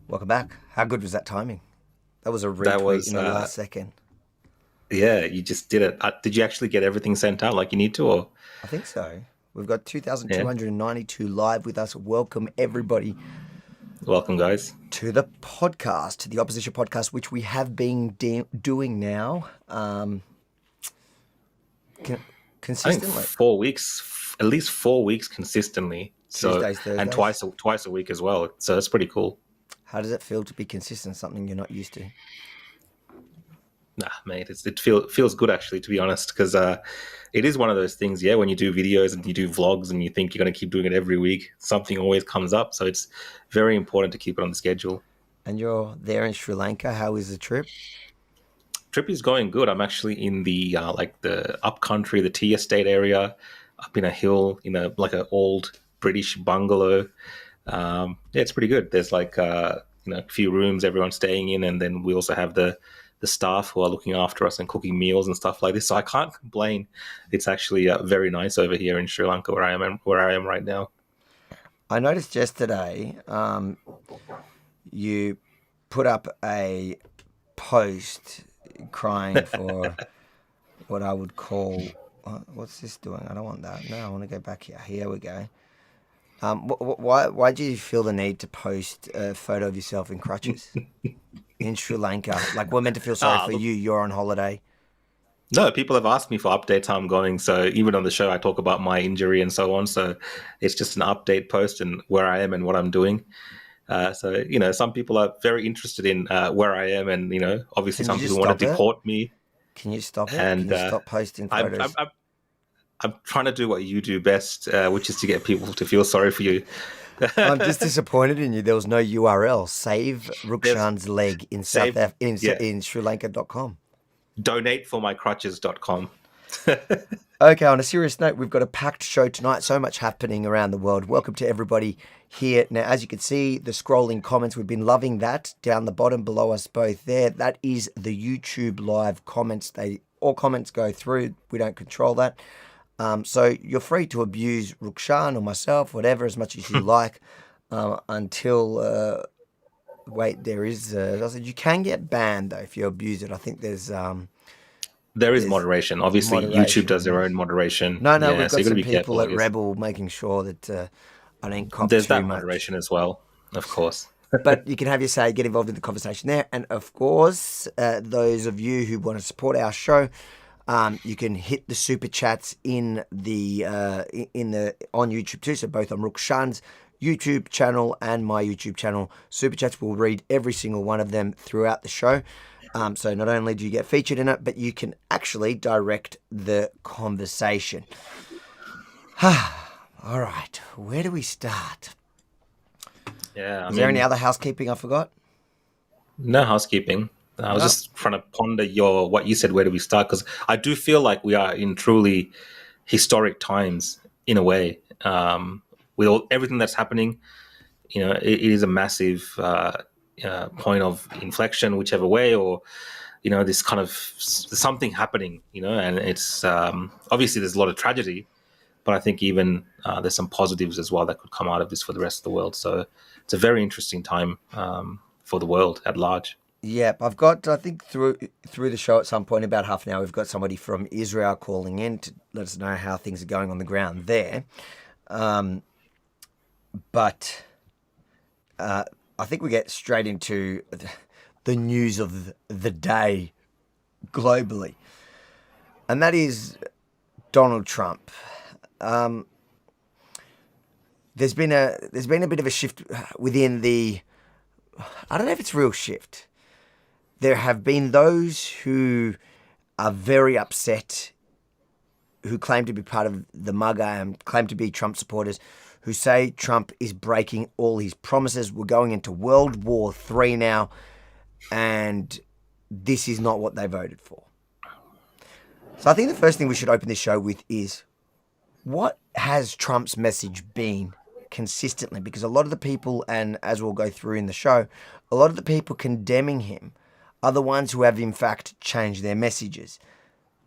Welcome back. How good was that timing? That was a That retweet was, in the last second. yeah, you just did it. Did you actually get everything sent out like you need to, or I think so. We've got yeah? 2,292 live with us. Welcome, everybody, Welcome, guys. to the podcast, the Opposition Podcast, which we have been doing now con- I think consistently. 4 weeks, at least 4 weeks consistently. So, Tuesdays, and Thursdays. twice a week as well. So that's pretty cool. How does it feel to be consistent, something you're not used to? Nah, mate, feels good actually, to be honest, because it is one of those things. Yeah, when you do videos and you do vlogs and you think you're going to keep doing it every week, something always comes up. So it's very important to keep it on the schedule. And you're there in Sri Lanka. How is the trip? Trip is going good. I'm actually in the like the upcountry, the tea estate area, up in a hill in a like an old British bungalow. Yeah, it's pretty good. There's like a few rooms everyone's staying in, and then we also have the staff who are looking after us and cooking meals and stuff like this. So I can't complain. It's actually very nice over here in Sri Lanka where I am right now. I noticed yesterday you put up a post crying for what I would call what's this doing? I don't want that. No, I want to go back here. Here we go. Why do you feel the need to post a photo of yourself in crutches in Sri Lanka? Like we're meant to feel sorry for Look, you. You're on holiday. no, people have asked me for updates how I'm going. So even on the show, I talk about my injury and so on. So it's just an update post and where I am and what I'm doing. So some people are very interested in where I am, and obviously Can you some just people want stop to it? deport me. Can you stop it? Can And you stop posting I'm, I'm photos? I'm I'm trying to do what you do best, which is to get people to feel sorry for you. I'm just disappointed in you. There was no URL. Save There's Rukshan's leg in save, yeah, in Sri Lanka.com. donateformycrutches.com. Okay, on a serious note, we've got a packed show tonight. So much happening around the world. Welcome to everybody here. Now, as you can see, the scrolling comments, we've been loving that down the bottom below us both there. That is the YouTube live comments. All comments go through. We don't control that. So you're free to abuse Rukshan or myself, whatever, as much as you like, until wait, there is. I said you can get banned though if you abuse it. I think There is there's moderation. Obviously, YouTube does moderation. their own moderation. No, Yeah, we've so got you got to some be people careful, I at guess. Rebel making sure that I don't cop There's too that much. moderation as well, of course. But you can have your say, get involved in the conversation there, and of course, those of you who want to support our show, you can hit the super chats in the on YouTube too. So both on Rukshan's YouTube channel and my YouTube channel, super chats. We'll read every single one of them throughout the show. So not only do you get featured in it, but you can actually direct the conversation. All right, where do we start? Yeah, I Was there any mean, other housekeeping I forgot? no housekeeping. I was No. just trying to ponder what you said. Where do we start? Because I do feel like we are in truly historic times in a way. With everything that's happening, it is a massive point of inflection, whichever way, or this kind of something happening. And it's obviously there's a lot of tragedy, but I think even there's some positives as well that could come out of this for the rest of the world. So it's a very interesting time for the world at large. Yep, I've got. I think through the show at some point, about half an hour, we've got somebody from Israel calling in to let us know how things are going on the ground there. But I think we get straight into the news of the day globally, and that is Donald Trump. There's been a bit of a shift within the. I don't know if it's a real shift. There have been those who are very upset, who claim to be part of the MAGA and claim to be Trump supporters, who say Trump is breaking all his promises. We're going into World War III now, and this is not what they voted for. So I think the first thing we should open this show with is, what has Trump's message been consistently? Because a lot of the people, and as we'll go through in the show, a lot of the people condemning him are the ones who have in fact changed their messages.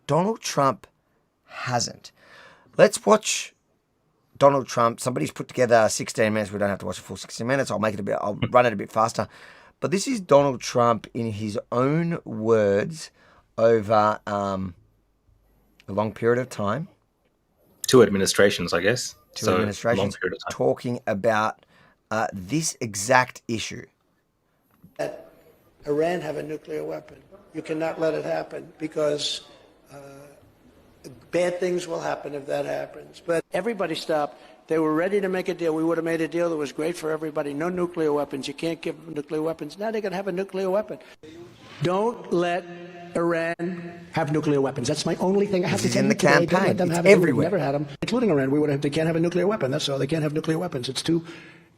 Donald Trump hasn't. Let's watch Donald Trump, somebody's put together 16 minutes. We don't have to watch the full 16 minutes. I'll run it a bit faster. But this is Donald Trump in his own words over a long period of time. 2 administrations, I guess. Two administrations, long period of time. talking about this exact issue. That Iran have a nuclear weapon. You cannot let it happen because bad things will happen if that happens. But everybody stopped. They were ready to make a deal. We would have made a deal that was great for everybody. No nuclear weapons. You can't give them nuclear weapons. Now they're going to have a nuclear weapon. Don't let Iran have nuclear weapons. That's my only thing I have to tell you today. It's in the campaign. It's everywhere. Never had them, including Iran. They can't have a nuclear weapon. That's all. They can't have nuclear weapons. It's too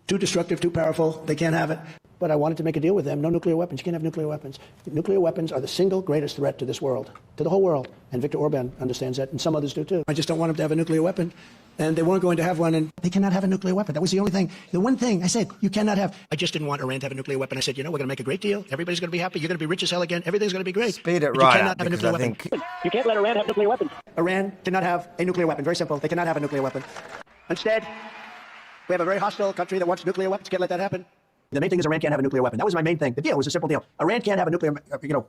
destructive, too powerful. They can't have it. But I wanted to make a deal with them. No nuclear weapons. You can't have nuclear weapons. Nuclear weapons are the single greatest threat to this world, to the whole world. And Viktor Orban understands that, and some others do too. I just don't want them to have a nuclear weapon. And they weren't going to have one, and they cannot have a nuclear weapon. That was the only thing. The one thing I said, you cannot have. I just didn't want Iran to have a nuclear weapon. I said, we're going to make a great deal. Everybody's going to be happy. You're going to be rich as hell again. Everything's going to be great. Speed it but right you cannot up, have a nuclear weapon. You can't let Iran have nuclear weapons. Iran cannot have a nuclear weapon. Very simple. They cannot have a nuclear weapon. Instead, we have a very hostile country that wants nuclear weapons. Can't let that happen. The main thing is Iran can't have a nuclear weapon. That was my main thing. The deal was a simple deal. Iran can't have a nuclear,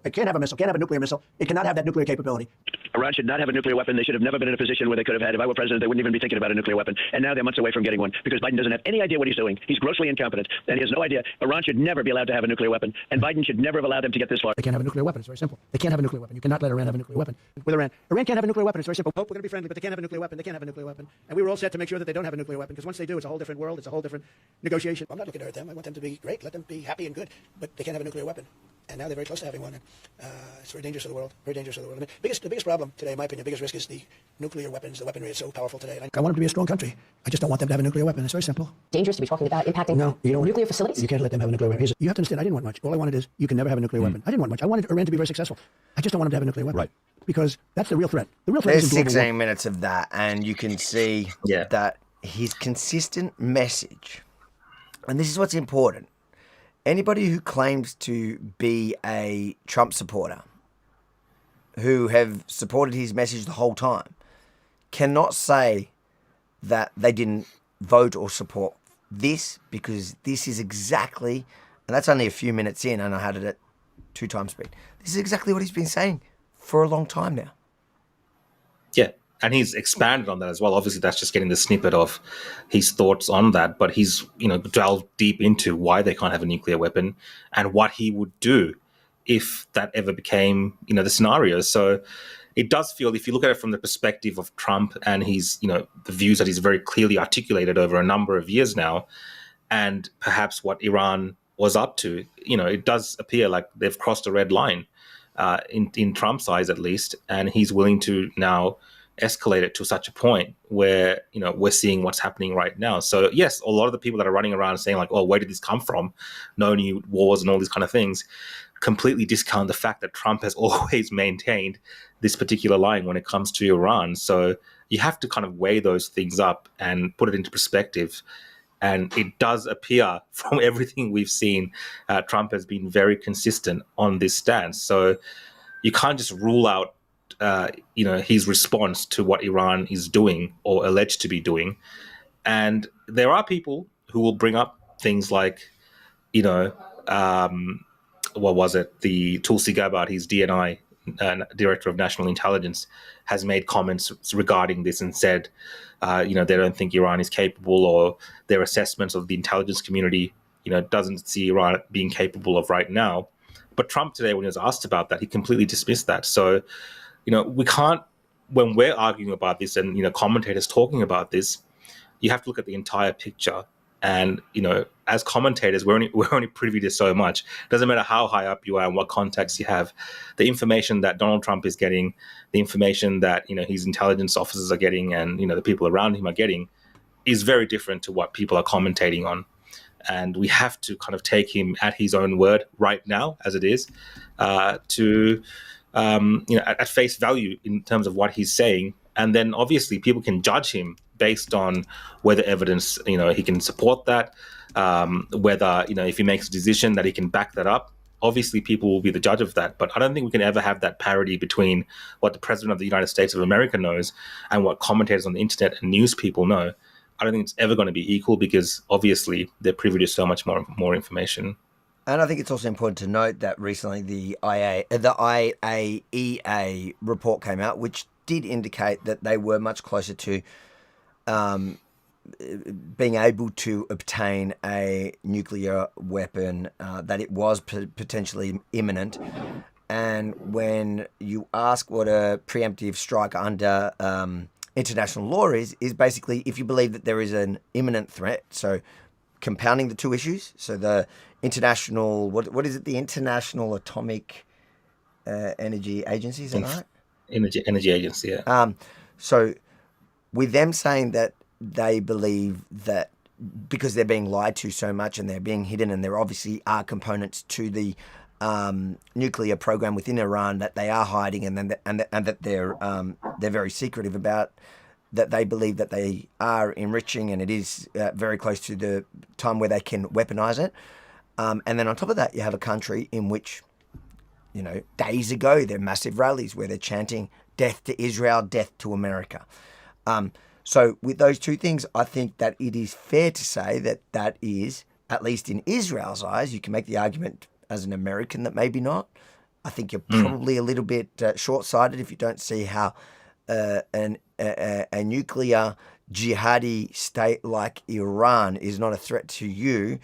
it can't have a missile, can't have a nuclear missile. It cannot have that nuclear capability. Iran should not have a nuclear weapon. They should have never been in a position where they could have had. If I were president, they wouldn't even be thinking about a nuclear weapon. And now they're months away from getting one because Biden doesn't have any idea what he's doing. He's grossly incompetent, and he has no idea. Iran should never be allowed to have a nuclear weapon, and Biden should never have allowed them to get this far. They can't have a nuclear weapon. It's very simple. They can't have a nuclear weapon. You cannot let Iran have a nuclear weapon. With Iran, Iran can't have a nuclear weapon. It's very simple. Hope we're going to be friendly, but they can't have a nuclear weapon. They can't have a nuclear weapon. And we were all set to make sure that they don't have a nuclear weapon because once they do, it's a whole different world. It's a whole different negotiation. I'm not looking to hurt them. I want them to be great. Let them be happy and good. But they can't have a nuclear weapon. And now they're very close to having one. And, it's very dangerous to the world. Very dangerous to the world. I mean, the biggest problem today, in my opinion, the biggest risk is the nuclear weapons. The weaponry is so powerful today. I want them to be a strong country. I just don't want them to have a nuclear weapon. It's very simple. Dangerous to be talking about impacting nuclear facilities? You can't let them have a nuclear weapon. You have to understand, I didn't want much. All I wanted is you can never have a nuclear weapon. I didn't want much. I wanted Iran to be very successful. I just don't want them to have a nuclear weapon. Right. Because that's the real threat. The real threat There's is global 16 war. minutes of that, and you can see that his consistent message, and this is what's important. Anybody who claims to be a Trump supporter, who have supported his message the whole time, cannot say that they didn't vote or support this, because this is exactly, and that's only a few minutes in, and I had it at 2 times speed. This is exactly what he's been saying for a long time now. Yeah, and he's expanded on that as well. Obviously, that's just getting the snippet of his thoughts on that, but he's delved deep into why they can't have a nuclear weapon and what he would do if that ever became the scenario. So it does feel, if you look at it from the perspective of Trump and his the views that he's very clearly articulated over a number of years now, and perhaps what Iran was up to, it does appear like they've crossed a red line in Trump's eyes, at least, and he's willing to now escalate it to such a point where we're seeing what's happening right now. So yes, a lot of the people that are running around saying like, oh, where did this come from, no new wars and all these kind of things, completely discount the fact that Trump has always maintained this particular line when it comes to Iran. So you have to kind of weigh those things up and put it into perspective. And it does appear from everything we've seen, Trump has been very consistent on this stance. So you can't just rule out his response to what Iran is doing or alleged to be doing. And there are people who will bring up things like, what was it? The Tulsi Gabbard, his DNI, Director of National Intelligence, has made comments regarding this and said, they don't think Iran is capable, or their assessments of the intelligence community, doesn't see Iran being capable of right now. But Trump today, when he was asked about that, he completely dismissed that. So, we can't, when we're arguing about this and, commentators talking about this, you have to look at the entire picture. And, as commentators, we're only privy to so much. It doesn't matter how high up you are and what contacts you have. The information that Donald Trump is getting, the information that, his intelligence officers are getting and, the people around him are getting is very different to what people are commentating on. And we have to kind of take him at his own word right now, as it is, at face value in terms of what he's saying. And then obviously people can judge him based on whether evidence, he can support that, whether, if he makes a decision that he can back that up. Obviously people will be the judge of that. But I don't think we can ever have that parity between what the President of the United States of America knows and what commentators on the internet and news people know. I don't think it's ever going to be equal because obviously they're privy to so much more information. And I think it's also important to note that recently the IAEA report came out, which did indicate that they were much closer to being able to obtain a nuclear weapon, that it was potentially imminent. And when you ask what a preemptive strike under international law is basically if you believe that there is an imminent threat. So compounding the two issues. So the international, what is it? The International Atomic Energy Agency, is that right? Energy Agency, yeah. So with them saying that they believe that because they're being lied to so much and they're being hidden, and there obviously are components to the nuclear program within Iran that they are hiding, and that they're very secretive about, that they believe that they are enriching, and it is very close to the time where they can weaponize it. And then on top of that, you have a country in which, days ago, there are massive rallies where they're chanting death to Israel, death to America. So with those two things, I think that it is fair to say that that is, at least in Israel's eyes, you can make the argument as an American that maybe not. I think you're probably a little bit short-sighted if you don't see how a nuclear jihadi state like Iran is not a threat to you,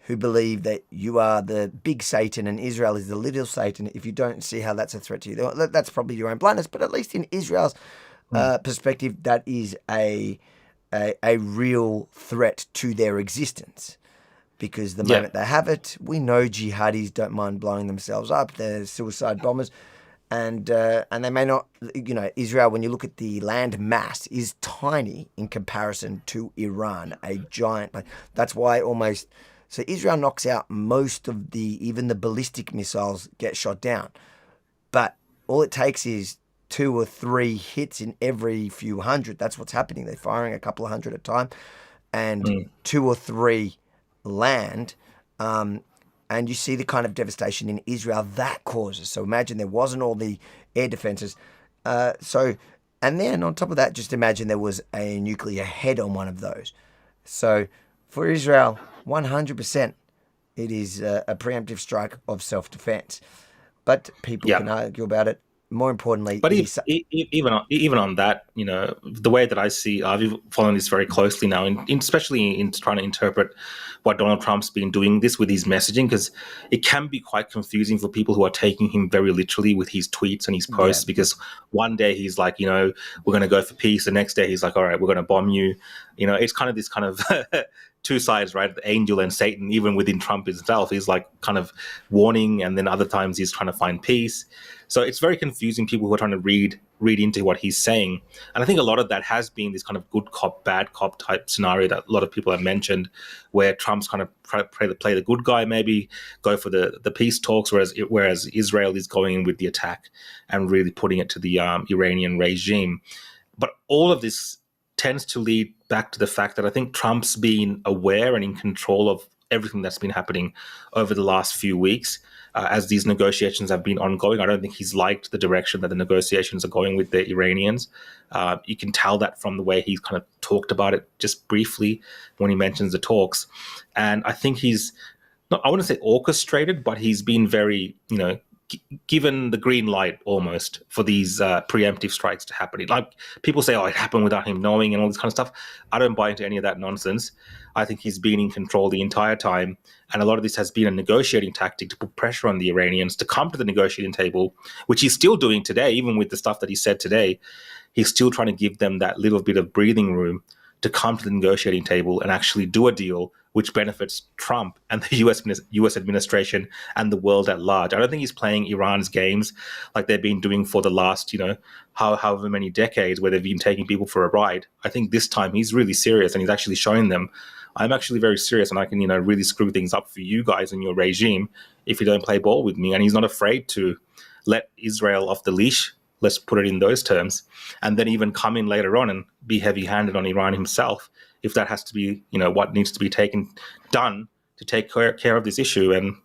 who believe that you are the big Satan and Israel is the little Satan. If you don't see how that's a threat to you, that's probably your own blindness. But at least in Israel's perspective, that is a real threat to their existence. Because the moment they have it, we know jihadis don't mind blowing themselves up. They're suicide bombers. And they may not, Israel, when you look at the land mass, is tiny in comparison to Iran, a giant. That's why so Israel knocks out most of even the ballistic missiles get shot down. But all it takes is 2 or 3 hits in every few hundred. That's what's happening. They're firing a couple of hundred at a time. And 2 or 3 land, and you see the kind of devastation in Israel that causes. So imagine there wasn't all the air defenses. And then on top of that, just imagine there was a nuclear head on one of those. So for Israel, 100%, it is a preemptive strike of self-defense. But people can argue about it. More importantly, but even on that, the way that I see, I've been following this very closely now, especially in trying to interpret what Donald Trump's been doing this with his messaging, because it can be quite confusing for people who are taking him very literally with his tweets and his posts. Because one day he's like, we're going to go for peace. The next day he's like, all right, we're going to bomb you. It's kind of this kind of two sides, right? The angel and Satan. Even within Trump himself, he's like kind of warning, and then other times he's trying to find peace. So it's very confusing, people who are trying to read into what he's saying. And I think a lot of that has been this kind of good cop, bad cop type scenario that a lot of people have mentioned, where Trump's kind of trying to play the good guy, maybe go for the peace talks, whereas Israel is going in with the attack and really putting it to the Iranian regime. But all of this tends to lead back to the fact that I think Trump's been aware and in control of everything that's been happening over the last few weeks. As these negotiations have been ongoing, I don't think he's liked the direction that the negotiations are going with the Iranians. You can tell that from the way he's kind of talked about it just briefly when he mentions the talks. And I think he's, not, I wouldn't say orchestrated, but he's been very, given the green light almost for these preemptive strikes to happen. Like people say, it happened without him knowing and all this kind of stuff. I don't buy into any of that nonsense. I think he's been in control the entire time. And a lot of this has been a negotiating tactic to put pressure on the Iranians to come to the negotiating table, which he's still doing today, even with the stuff that he said today. He's still trying to give them that little bit of breathing room to come to the negotiating table and actually do a deal which benefits Trump and the US administration and the world at large. I don't think he's playing Iran's games like they've been doing for the last, however many decades, where they've been taking people for a ride. I think this time he's really serious, and he's actually showing them, I'm actually very serious, and I can, really screw things up for you guys and your regime if you don't play ball with me. And he's not afraid to let Israel off the leash, let's put it in those terms, and then even come in later on and be heavy-handed on Iran himself, if that has to be, what needs to be done to take care of this issue. And,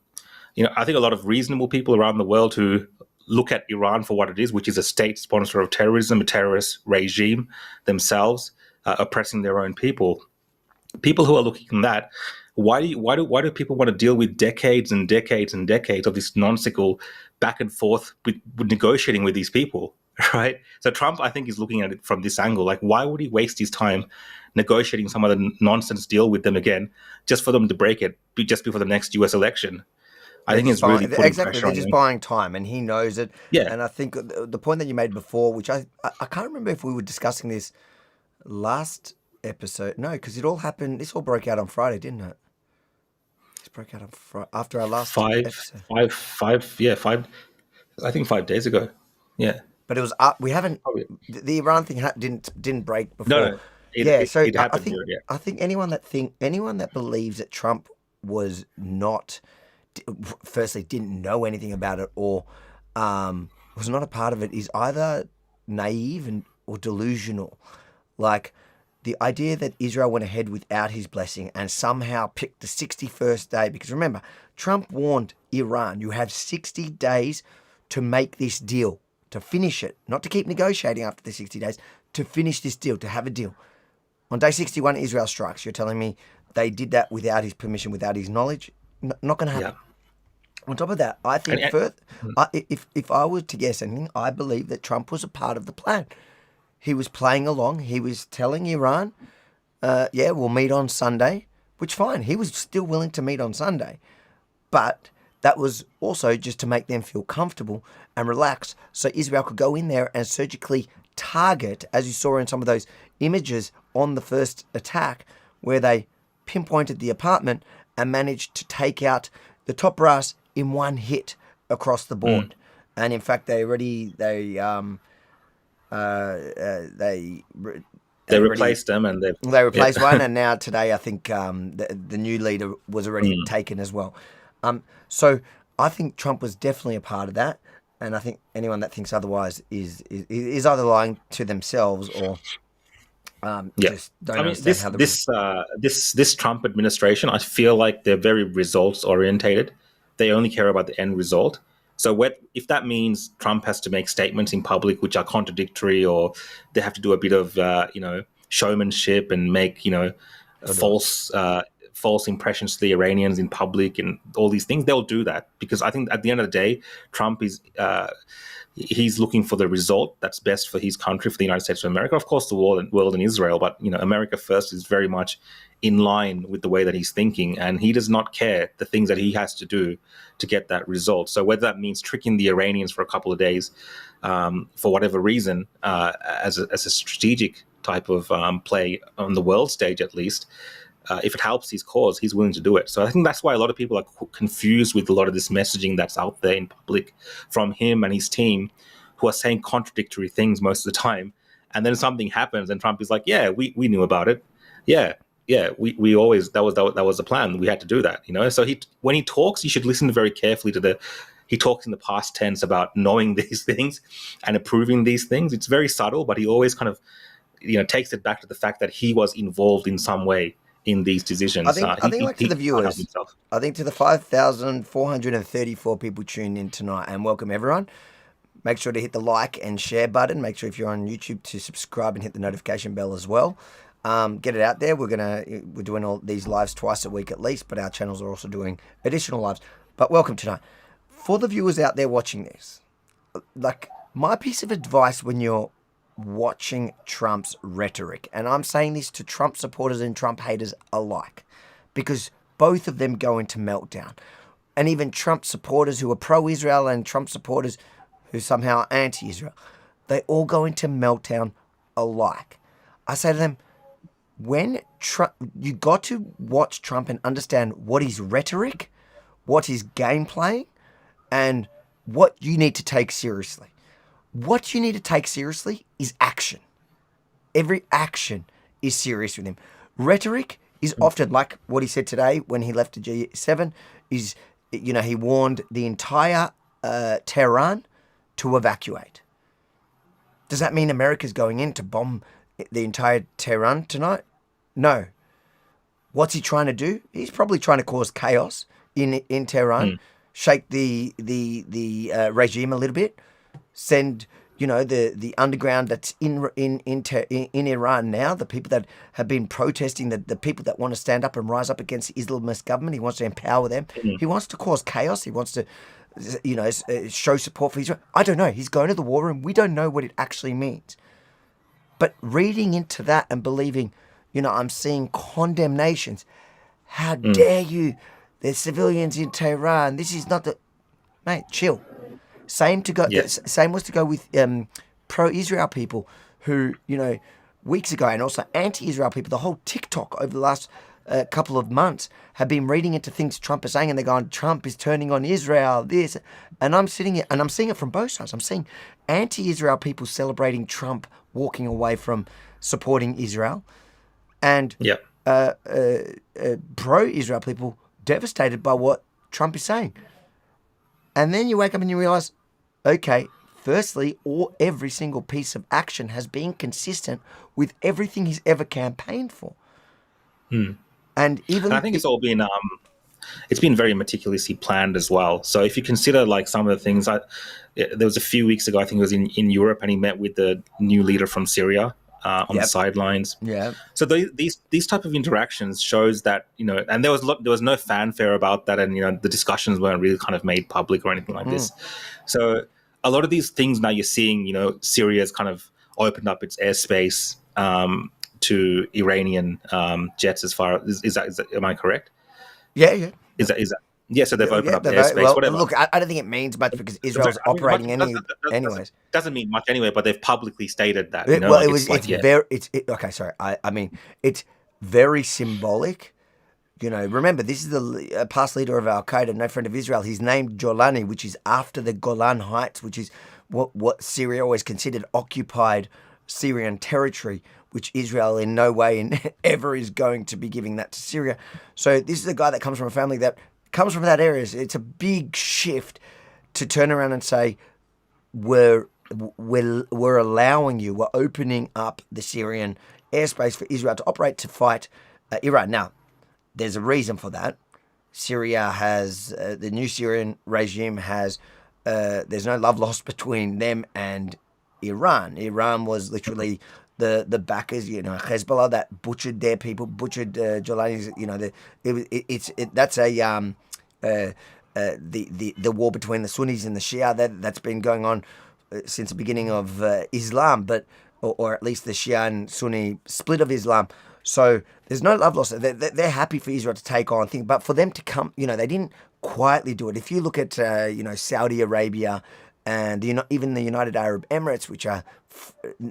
I think a lot of reasonable people around the world who look at Iran for what it is, which is a state sponsor of terrorism, a terrorist regime themselves, oppressing their own people. People who are looking at that, why do people want to deal with decades and decades and decades of this nonsensical back and forth with negotiating with these people, right? So Trump, I think, is looking at it from this angle. Like, why would he waste his time negotiating some other nonsense deal with them again, just for them to break it just before the next US election? I think it's really putting pressure they're on just him. buying time, and he knows it. Yeah. And I think the point that you made before, which I can't remember if we were discussing this last episode. No, because it all happened. This all broke out on Friday, didn't it? This broke out on after our last episode. Five. I think 5 days ago. Yeah. But it was we haven't. Probably. The Iran thing didn't break before. No. It happened. I think anyone that believes that Trump was not, firstly, didn't know anything about it, or was not a part of it, is either naive or delusional. Like, the idea that Israel went ahead without his blessing and somehow picked the 61st day, because remember, Trump warned Iran, you have 60 days to make this deal, to finish it, not to keep negotiating after the 60 days, to finish this deal, to have a deal. On day 61, Israel strikes. You're telling me they did that without his permission, without his knowledge? Not going to happen. Yeah. On top of that, I think if I were to guess anything, I believe that Trump was a part of the plan. He was playing along. He was telling Iran, we'll meet on Sunday, which fine. He was still willing to meet on Sunday. But that was also just to make them feel comfortable and relaxed, so Israel could go in there and surgically target, as you saw in some of those images on the first attack, where they pinpointed the apartment and managed to take out the top brass in one hit across the board. And in fact, they replaced them, and they replaced one, and now today I think the new leader was already taken as well. So I think Trump was definitely a part of that, and I think anyone that thinks otherwise is either lying to themselves or just don't understand how this Trump administration, I feel like they're very results orientated. They only care about the end result. So if that means Trump has to make statements in public which are contradictory, or they have to do a bit of showmanship and make false impressions to the Iranians in public and all these things, they'll do that, because I think at the end of the day, Trump is he's looking for the result that's best for his country, for the United States of America, of course, the world and Israel. But America first is very much in line with the way that he's thinking, and he does not care the things that he has to do to get that result. So whether that means tricking the Iranians for a couple of days, for whatever reason, as a strategic type of play on the world stage, at least, if it helps his cause, he's willing to do it. So I think that's why a lot of people are confused with a lot of this messaging that's out there in public from him and his team, who are saying contradictory things most of the time. And then something happens and Trump is like, yeah, we knew about it. Yeah, we always, that was the plan. We had to do that, So when he talks, you should listen very carefully to he talks in the past tense about knowing these things and approving these things. It's very subtle, but he always kind of, takes it back to the fact that he was involved in some way in these decisions. I think to the viewers, I think to the 5,434 people tuned in tonight, and welcome everyone. Make sure to hit the like and share button. Make sure if you're on YouTube to subscribe and hit the notification bell as well. Get it out there. We're doing all these lives twice a week at least, but our channels are also doing additional lives. But welcome tonight. For the viewers out there watching this, like, my piece of advice when you're watching Trump's rhetoric, and I'm saying this to Trump supporters and Trump haters alike, because both of them go into meltdown, and even Trump supporters who are pro-Israel and Trump supporters who somehow are anti-Israel, they all go into meltdown alike. I say to them, when Trump, you got to watch Trump and understand what his rhetoric, what his game playing, and what you need to take seriously. What you need to take seriously is action. Every action is serious with him. Rhetoric is often, like what he said today when he left the G7, is, he warned the entire Tehran to evacuate. Does that mean America's going in to bomb the entire Tehran tonight? No. What's he trying to do? He's probably trying to cause chaos in Tehran, shake the regime a little bit, send the underground that's in Iran now, the people that have been protesting, the people that want to stand up and rise up against the Islamist government. He wants to empower them. He wants to cause chaos. He wants to, show support for Israel. I don't know. He's going to the war room. We don't know what it actually means. But reading into that and believing, I'm seeing condemnations. How dare you? There's civilians in Tehran. This is not the... Mate, chill. Same was to go with pro-Israel people who, weeks ago, and also anti-Israel people, the whole TikTok over the last couple of months have been reading into things Trump is saying, and they're going, Trump is turning on Israel, this. And I'm sitting here, and I'm seeing it from both sides. I'm seeing anti-Israel people celebrating Trump walking away from supporting Israel, and pro-Israel people devastated by what Trump is saying. And then you wake up and you realize, okay, firstly, every single piece of action has been consistent with everything he's ever campaigned for. And I think it's all been it's been very meticulously planned as well. So if you consider like some of the things, there was a few weeks ago, I think it was in Europe, and he met with the new leader from Syria on the sidelines. Yeah. So these type of interactions shows that, and there was no fanfare about that, and the discussions weren't really kind of made public or anything like this. So a lot of these things now you're seeing, Syria's kind of opened up its airspace to Iranian jets. As far as is that am I correct? Yeah. Is that yeah? So they've opened up airspace. Well, whatever. Look, I don't think it means much because Israel's operating anyways. Doesn't mean much anyway. But they've publicly stated that. Okay. Sorry. I mean, it's very symbolic. Remember, this is the past leader of Al Qaeda, no friend of Israel. He's named Jolani, which is after the Golan Heights, which is what Syria always considered occupied Syrian territory, which Israel in no way ever is going to be giving that to Syria. So this is a guy that comes from a family that comes from that area. It's a big shift to turn around and say, we're allowing you, we're opening up the Syrian airspace for Israel to operate to fight Iran. Now, there's a reason for that. Syria has, the new Syrian regime has, there's no love lost between them and Iran. Iran was literally the backers, Hezbollah that butchered their people, butchered Jolani's, that's the war between the Sunnis and the Shia that's been going on since the beginning of Islam, or at least the Shia and Sunni split of Islam. So there's no love lost. They're happy for Israel to take on things, but for them to come, they didn't quietly do it. If you look at, Saudi Arabia and even the United Arab Emirates, which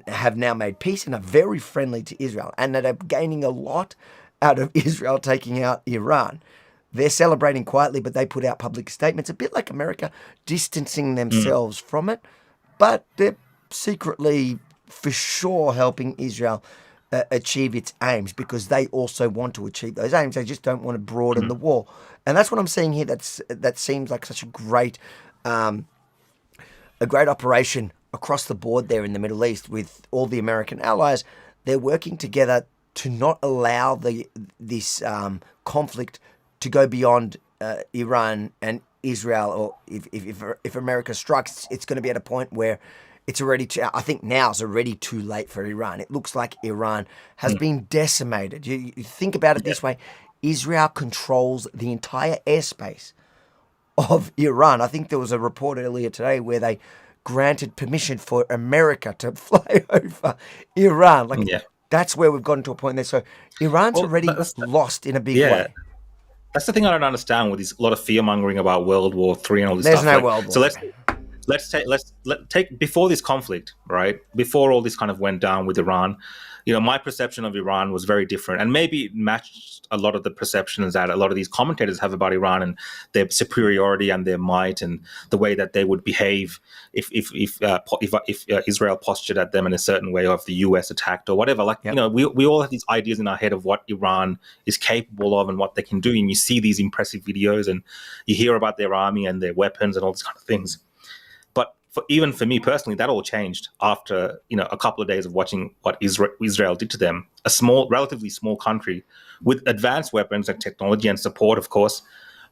have now made peace and are very friendly to Israel, and that are gaining a lot out of Israel taking out Iran. They're celebrating quietly, but they put out public statements, a bit like America, distancing themselves from it, but they're secretly, for sure, helping Israel achieve its aims, because they also want to achieve those aims. They just don't want to broaden the war. And that's what I'm seeing here. That seems like such a great operation across the board there in the Middle East with all the American allies. They're working together to not allow this conflict to go beyond Iran and Israel. Or if America strikes, it's going to be at a point where it's already I think now it's already too late for Iran. It looks like Iran has been decimated. You think about it this way. Israel controls the entire airspace of Iran. I think there was a report earlier today where they granted permission for America to fly over Iran. That's where we've gotten to a point there. So Iran's already lost in a big way. That's the thing I don't understand with a lot of fear mongering about World War III and all this stuff. There's no World War. So let's take before this conflict, right? Before all this kind of went down with Iran, my perception of Iran was very different, and maybe it matched a lot of the perceptions that a lot of these commentators have about Iran and their superiority and their might and the way that they would behave if Israel postured at them in a certain way, or if the US attacked or whatever. We all have these ideas in our head of what Iran is capable of and what they can do, and you see these impressive videos and you hear about their army and their weapons and all these kind of things. But even for me personally, that all changed after a couple of days of watching what Israel did to them. A relatively small country with advanced weapons and technology and support, of course,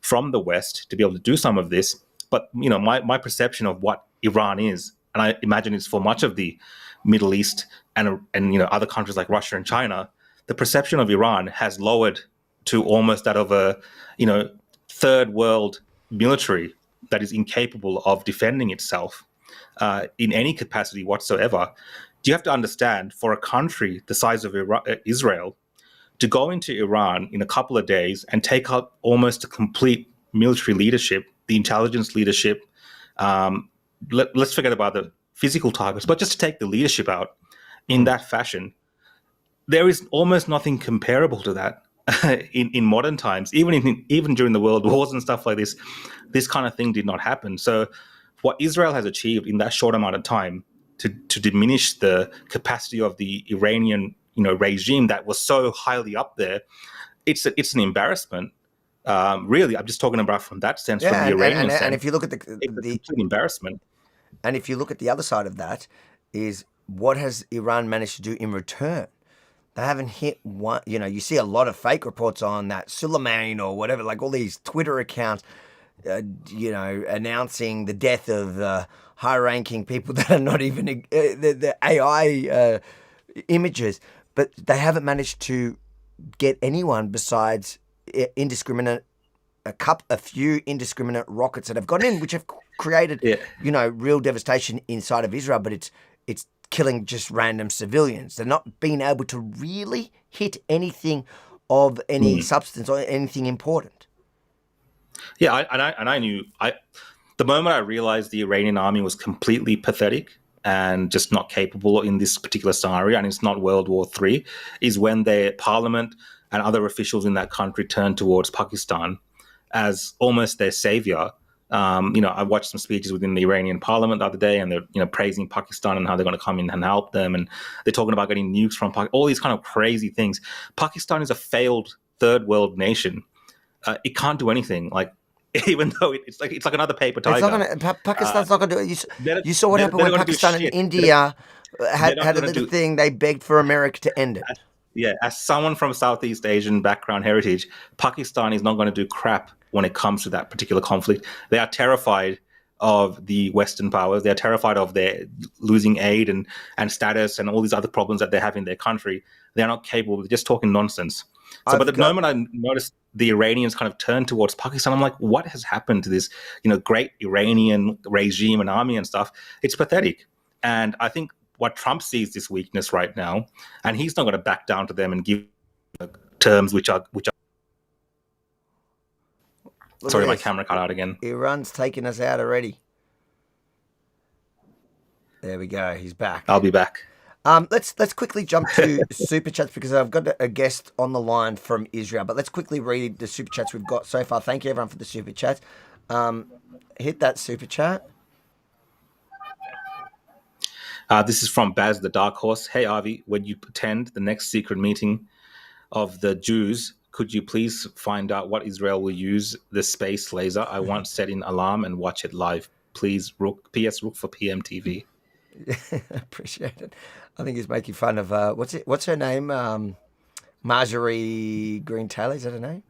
from the West to be able to do some of this. But my perception of what Iran is, and and I imagine it's for much of the Middle East and other countries like Russia and China, the perception of Iran has lowered to almost that of a third world military that is incapable of defending itself in any capacity whatsoever. You have to understand, for a country the size of Israel, to go into Iran in a couple of days and take up almost a complete military leadership, the intelligence leadership, let's forget about the physical targets, but just to take the leadership out in that fashion, there is almost nothing comparable to that in modern times. Even during the world wars and stuff like this kind of thing did not happen. So what Israel has achieved in that short amount of time to diminish the capacity of the Iranian regime that was so highly up there, it's an embarrassment. Really, I'm just talking about from that sense, from the Iranian sense. And if you look at it's a complete embarrassment. And if you look at the other side of that, is what has Iran managed to do in return? They haven't hit one. You see a lot of fake reports on that Suleiman or whatever, like all these Twitter accounts, announcing the death of high-ranking people that are not even the AI images, but they haven't managed to get anyone besides indiscriminate, a few indiscriminate rockets that have gone in, which have created, real devastation inside of Israel. But it's killing just random civilians. They're not being able to really hit anything of any substance or anything important. Yeah, I knew the moment I realized the Iranian army was completely pathetic and just not capable in this particular scenario, and it's not World War III, is when their parliament and other officials in that country turned towards Pakistan as almost their savior. I watched some speeches within the Iranian parliament the other day, and they're praising Pakistan and how they're going to come in and help them, and they're talking about getting nukes from Pakistan, all these kind of crazy things. Pakistan is a failed third world nation. It can't do anything. Like, even though it's like another paper tiger. Pakistan's not going to do it. You saw what happened when Pakistan and India had a little thing. They begged for America to end it. As someone from Southeast Asian background heritage, Pakistan is not going to do crap when it comes to that particular conflict. They are terrified of the Western powers. They are terrified of their losing aid and status and all these other problems that they have in their country. They are not capable. They're just talking nonsense. So, the moment I noticed the Iranians kind of turned towards Pakistan, I'm like, what has happened to this, great Iranian regime and army and stuff? It's pathetic. And I think what Trump sees this weakness right now, and he's not going to back down to them and give terms which are. Sorry, my camera cut out again. Iran's taking us out already. There we go. He's back. I'll be back. Let's quickly jump to super chats because I've got a guest on the line from Israel. But let's quickly read the super chats we've got so far. Thank you everyone for the super chats. Hit that super chat. This is from Baz the Dark Horse. Hey Avi, when you attend the next secret meeting of the Jews, could you please find out what Israel will use the space laser? I want set in alarm and watch it live. Please, Rook. P.S. Rook for PMTV. Appreciate it. I think he's making fun of what's her name? Marjorie Green Taylor, is that her name?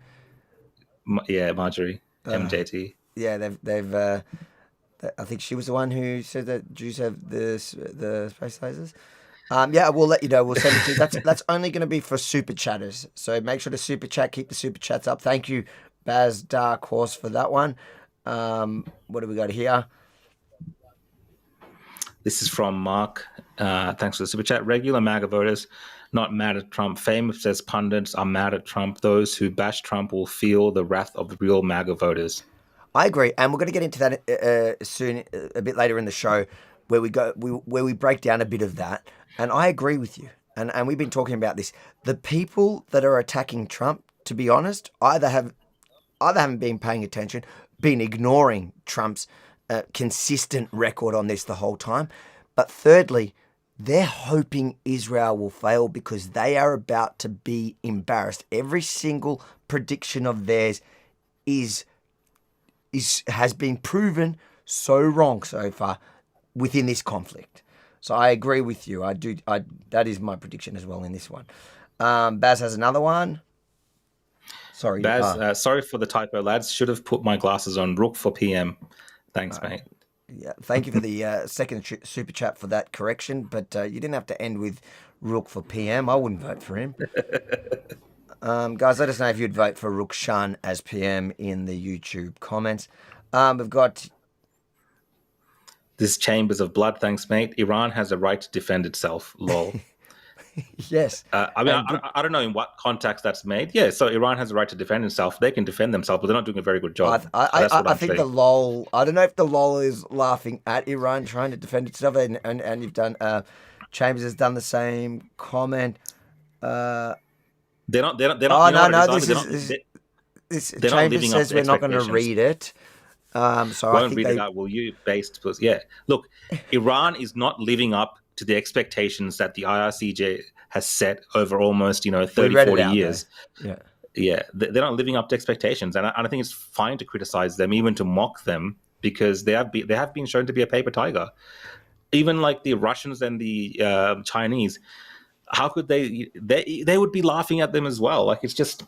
Marjorie MJT. Yeah, they've I think she was the one who said that Jews have the space lasers. We'll let you know. We'll send it to you. That's only going to be for super chatters. So make sure to super chat. Keep the super chats up. Thank you, Baz Dark Horse, for that one. What do we got here? This is from Mark. Thanks for the super chat. Regular MAGA voters not mad at Trump. Famous says pundits are mad at Trump. Those who bash Trump will feel the wrath of the real MAGA voters. I agree, and we're going to get into that soon, a bit later in the show, where we break down a bit of that. And I agree with you, and we've been talking about this. The people that are attacking Trump, to be honest, either haven't been paying attention, been ignoring Trump's consistent record on this the whole time. But thirdly, they're hoping Israel will fail because they are about to be embarrassed. Every single prediction of theirs has been proven so wrong so far within this conflict. So I agree with you. That is my prediction as well in this one. Baz has another one. Sorry, Baz. Sorry for the typo, lads. Should have put my glasses on. Rook for PM. Thanks, mate. Yeah, thank you for the second super chat for that correction, but you didn't have to end with Rook for PM. I wouldn't vote for him. Guys, let us know if you'd vote for Rook Shan as PM in the YouTube comments. We've got This chambers of blood, thanks, mate. Iran has a right to defend itself. Lol. yes. I mean, I don't know in what context that's made. Yeah, so Iran has a right to defend itself. They can defend themselves, but they're not doing a very good job. So that's what I I'm think saying. the lol. I don't know if the lol is laughing at Iran trying to defend itself, and you've done. Chambers has done the same comment. They're not. They're not. Oh You know no, what it no! is? Chambers not living up says to we're not going to expectations. read it. So I Won't think read it out, will you? Based, yeah. Look, Iran is not living up to the expectations that the IRCJ has set over almost, 30, 40 years. Though. Yeah. Yeah, they're not living up to expectations, and I think it's fine to criticize them, even to mock them, because they have been shown to be a paper tiger. Even like the Russians and the Chinese, how could they would be laughing at them as well? Like, it's just,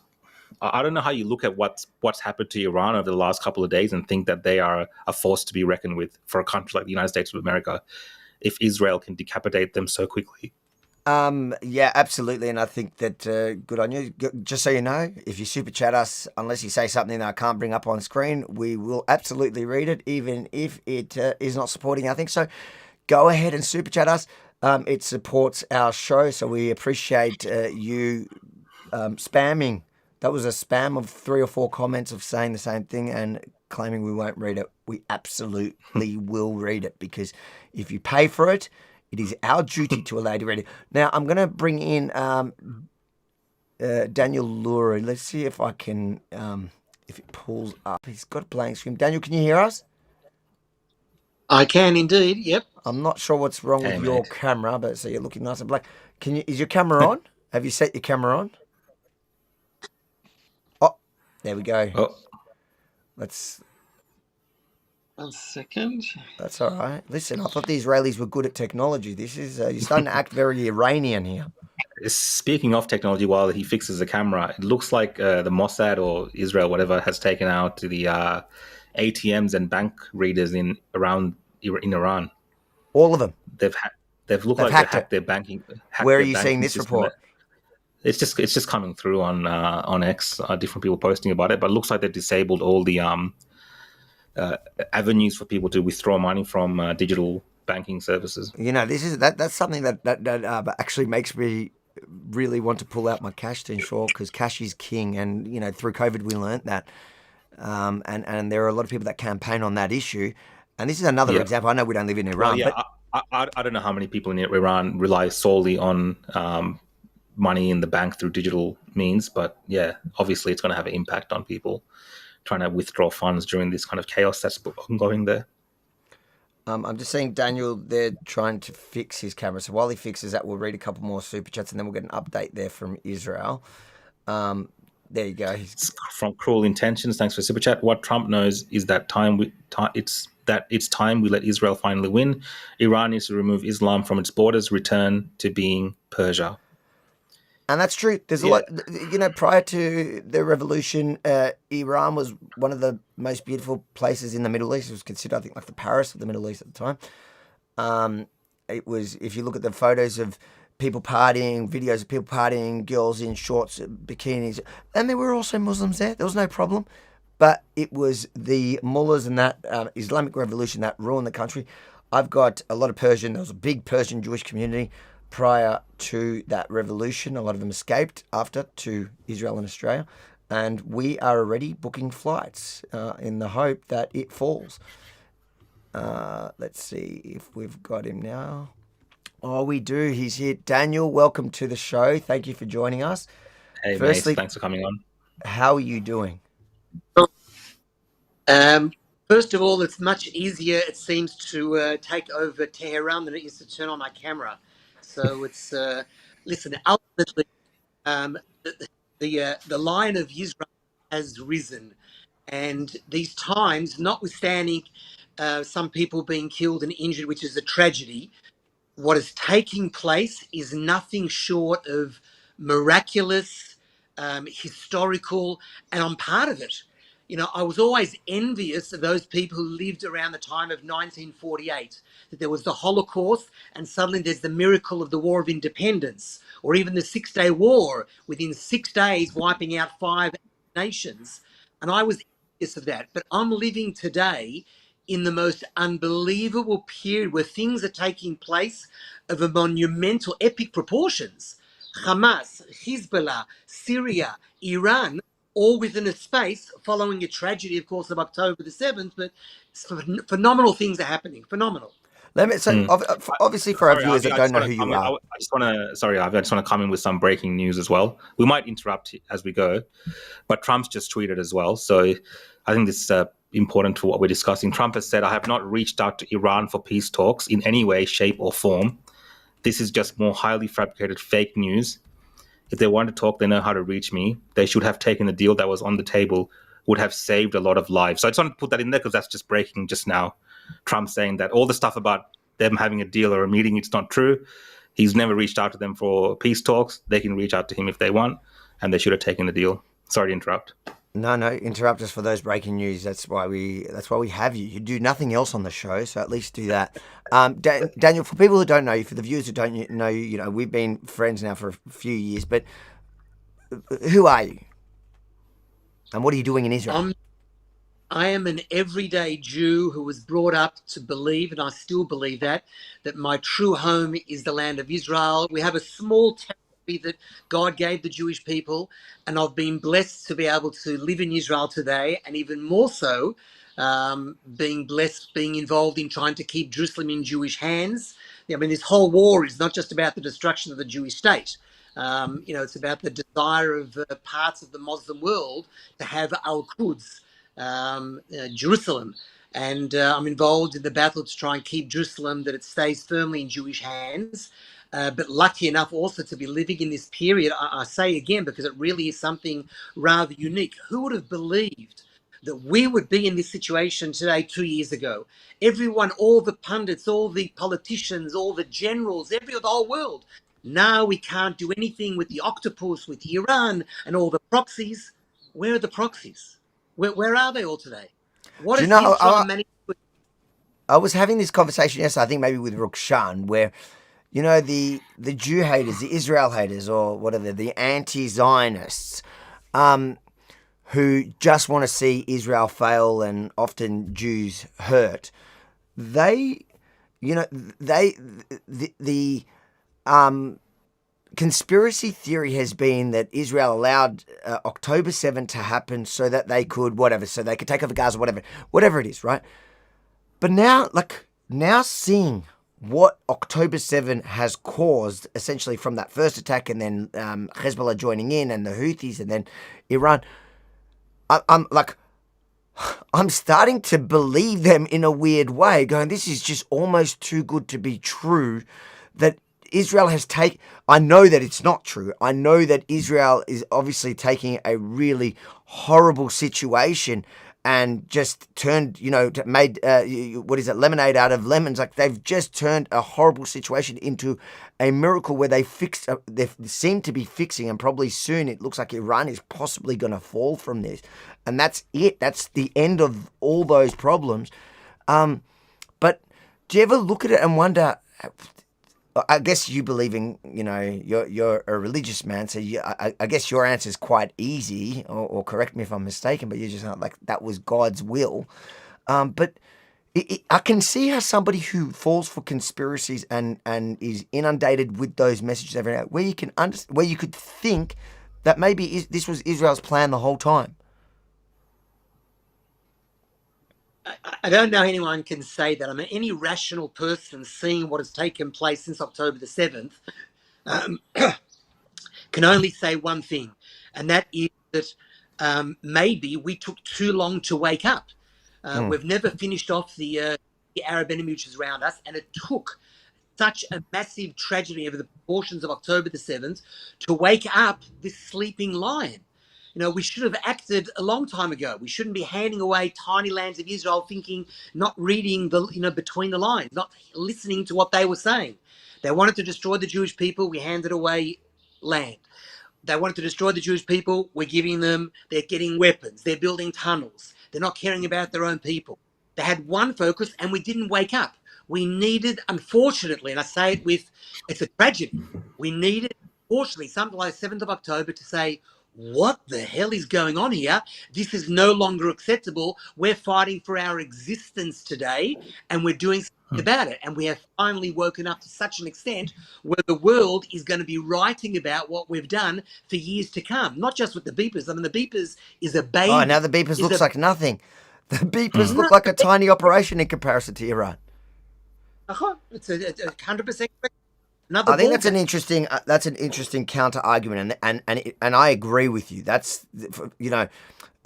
I don't know how you look at what's happened to Iran over the last couple of days and think that they are a force to be reckoned with for a country like the United States of America, if Israel can decapitate them so quickly. Yeah, absolutely, and I think that good on you. Just so you know, if you super chat us, unless you say something that I can't bring up on screen, we will absolutely read it, even if it is not supporting our thing. So go ahead and super chat us. It supports our show, so we appreciate you spamming. That was a spam of 3 or 4 comments of saying the same thing and claiming we won't read it. We absolutely will read it, because if you pay for it, it is our duty to allow you to read it. Now, I'm going to bring in Daniel Lurie. Let's see if I can, if it pulls up. He's got a blank screen. Daniel, can you hear us? I can indeed, yep. I'm not sure what's wrong with your camera, but so you're looking nice and black. Is your camera on? Have you set your camera on? Oh, there we go. Oh. Let's... 1 second. That's all right. Listen, I thought the Israelis were good at technology. This is you're starting to act very Iranian here. Speaking of technology, while he fixes the camera, it looks like the Mossad or Israel, whatever, has taken out the ATMs and bank readers in Iran. All of them. They've hacked their banking. Where are you seeing this report? It's just coming through on X. Different people posting about it, but it looks like they've disabled all the avenues for people to withdraw money from digital banking services. That's something that actually makes me really want to pull out my cash to ensure, because cash is king, and through COVID we learnt that, and there are a lot of people that campaign on that issue, and this is another example. I know we don't live in Iran, but I don't know how many people in Iran rely solely on money in the bank through digital means, but yeah, obviously it's going to have an impact on people trying to withdraw funds during this kind of chaos that's ongoing there. I'm just seeing Daniel, they're trying to fix his camera. So while he fixes that, we'll read a couple more super chats and then we'll get an update there from Israel. There you go. From Cruel Intentions, thanks for super chat. What Trump knows is that it's time we let Israel finally win. Iran needs to remove Islam from its borders, return to being Persia. And that's true. There's a lot, prior to the revolution, Iran was one of the most beautiful places in the Middle East. It was considered, I think, like the Paris of the Middle East at the time. It was, if you look at the photos of people partying, videos of people partying, girls in shorts, bikinis, and there were also Muslims there. There was no problem. But it was the mullahs and that Islamic revolution that ruined the country. I've got a lot of Persian. There was a big Persian Jewish community prior to that revolution. A lot of them escaped after to Israel and Australia, and we are already booking flights in the hope that it falls. Let's see if we've got him now. Oh, we do. He's here. Daniel, welcome to the show. Thank you for joining us. Hey, Firstly, mate, thanks for coming on. How are you doing? First of all, it's much easier, it seems, to take over Tehran than it is to turn on my camera. So it's listen. Ultimately, the line of Israel has risen, and these times, notwithstanding some people being killed and injured, which is a tragedy, what is taking place is nothing short of miraculous, historical, and I'm part of it. I was always envious of those people who lived around the time of 1948, that there was the Holocaust and suddenly there's the miracle of the War of Independence, or even the Six-Day War, within 6 days wiping out 5 nations. And I was envious of that. But I'm living today in the most unbelievable period where things are taking place of a monumental, epic proportions. Hamas, Hezbollah, Syria, Iran, all within a space following a tragedy, of course, of October the 7th, but phenomenal things are happening. Phenomenal. Obviously, for our Sorry, viewers Avi, that I don't just know want who to you comment. are, I just want to, sorry, Avi, I just want to come in with some breaking news as well. We might interrupt as we go, but Trump's just tweeted as well. So I think this is important to what we're discussing. Trump has said, "I have not reached out to Iran for peace talks in any way, shape, or form. This is just more highly fabricated fake news. If they want to talk, they know how to reach me. They should have taken the deal that was on the table, would have saved a lot of lives." So I just want to put that in there because that's just breaking just now. Trump saying that all the stuff about them having a deal or a meeting, it's not true. He's never reached out to them for peace talks. They can reach out to him if they want, and they should have taken the deal. Sorry to interrupt. no, interrupt us for those breaking news. That's why we have you. You do nothing else on the show, so at least do that. Daniel, for people who don't know you, for the viewers who don't know you, we've been friends now for a few years, but who are you? And what are you doing in Israel? I am an everyday Jew who was brought up to believe, and I still believe that my true home is the land of Israel. We have a small territory that God gave the Jewish people, and I've been blessed to be able to live in Israel today, and even more so, being blessed, being involved in trying to keep Jerusalem in Jewish hands. I mean, this whole war is not just about the destruction of the Jewish state. It's about the desire of parts of the Muslim world to have al-Quds, Jerusalem. And I'm involved in the battle to try and keep Jerusalem, that it stays firmly in Jewish hands. But lucky enough also to be living in this period, I say again, because it really is something rather unique. Who would have believed that we would be in this situation today 2 years ago? Everyone, all the pundits, all the politicians, all the generals, the whole world. Now we can't do anything with the octopus, with Iran and all the proxies. Where are the proxies? Where are they all today? What Do you is know, Israel managed to... I was having this conversation yesterday, I think maybe with Rukshan, where, the Jew haters, the Israel haters, or whatever, the anti-Zionists, who just want to see Israel fail and often Jews hurt, the conspiracy theory has been that Israel allowed October 7th to happen so that they could, so they could take over Gaza, whatever it is, right? But now seeing what October 7 has caused, essentially from that first attack and then Hezbollah joining in and the Houthis and then Iran, I'm starting to believe them in a weird way, going, this is just almost too good to be true, that Israel has I know that it's not true. I know that Israel is obviously taking a really horrible situation and just turned, made, lemonade out of lemons. Like, they've just turned a horrible situation into a miracle where they seem to be fixing, and probably soon it looks like Iran is possibly going to fall from this. And that's it. That's the end of all those problems. But do you ever look at it and wonder, I guess you believe in, you're a religious man, so I guess your answer is quite easy, or correct me if I'm mistaken, but you're just not like, that was God's will. But I can see how somebody who falls for conspiracies and is inundated with those messages every day, where you could think that maybe this was Israel's plan the whole time. I don't know anyone can say that. I mean, any rational person seeing what has taken place since October the 7th can only say one thing, and that is that maybe we took too long to wake up. We've never finished off the Arab enemy which is around us, and it took such a massive tragedy over the proportions of October the 7th to wake up this sleeping lion. We should have acted a long time ago. We shouldn't be handing away tiny lands of Israel, not reading between the lines, not listening to what they were saying. They wanted to destroy the Jewish people. We handed away land. They wanted to destroy the Jewish people. They're getting weapons. They're building tunnels. They're not caring about their own people. They had one focus, and we didn't wake up. We needed, unfortunately, and I say it with, it's a tragedy. We needed, unfortunately, something like 7th of October to say, what the hell is going on here? This is no longer acceptable. We're fighting for our existence today, and we're doing something about it. And we have finally woken up to such an extent where the world is going to be writing about what we've done for years to come. Not just with the beepers. I mean, the beepers is a baby. Oh, now the beepers looks like nothing. The beepers No, look like a tiny operation in comparison to Iran. it's a 100% another I think ball that's an game. interesting counter argument, and I agree with you. That's, you know,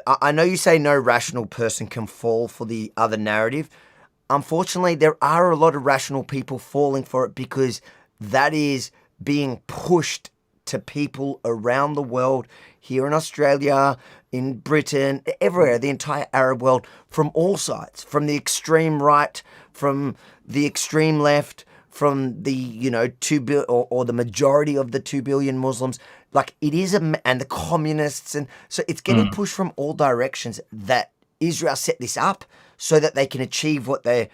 I know you say no rational person can fall for the other narrative. Unfortunately, there are a lot of rational people falling for it because that is being pushed to people around the world, here in Australia, in Britain, everywhere, the entire Arab world, from all sides, from the extreme right, from the extreme left, from the, you know, or the majority of the 2 billion Muslims. Like, it is, and the communists. And so it's getting pushed from all directions that Israel set this up so that they can achieve what they're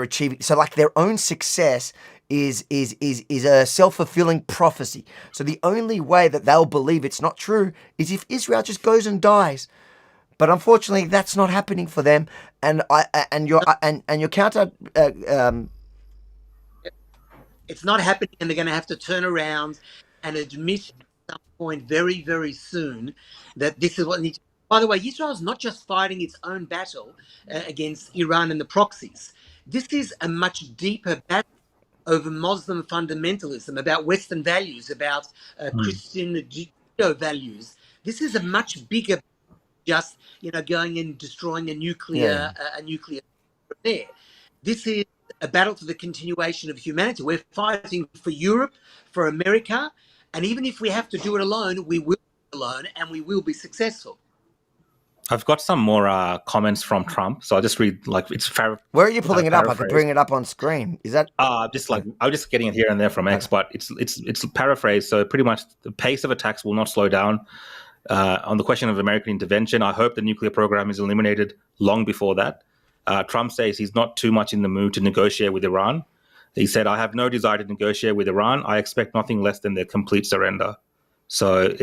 achieving. So, like, their own success is a self-fulfilling prophecy. So the only way that they'll believe it's not true is if Israel just goes and dies. But unfortunately, that's not happening for them. And your counter. It's not happening, and they're going to have to turn around and admit at some point very, very soon that this is what needs. By the way, Israel is not just fighting its own battle against Iran and the proxies. This is a much deeper battle over Muslim fundamentalism, about Western values, about Christian Judeo values. This is a much bigger, just going and destroying a nuclear there. This is a battle for the continuation of humanity. We're fighting for Europe, for America, and even if we have to do it alone, we will be alone, and we will be successful. I've got some more comments from Trump, so I'll just read. Where are you pulling it up? I could bring it up on screen. Is that? I'm just getting it here and there from X, but it's paraphrased. So pretty much, the pace of attacks will not slow down. On the question of American intervention, I hope the nuclear program is eliminated long before that. Trump says he's not too much in the mood to negotiate with Iran. He said, "I have no desire to negotiate with Iran. I expect nothing less than their complete surrender." So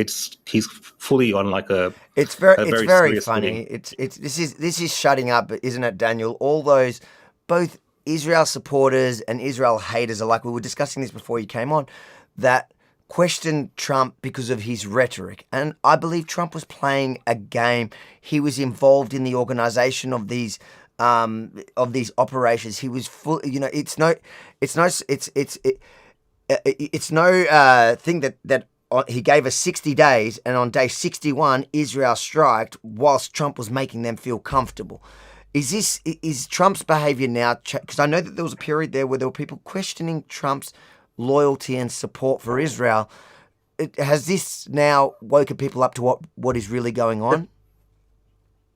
he's fully on like a. It's very funny. This is shutting up, isn't it, Daniel? All those, both Israel supporters and Israel haters alike. We were discussing this before you came on, that question Trump because of his rhetoric, and I believe Trump was playing a game. He was involved in the organization of these operations. He was full. You know, it's no thing that. He gave us 60 days, and on day 61, Israel striked whilst Trump was making them feel comfortable. Is Trump's behavior now? Because I know that there was a period there where there were people questioning Trump's loyalty and support for Israel. Has this now woken people up to what is really going on?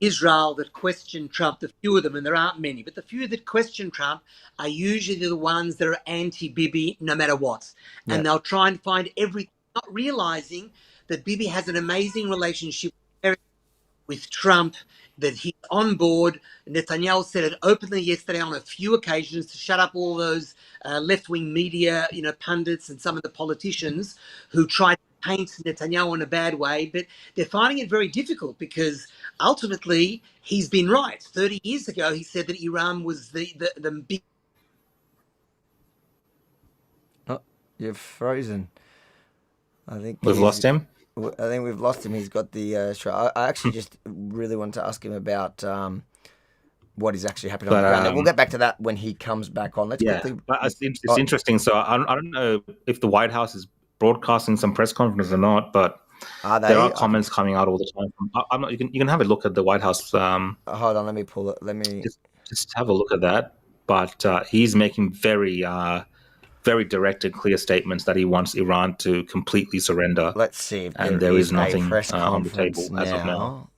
Israel that question Trump, the few of them, and there aren't many, but the few that question Trump are usually the ones that are anti-Bibi no matter what. And they'll try and find everything, not realizing that Bibi has an amazing relationship with Trump, that he's on board. Netanyahu said it openly yesterday on a few occasions to shut up all those left-wing media, pundits and some of the politicians who tried to paint Netanyahu in a bad way. But they're finding it very difficult because ultimately he's been right. 30 years ago, he said that Iran was the big. Oh, you're frozen. I think we've lost him. I think we've lost him. He's got the show. I actually just really wanted to ask him about what is actually happening on the ground. And we'll get back to that when he comes back on. Let's quickly. It's interesting. So I don't know if the White House is broadcasting some press conference or not, but there are comments coming out all the time. I'm not. You can have a look at the White House. Hold on. Let me pull it. Let me just have a look at that. But he's making very direct and clear statements that he wants Iran to completely surrender. Let's see if there is nothing on the table as of now.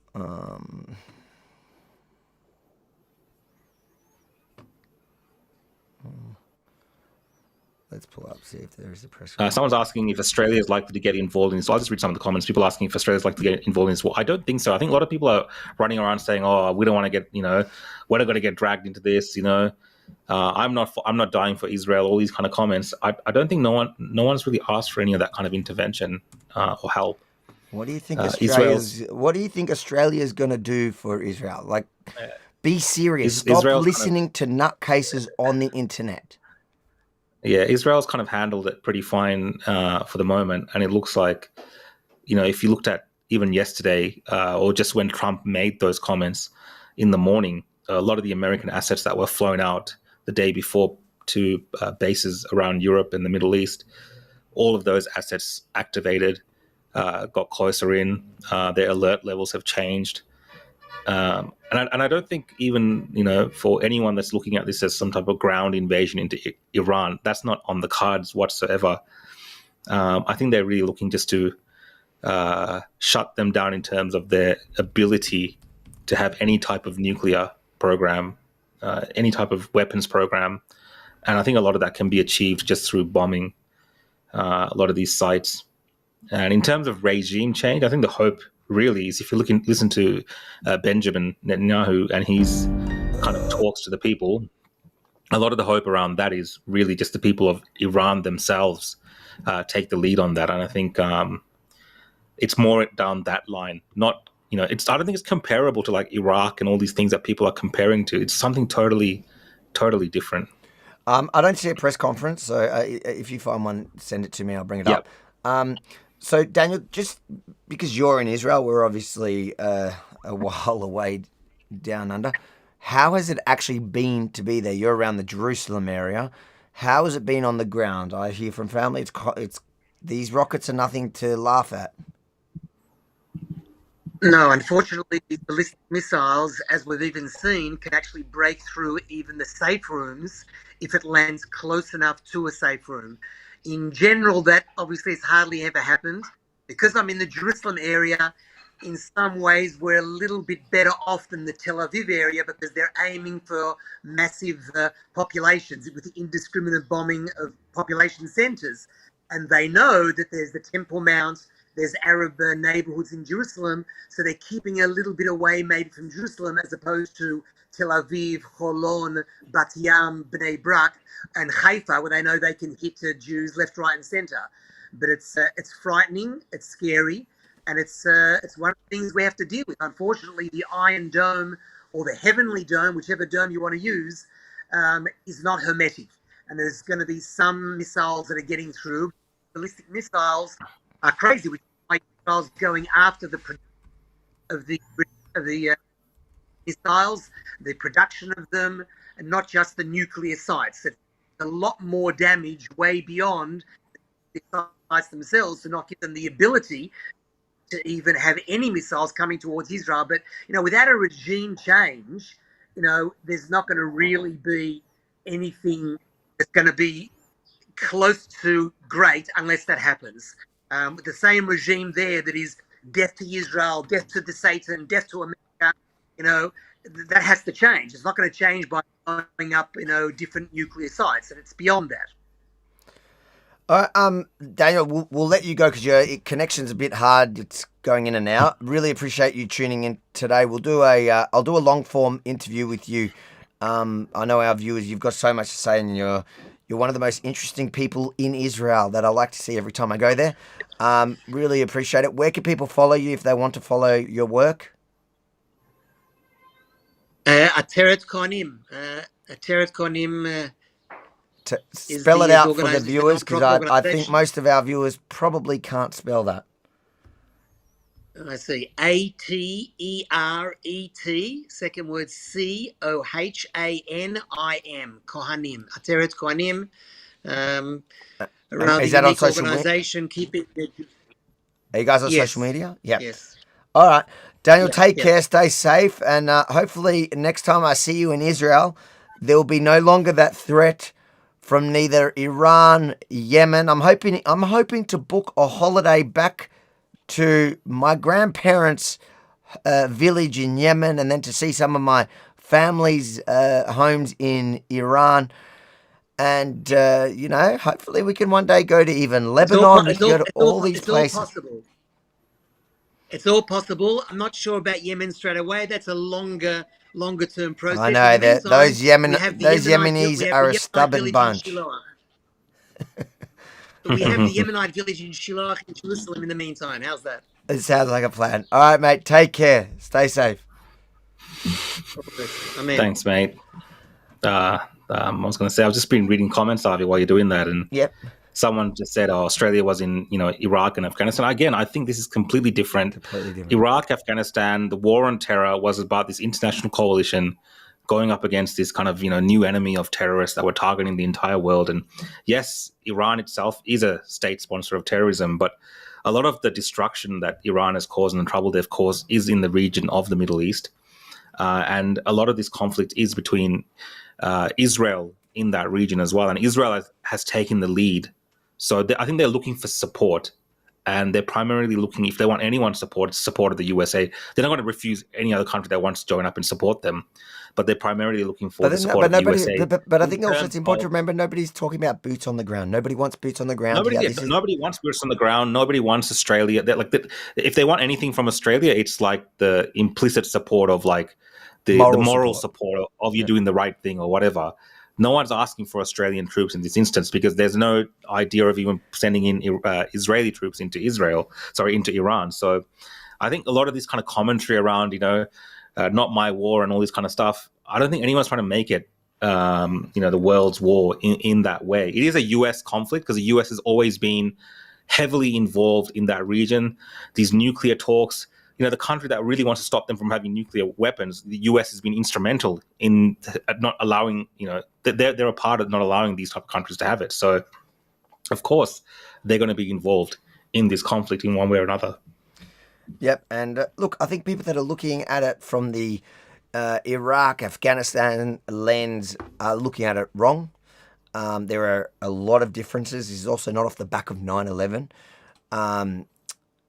Let's pull up, see if there is a press Someone's asking if Australia is likely to get involved in this. So I'll just read some of the comments. People asking if Australia is likely to get involved in this. Well, I don't think so. I think a lot of people are running around saying, "Oh, we don't want to get, we're not going to get dragged into this." I'm not dying for Israel. All these kind of comments. I don't think no one's really asked for any of that kind of intervention or help. What do you think What do you think Australia's going to do for Israel? Like, be serious. Stop listening to nutcases on the internet. Yeah, Israel's kind of handled it pretty fine for the moment, and it looks like, if you looked at even yesterday or just when Trump made those comments in the morning, a lot of the American assets that were flown out the day before to bases around Europe and the Middle East, all of those assets activated, got closer in. Their alert levels have changed. And I don't think even, for anyone that's looking at this as some type of ground invasion into Iran, that's not on the cards whatsoever. I think they're really looking just to shut them down in terms of their ability to have any type of nuclear program, any type of weapons program. And I think a lot of that can be achieved just through bombing a lot of these sites. And in terms of regime change, I think the hope really is if you listen to Benjamin Netanyahu and he's kind of talks to the people, a lot of the hope around that is really just the people of Iran themselves take the lead on that. And I think it's more down that line. Not, I don't think it's comparable to like Iraq and all these things that people are comparing to. It's something totally, totally different. I don't see a press conference, so if you find one, send it to me. I'll bring it up. So, Daniel, just because you're in Israel, we're obviously a while away down under. How has it actually been to be there? You're around the Jerusalem area. How has it been on the ground? I hear from family, it's these rockets are nothing to laugh at. No, unfortunately, ballistic missiles, as we've even seen, can actually break through even the safe rooms if it lands close enough to a safe room. In general, that obviously has hardly ever happened. Because I'm in the Jerusalem area, in some ways we're a little bit better off than the Tel Aviv area because they're aiming for massive populations with the indiscriminate bombing of population centres. And they know that there's the Temple Mount, there's Arab neighbourhoods in Jerusalem, so they're keeping a little bit away maybe from Jerusalem as opposed to Tel Aviv, Holon, Bat Yam, Bnei Brak, and Haifa, where they know they can hit Jews left, right, and centre. But it's frightening, it's scary, and it's one of the things we have to deal with. Unfortunately, the Iron Dome or the Heavenly Dome, whichever dome you want to use, is not hermetic, and there's going to be some missiles that are getting through. Ballistic missiles are crazy, which is why missiles going after the missiles, the production of them, and not just the nuclear sites. It's a lot more damage way beyond the sites themselves to not give them the ability to even have any missiles coming towards Israel. But, without a regime change, there's not going to really be anything that's going to be close to great unless that happens. With the same regime there that is death to Israel, death to the Satan, death to America, that has to change. It's not going to change by blowing up, different nuclear sites, and it's beyond that. Daniel, we'll let you go because your connection's a bit hard. It's going in and out. Really appreciate you tuning in today. I'll do a long form interview with you. I know our viewers, you've got so much to say, and you're one of the most interesting people in Israel that I like to see every time I go there. Really appreciate it. Where can people follow you if they want to follow your work? Ateret Kohanim. Ateret Kohanim. Spell it out for the viewers, because I think most of our viewers probably can't spell that. I see. Ateret, second word Cohanim. Kohanim. Ateret Kohanim. Is that on social organization, media? Are you guys on social media? Yeah. Yes. All right. Daniel, take care, stay safe, and hopefully next time I see you in Israel, there will be no longer that threat from neither Iran, Yemen. I'm hoping to book a holiday back to my grandparents' village in Yemen, and then to see some of my family's homes in Iran. And, hopefully we can one day go to even It's all, Lebanon. We can go to all these it's all places. possible. It's all possible. I'm not sure about Yemen straight away. That's a longer term I process. In the know that meantime, we have the Yemenis are a Yemenite stubborn village in bunch. Shiloh. We have the Yemenite village in Shiloh in Jerusalem in the meantime. How's that? It sounds like a plan. All right, mate. Take care. Stay safe. All the best. Amen. Thanks, mate. I was going to say, I've just been reading comments, Avi, while you're doing that, and Yep. someone just said, "Oh, Australia was in, Iraq and Afghanistan." Again, I think this is completely different. Completely different. Iraq, Afghanistan, the war on terror was about this international coalition going up against this kind of, new enemy of terrorists that were targeting the entire world. And yes, Iran itself is a state sponsor of terrorism, but a lot of the destruction that Iran has caused and the trouble they've caused is in the region of the Middle East. And a lot of this conflict is between Israel in that region as well. And Israel has taken the lead. So I think they're looking for support. And they're primarily looking, if they want anyone's support of the USA. They're not going to refuse any other country that wants to join up and support them. But they're primarily looking for the support of the USA. But I think also it's important to remember nobody's talking about boots on the ground. Nobody wants boots on the ground. Nobody wants boots on the ground. Nobody wants Australia. If they want anything from Australia, it's like the implicit support of like the moral support of you doing the right thing or whatever. No one's asking for Australian troops in this instance because there's no idea of even sending in Israeli troops into Iran. So I think a lot of this kind of commentary around, not my war and all this kind of stuff, I don't think anyone's trying to make it, the world's war in that way. It is a US conflict because the US has always been heavily involved in that region. These nuclear talks, the country that really wants to stop them from having nuclear weapons, the US has been instrumental in not allowing, they're a part of not allowing these type of countries to have it. So, of course, they're going to be involved in this conflict in one way or another. Yep. And look, I think people that are looking at it from the Iraq, Afghanistan lens are looking at it wrong. There are a lot of differences. This is also not off the back of 9/11.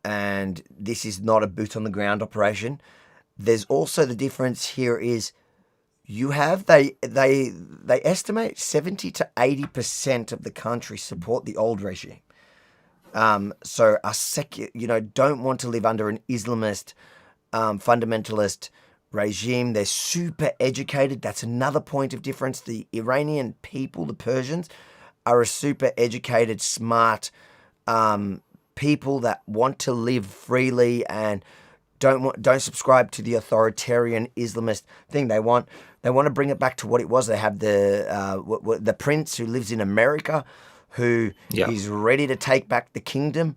And this is not a boot on the ground operation. There's also the difference here is you have they estimate 70 to 80% of the country support the old regime. So don't want to live under an Islamist, fundamentalist regime. They're super educated. That's another point of difference. The Iranian people, the Persians, are a super educated, smart people that want to live freely and don't subscribe to the authoritarian Islamist thing. They want to bring it back to what it was. They have the prince who lives in America, who is ready to take back the kingdom,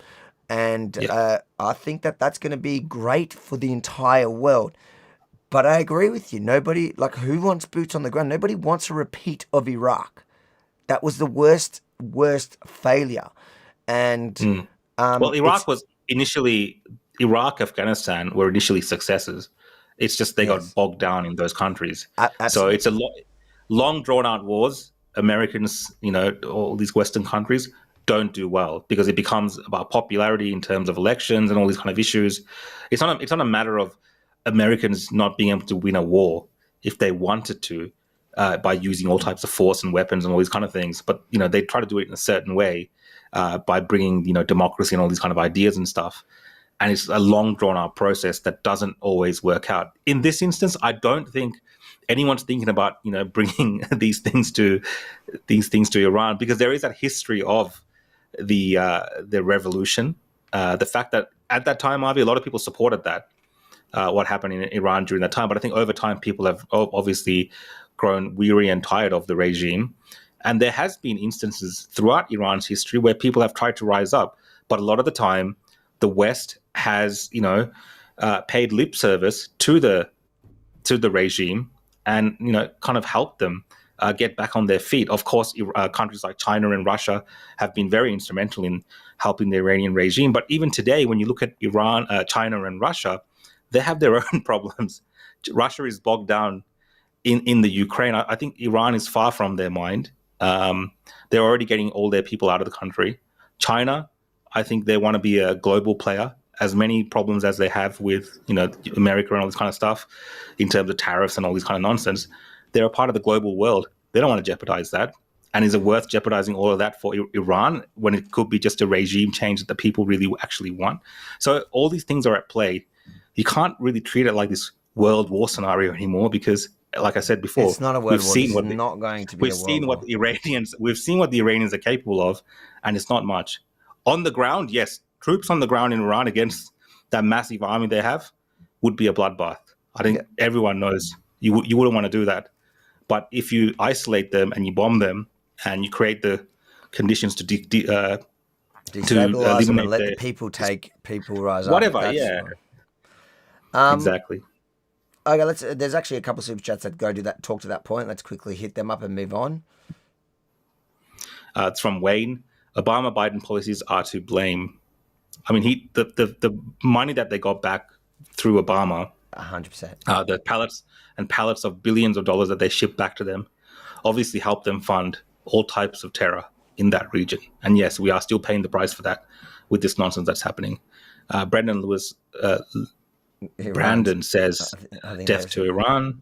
and I think that's going to be great for the entire world. But I agree with you. Nobody, who wants boots on the ground? Nobody wants a repeat of Iraq. That was the worst failure, and. Iraq, Afghanistan were initially successes. It's just they got bogged down in those countries. So it's a long drawn out wars. Americans, all these Western countries don't do well because it becomes about popularity in terms of elections and all these kind of issues. It's not a matter of Americans not being able to win a war if they wanted to by using all types of force and weapons and all these kind of things. But, they try to do it in a certain way. By bringing, democracy and all these kind of ideas and stuff. And it's a long drawn out process that doesn't always work out. In this instance, I don't think anyone's thinking about, bringing these things to Iran because there is that history of the revolution. The fact that at that time, Avi, a lot of people supported that, what happened in Iran during that time. But I think over time, people have obviously grown weary and tired of the regime. And there has been instances throughout Iran's history where people have tried to rise up. But a lot of the time, the West has, paid lip service to the regime and, kind of helped them get back on their feet. Of course, countries like China and Russia have been very instrumental in helping the Iranian regime. But even today, when you look at Iran, China and Russia, they have their own problems. Russia is bogged down in the Ukraine. I think Iran is far from their mind. They're already getting all their people out of the country. China, I think they want to be a global player. As many problems as they have with, America and all this kind of stuff in terms of tariffs and all this kind of nonsense, they're a part of the global world. They don't want to jeopardize that. And is it worth jeopardizing all of that for Iran when it could be just a regime change that the people really actually want? So all these things are at play. You can't really treat it like this world war scenario anymore because, like I said before, It's not a we've world war. seen This is what not going to be a world war. we've seen what the Iranians are capable of, and it's not much. On the ground, yes, troops on the ground in Iran against that massive army they have would be a bloodbath. I think everyone knows you wouldn't want to do that. But if you isolate them and you bomb them and you create the conditions to Destabilize them and eliminate let the people rise up. whatever, That's yeah, fine. exactly. Okay, there's actually a couple of super chats that talk to that point. Let's quickly hit them up and move on. It's from Wayne. Obama Biden policies are to blame. I mean, the money that they got back through Obama, 100%. the pallets of billions of dollars that they shipped back to them, obviously helped them fund all types of terror in that region. And yes, we are still paying the price for that with this nonsense that's happening. Brandon says, I think death to Iran.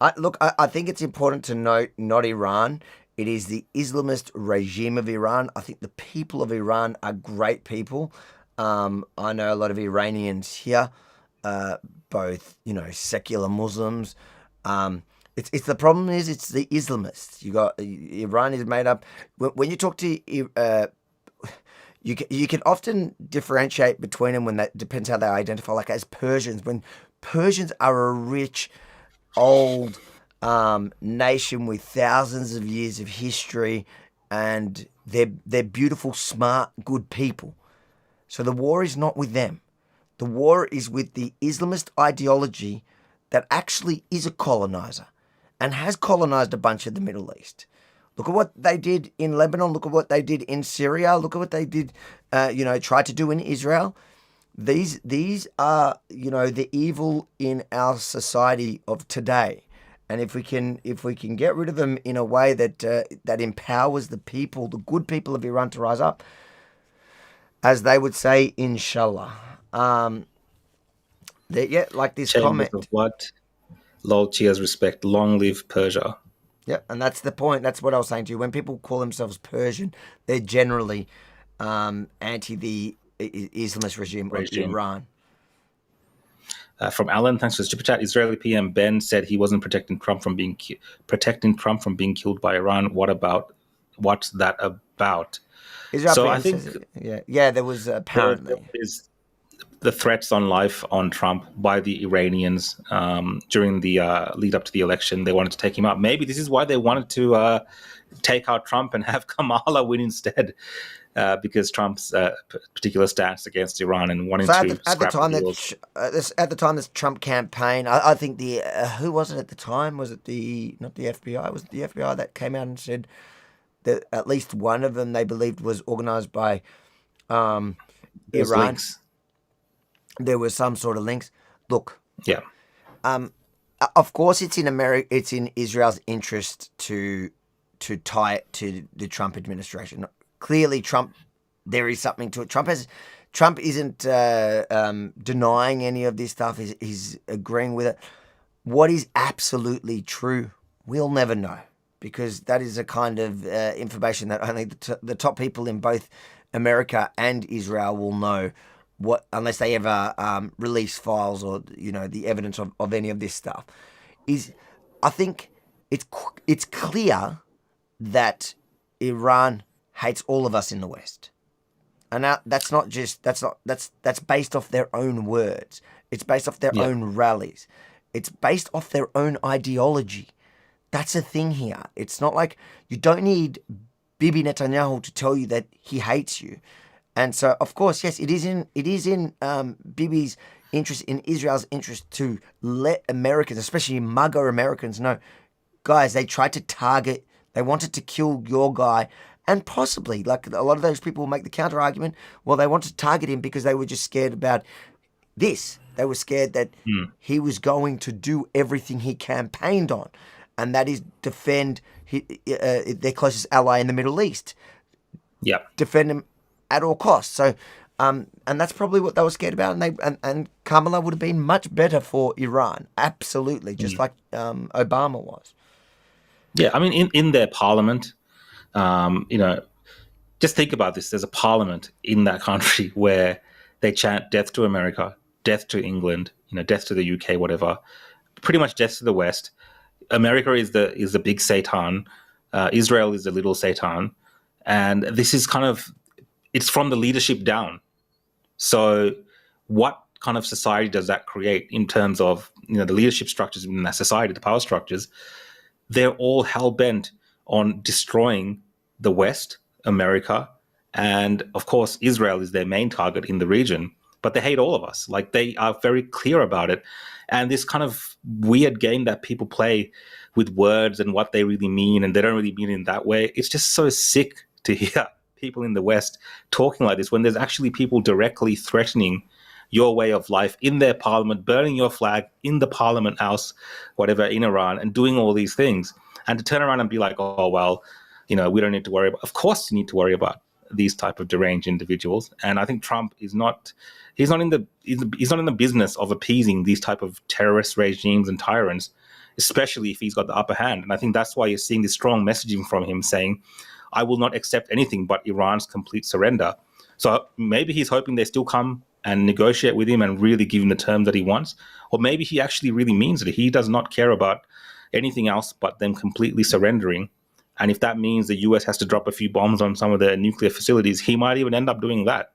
I think it's important to note, not Iran. It is the Islamist regime of Iran. I think the people of Iran are great people. I know a lot of Iranians here, both, secular Muslims. It's the problem is it's the Islamists. Iran is made up. When you talk to you can often differentiate between them when that depends how they identify. Like as Persians, when Persians are a rich, old nation with thousands of years of history, and they're beautiful, smart, good people. So the war is not with them. The war is with the Islamist ideology that actually is a colonizer and has colonized a bunch of the Middle East. Look at what they did in Lebanon. Look at what they did in Syria. Look at what they did, tried to do in Israel. These are, the evil in our society of today. And if we can get rid of them in a way that empowers the people, the good people of Iran to rise up, as they would say, inshallah. Like this Chambers comment. Of what? Lol, cheers, respect. Long live Persia. Yeah, and that's the point. That's what I was saying to you. When people call themselves Persian, they're generally anti the Islamist regime of Iran. From Alan, thanks for the super chat. Israeli PM Ben said he wasn't protecting Trump from being killed by Iran. What's that about? Israel so PM I think says, there was apparently is the threats on life on Trump by the Iranians during the lead up to the election. They wanted to take him out. Maybe this is why they wanted to take out Trump and have Kamala win instead. Because Trump's particular stance against Iran and wanting to scrap the deals. At the time, this Trump campaign, I think the who was it at the time? Was it not the FBI? Was it the FBI that came out and said that at least one of them they believed was organized by Iran? Links. There was some sort of links. Look, yeah. Of course, it's in Israel's interest to tie it to the Trump administration. Clearly, there is something to it. Trump isn't denying any of this stuff. He's agreeing with it. What is absolutely true, we'll never know, because that is a kind of information that only the top people in both America and Israel will know. Unless they ever release files or the evidence of any of this stuff, I think it's clear that Iran hates all of us in the West, and that's based off their own words. It's based off their own rallies. It's based off their own ideology. That's the thing here. It's not like you don't need Bibi Netanyahu to tell you that he hates you. And so, of course, yes, it is in Bibi's interest, in Israel's interest, to let Americans, especially MAGA Americans, know, guys, they tried to target, they wanted to kill your guy. And possibly, like a lot of those people will make the counter argument, well, they wanted to target him because they were just scared about this. They were scared that he was going to do everything he campaigned on, and that is defend their closest ally in the Middle East. Yeah. Defend him at all costs. So, and that's probably what they were scared about. And Kamala would have been much better for Iran, absolutely, just like Obama was. Yeah, I mean, in their parliament, you know, just think about this. There's a parliament in that country where they chant death to America, death to England, you know, death to the UK, whatever, pretty much death to the West. America is the big Satan. Israel is the little Satan. And this is kind of, it's from the leadership down. So what kind of society does that create in terms of, you know, the leadership structures in that society, the power structures? They're all hell bent on destroying the West, America, and of course, Israel is their main target in the region. But they hate all of us. Like, they are very clear about it. And this kind of weird game that people play with words and what they really mean, and they don't really mean it in that way. It's just so sick to hear people in the West talking like this when there's actually people directly threatening your way of life in their parliament, burning your flag in the parliament house, whatever, in Iran, and doing all these things. And to turn around and be like, oh, well, you know, we don't need to worry about, of course you need to worry about these type of deranged individuals. And I think Trump is not, he's not in the business of appeasing these type of terrorist regimes and tyrants, especially if he's got the upper hand. And I think that's why you're seeing this strong messaging from him saying, I will not accept anything but Iran's complete surrender. So maybe he's hoping they still come and negotiate with him and really give him the terms that he wants. Or maybe he actually really means it. He does not care about anything else but them completely surrendering. And if that means the US has to drop a few bombs on some of their nuclear facilities, he might even end up doing that.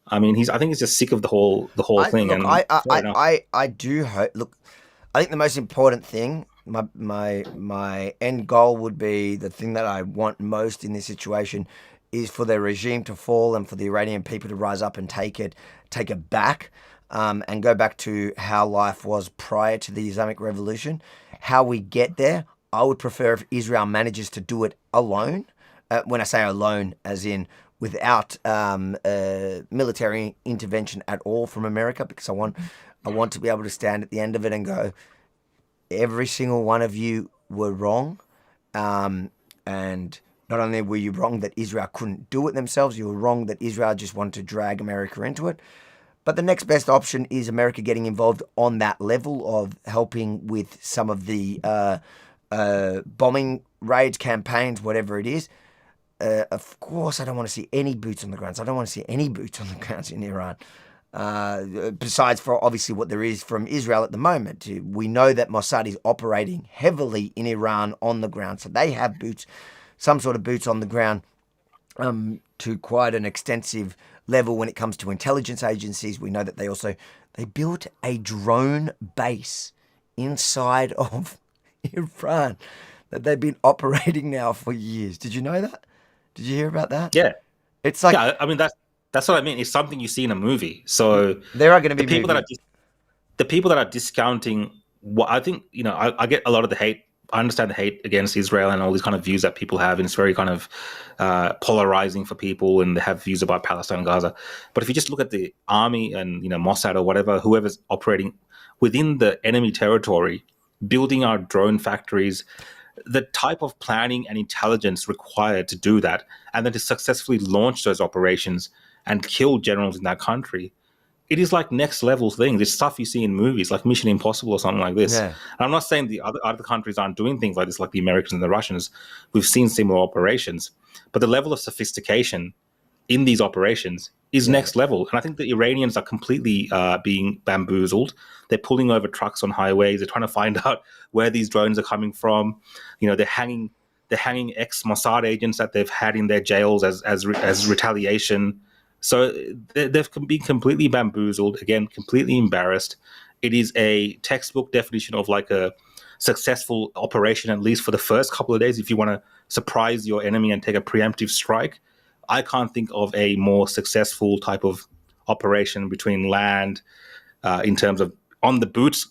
I mean, I think he's just sick of the whole thing. Look, And I do hope. Look, I think the most important thing, my end goal would be, the thing that I want most in this situation, is for the regime to fall and for the Iranian people to rise up and take it back, and go back to how life was prior to the Islamic Revolution. How we get there, I would prefer if Israel manages to do it alone. When I say alone, as in without military intervention at all from America, because I want to be able to stand at the end of it and go, every single one of you were wrong, and not only were you wrong that Israel couldn't do it themselves, you were wrong that Israel just wanted to drag America into it. But the next best option is America getting involved on that level of helping with some of the bombing raids, campaigns, whatever it is. Of course, I don't want to see any boots on the ground. I don't want to see any boots on the ground in Iran. Besides for obviously what there is from Israel at the moment. We know that Mossad is operating heavily in Iran on the ground. So they have boots, some sort of boots on the ground, to quite an extensive level when it comes to intelligence agencies. We know that they built a drone base inside of Iran that they've been operating now for years. Did you know that? Did you hear about that? yeah, It's like, yeah. I mean, that's what I mean. It's something you see in a movie. So there are going to be the people that are discounting what I think, you know, I get a lot of the hate. I understand the hate against Israel and all these kind of views that people have, and it's very kind of polarizing for people, and they have views about Palestine and Gaza. But if you just look at the army and, you know, Mossad or whatever, whoever's operating within the enemy territory, building our drone factories, the type of planning and intelligence required to do that, and then to successfully launch those operations and kill generals in that country, it is like next level things. It's stuff you see in movies like Mission Impossible or something like this. Yeah. And I'm not saying the other countries aren't doing things like this, like the Americans and the Russians. We've seen similar operations, but the level of sophistication in these operations is next level. And I think the Iranians are completely being bamboozled. They're pulling over trucks on highways. They're trying to find out where these drones are coming from. You know, they're hanging ex-Mossad agents that they've had in their jails as retaliation. So they've been completely bamboozled, again, completely embarrassed. It is a textbook definition of like a successful operation, at least for the first couple of days. If you want to surprise your enemy and take a preemptive strike, I can't think of a more successful type of operation between land, in terms of on the boots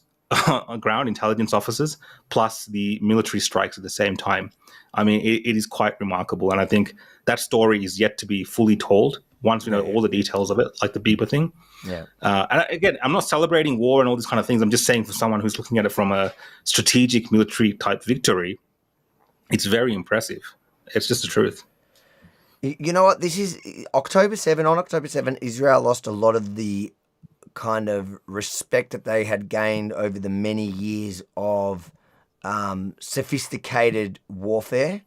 on ground intelligence officers, plus the military strikes at the same time. I mean, it is quite remarkable. And I think that story is yet to be fully told once we know all the details of it, like the Bieber thing. Yeah. And again, I'm not celebrating war and all these kind of things. I'm just saying, for someone who's looking at it from a strategic military type victory, it's very impressive. It's just the truth. You know what? This is October 7. On October 7, Israel lost a lot of the kind of respect that they had gained over the many years of sophisticated warfare,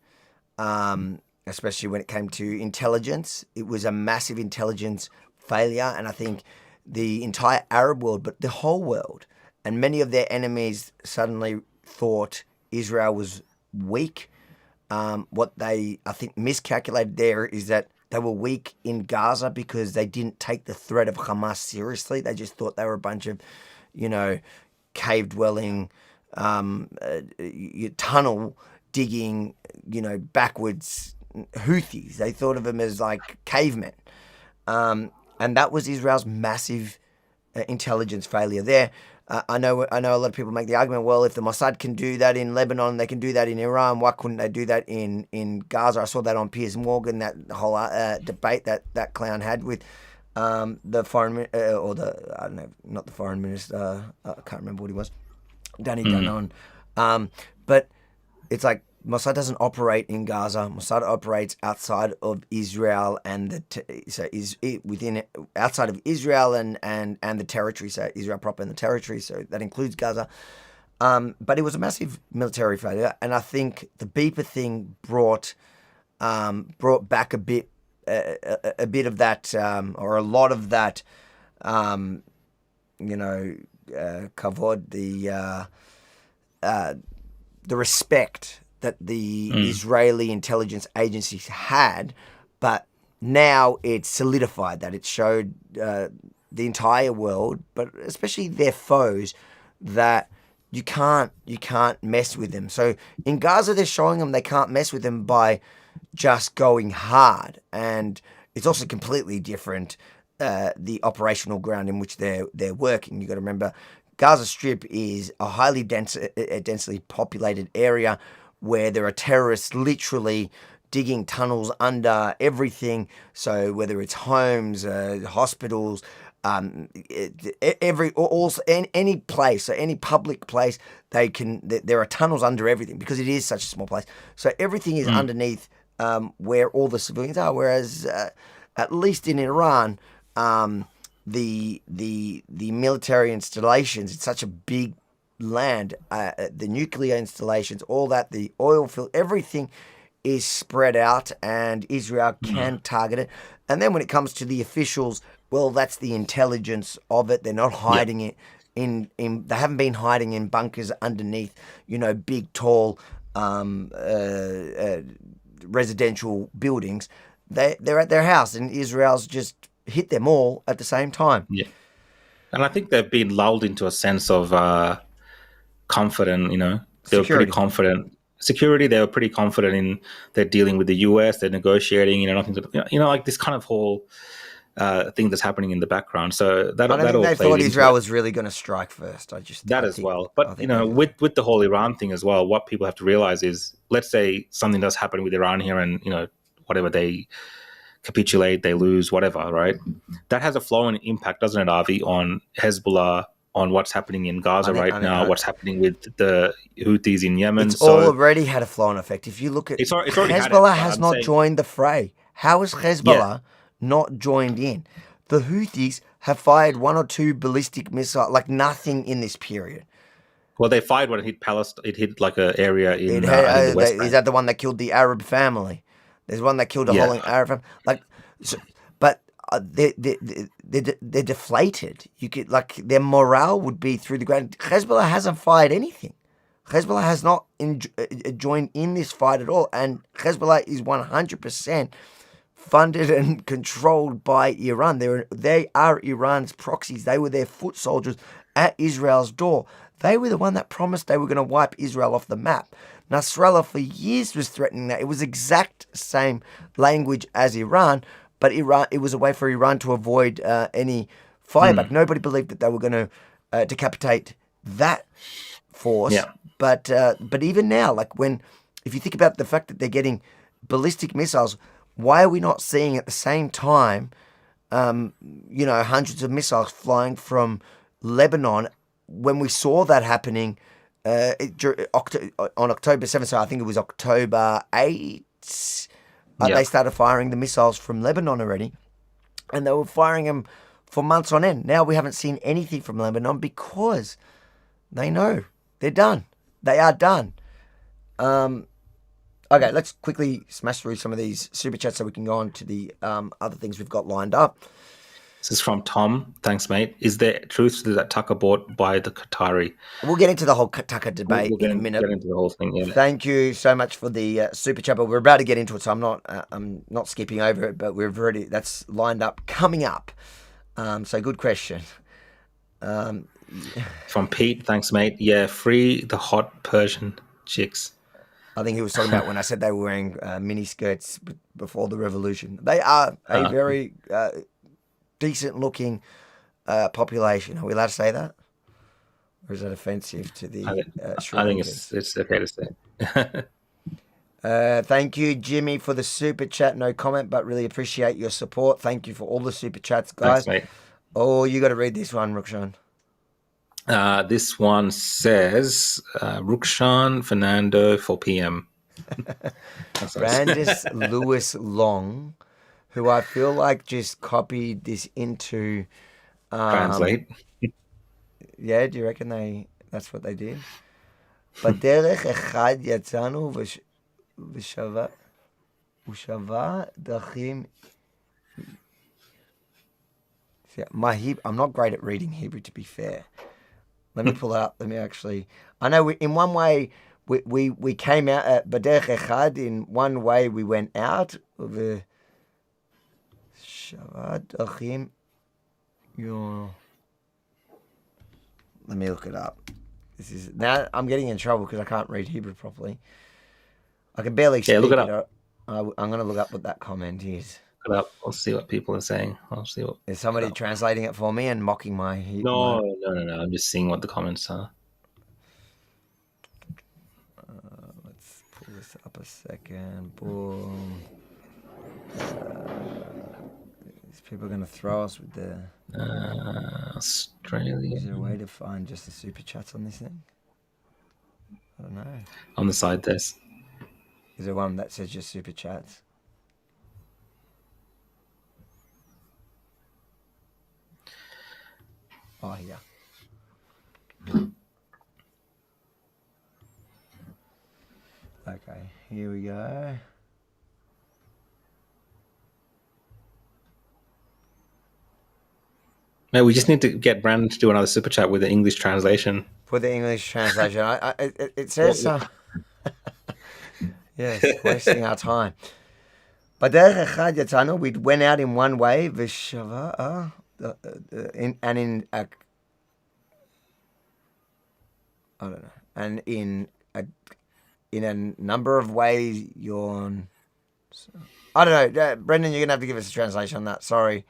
especially when it came to intelligence. It was a massive intelligence failure, and I think the entire Arab world, but the whole world, and many of their enemies suddenly thought Israel was weak. What they, I think, miscalculated there is that they were weak in Gaza because they didn't take the threat of Hamas seriously. They just thought they were a bunch of, cave-dwelling, tunnel digging, backwards Houthis. They thought of them as like cavemen. And that was Israel's massive intelligence failure there. I know a lot of people make the argument, well, if the Mossad can do that in Lebanon, they can do that in Iran. Why couldn't they do that in Gaza? I saw that on Piers Morgan, that whole debate that clown had with the foreign not the foreign minister. I can't remember what he was. Danny Danon. But it's like Mossad doesn't operate in Gaza. Mossad operates outside of Israel and outside of Israel and the territory. So Israel proper and the territory. So that includes Gaza. But it was a massive military failure, and I think the Beeper thing brought back a bit of that, or a lot of that, kavod, the respect that the Israeli intelligence agencies had, but now it's solidified that. It showed the entire world, but especially their foes, that you can't mess with them. So in Gaza, they're showing them they can't mess with them by just going hard, and it's also completely different the operational ground in which they're working. You got to remember, Gaza Strip is a highly densely populated area where there are terrorists literally digging tunnels under everything. So whether it's homes, hospitals, any place, so any public place, there are tunnels under everything because it is such a small place. So everything is underneath where all the civilians are. Whereas at least in Iran, the military installations, it's such a big land, the nuclear installations, all that, the oil field, everything is spread out, and Israel can target it. And then when it comes to the officials, well, that's the intelligence of it. They're not hiding it in they haven't been hiding in bunkers underneath, big, tall residential buildings. They're at their house, and Israel's just hit them all at the same time. Yeah. And I think they've been lulled into a sense of confident, they were pretty confident. Security, they were pretty confident in they're dealing with the US, they're negotiating, nothing to, like this kind of whole thing that's happening in the background. So that all they played thought Israel it. was really going to strike first. Well. But with the whole Iran thing as well, what people have to realize is, let's say something does happen with Iran here, and whatever, they capitulate, they lose, whatever, right? That has a flow-on impact, doesn't it, Avi, on Hezbollah, on what's happening in Gaza now, what's happening with the Houthis in Yemen. It's already had a flow-on effect. If you look at Hezbollah has not joined the fray. How has Hezbollah not joined in? The Houthis have fired one or two ballistic missiles, like nothing in this period. Well, they fired when it hit Palestine. It hit like an area in the West Bank. Is that the one that killed the Arab family? There's one that killed a whole Arab family. But they're deflated. You could, their morale would be through the ground. Hezbollah hasn't fired anything. Hezbollah has not joined in this fight at all, and Hezbollah is 100% funded and controlled by Iran. They are Iran's proxies. They were their foot soldiers at Israel's door. They were the one that promised they were going to wipe Israel off the map. Nasrallah for years was threatening that. It was exact same language as Iran, but it was a way for Iran to avoid any fireback. Nobody believed that they were going to decapitate that force. Yeah. But even now, if you think about the fact that they're getting ballistic missiles, why are we not seeing at the same time, hundreds of missiles flying from Lebanon? When we saw that happening on October 7th, so I think it was October 8th, they started firing the missiles from Lebanon already, and they were firing them for months on end. Now we haven't seen anything from Lebanon because they know they're done. They are done. Okay, let's quickly smash through some of these super chats so we can go on to the other things we've got lined up. This is from Tom. Thanks, mate. Is there truth to that Tucker bought by the Qatari? We'll get into the whole Tucker debate in a minute. Get into the whole thing. Yeah. Thank you so much for the super chat, but we're about to get into it, so I'm not skipping over it, but that's lined up coming up. So good question. From Pete, thanks, mate. Yeah, free the hot Persian chicks. I think he was talking about when I said they were wearing mini skirts before the revolution. They are a very decent-looking population. Are we allowed to say that, or is that offensive to the Sri I think Lankans? it's okay to say. Thank you, Jimmy, for the super chat. No comment, but really appreciate your support. Thank you for all the super chats, guys. Thanks, mate. Oh, you got to read this one, Rukshan. This one says Rukshan Fernando for PM. Brandis Lewis Long, who I feel like just copied this into Translate. Yeah, do you reckon that's what they did? בדרך אחד יצאנו ושווה דרכים. I'm not great at reading Hebrew, to be fair. Let me pull it up. Let me actually. I know in one way we came out at Baderech Echad. In one way we went out. Let me look it up. Now I'm getting in trouble because I can't read Hebrew properly. I can barely speak look it up. I'm going to look up what that comment is. Look it up. I'll see what people are saying. I'll see what. Is somebody translating it for me and mocking my Hebrew? No. I'm just seeing what the comments are. Let's pull this up a second. Boom. These people are going to throw us with the... Australia. Is there a way to find just the super chats on this thing? I don't know. On the side, there's. Is there one that says just super chats? Oh, yeah. Okay, here we go. No, we just need to get Brandon to do another super chat with the English translation. For the English translation, it says... yes, wasting our time. בדרך אחד יצאנו, we went out in one way, ושווה... I don't know. And in a number of ways, I don't know. Brendan, you're going to have to give us a translation on that. Sorry.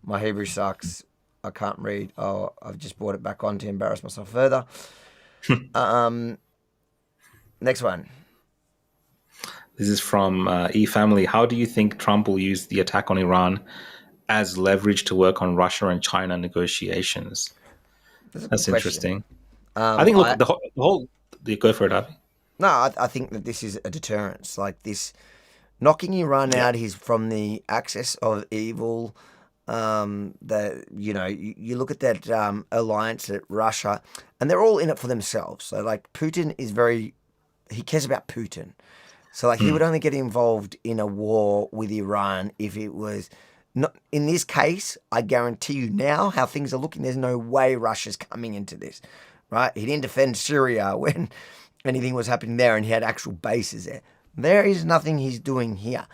My Hebrew sucks. I can't read. Oh, I've just brought it back on to embarrass myself further. Next one. This is from eFamily. How do you think Trump will use the attack on Iran as leverage to work on Russia and China negotiations? That's interesting. I think, look, the whole... Go for it, Avi. No, I think that this is a deterrence. Like this, knocking Iran out is from the axis of evil. That you look at that alliance at Russia, and they're all in it for themselves. So like Putin he cares about Putin. So like he would only get involved in a war with Iran if it was not. In this case, I guarantee you now how things are looking. There's no way Russia's coming into this, right? He didn't defend Syria when anything was happening there, and he had actual bases there. There is nothing he's doing here.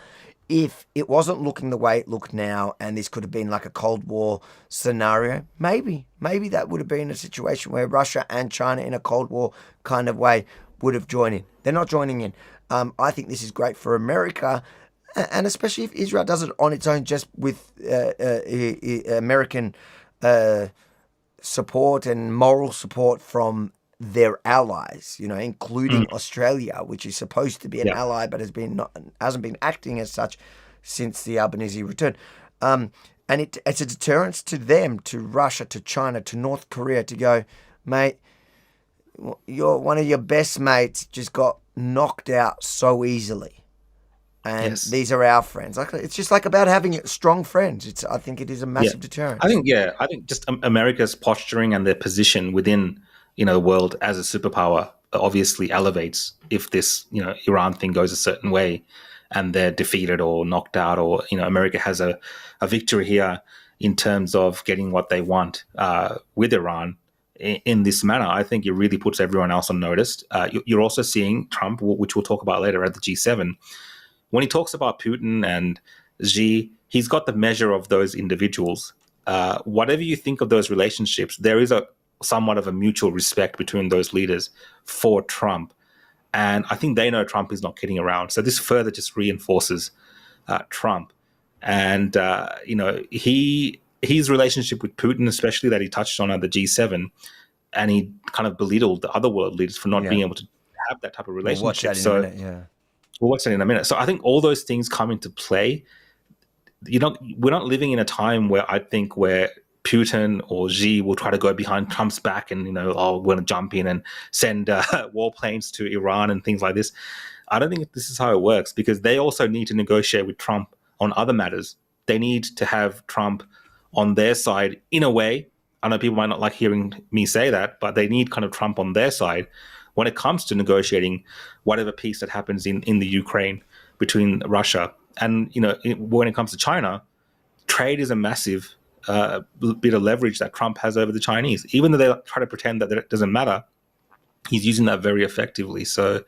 If it wasn't looking the way it looked now, and this could have been like a Cold War scenario, maybe that would have been a situation where Russia and China in a Cold War kind of way would have joined in. They're not joining in. I think this is great for America, and especially if Israel does it on its own, just with American support and moral support from their allies, including Australia, which is supposed to be an ally, but hasn't been acting as such since the Albanese return. And it's a deterrence to them, to Russia, to China, to North Korea, to go, mate, one of your best mates just got knocked out so easily, and these are our friends. Like it's just like about having strong friends. I think it is a massive deterrent. I think just America's posturing and their position within the world as a superpower obviously elevates if this, Iran thing goes a certain way and they're defeated or knocked out, or, America has a victory here in terms of getting what they want with Iran in this manner. I think it really puts everyone else on notice. You're also seeing Trump, which we'll talk about later at the G7, when he talks about Putin and Xi, he's got the measure of those individuals. Whatever you think of those relationships, there is somewhat of a mutual respect between those leaders for Trump. And I think they know Trump is not kidding around. So this further just reinforces Trump. And, his relationship with Putin, especially that he touched on at the G7, and he kind of belittled the other world leaders for not being able to have that type of relationship. We'll watch that in a minute, yeah. We'll watch that in a minute. So I think all those things come into play. We're not living in a time where Putin or Xi will try to go behind Trump's back and, we're going to jump in and send warplanes to Iran and things like this. I don't think this is how it works, because they also need to negotiate with Trump on other matters. They need to have Trump on their side in a way. I know people might not like hearing me say that, but they need kind of Trump on their side when it comes to negotiating whatever peace that happens in the Ukraine between Russia. And, when it comes to China, trade is a massive bit of leverage that Trump has over the Chinese. Even though they try to pretend that it doesn't matter, he's using that very effectively. So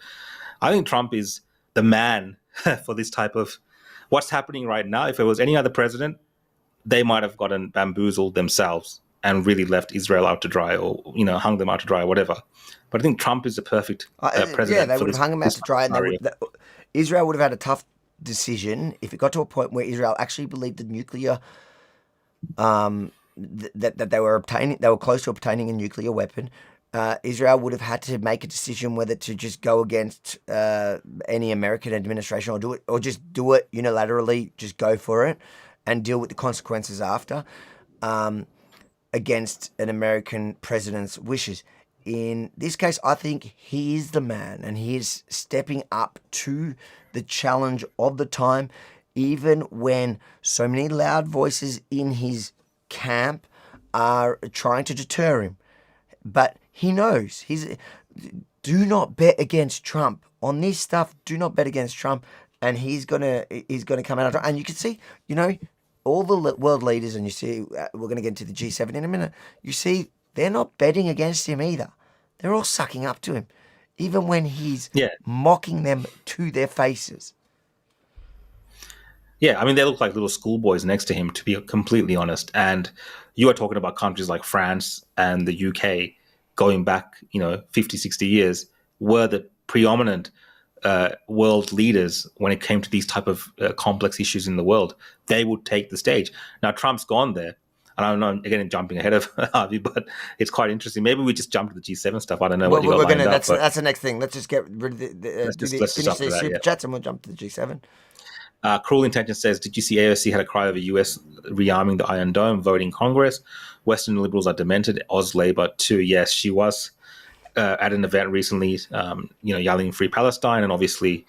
I think Trump is the man for this type of what's happening right now. If it was any other president, they might have gotten bamboozled themselves and really left Israel out to dry, or, hung them out to dry, or whatever. But I think Trump is the perfect president. Yeah, they would have hung them out to dry. And Israel would have had a tough decision if it got to a point where Israel actually believed the nuclear, that they were close to obtaining a nuclear weapon. Israel would have had to make a decision whether to just go against any American administration or just do it unilaterally, just go for it and deal with the consequences after, against an American president's wishes. In this case, I think he is the man, and he is stepping up to the challenge of the time, even when so many loud voices in his camp are trying to deter him. But he knows do not bet against Trump on this stuff. Do not bet against Trump, and he's gonna come out. And you can see, all the world leaders, and you see, we're gonna get into the G7 in a minute. You see, they're not betting against him either. They're all sucking up to him, even when he's mocking them to their faces. Yeah, I mean, they look like little schoolboys next to him, to be completely honest. And you are talking about countries like France and the UK going back, 50, 60 years, were the preeminent world leaders when it came to these type of complex issues in the world. They would take the stage. Now, Trump's gone there. And I don't know, again, jumping ahead of Harvey, but it's quite interesting. Maybe we just jump to the G7 stuff. I don't know what you got lined up. That's the next thing. Let's just get rid of finish these super chats, and we'll jump to the G7. Cruel Intention says, did you see AOC had a cry over US rearming the Iron Dome, voting Congress? Western liberals are demented. Oz Labour too. Yes, she was at an event recently, yelling Free Palestine and obviously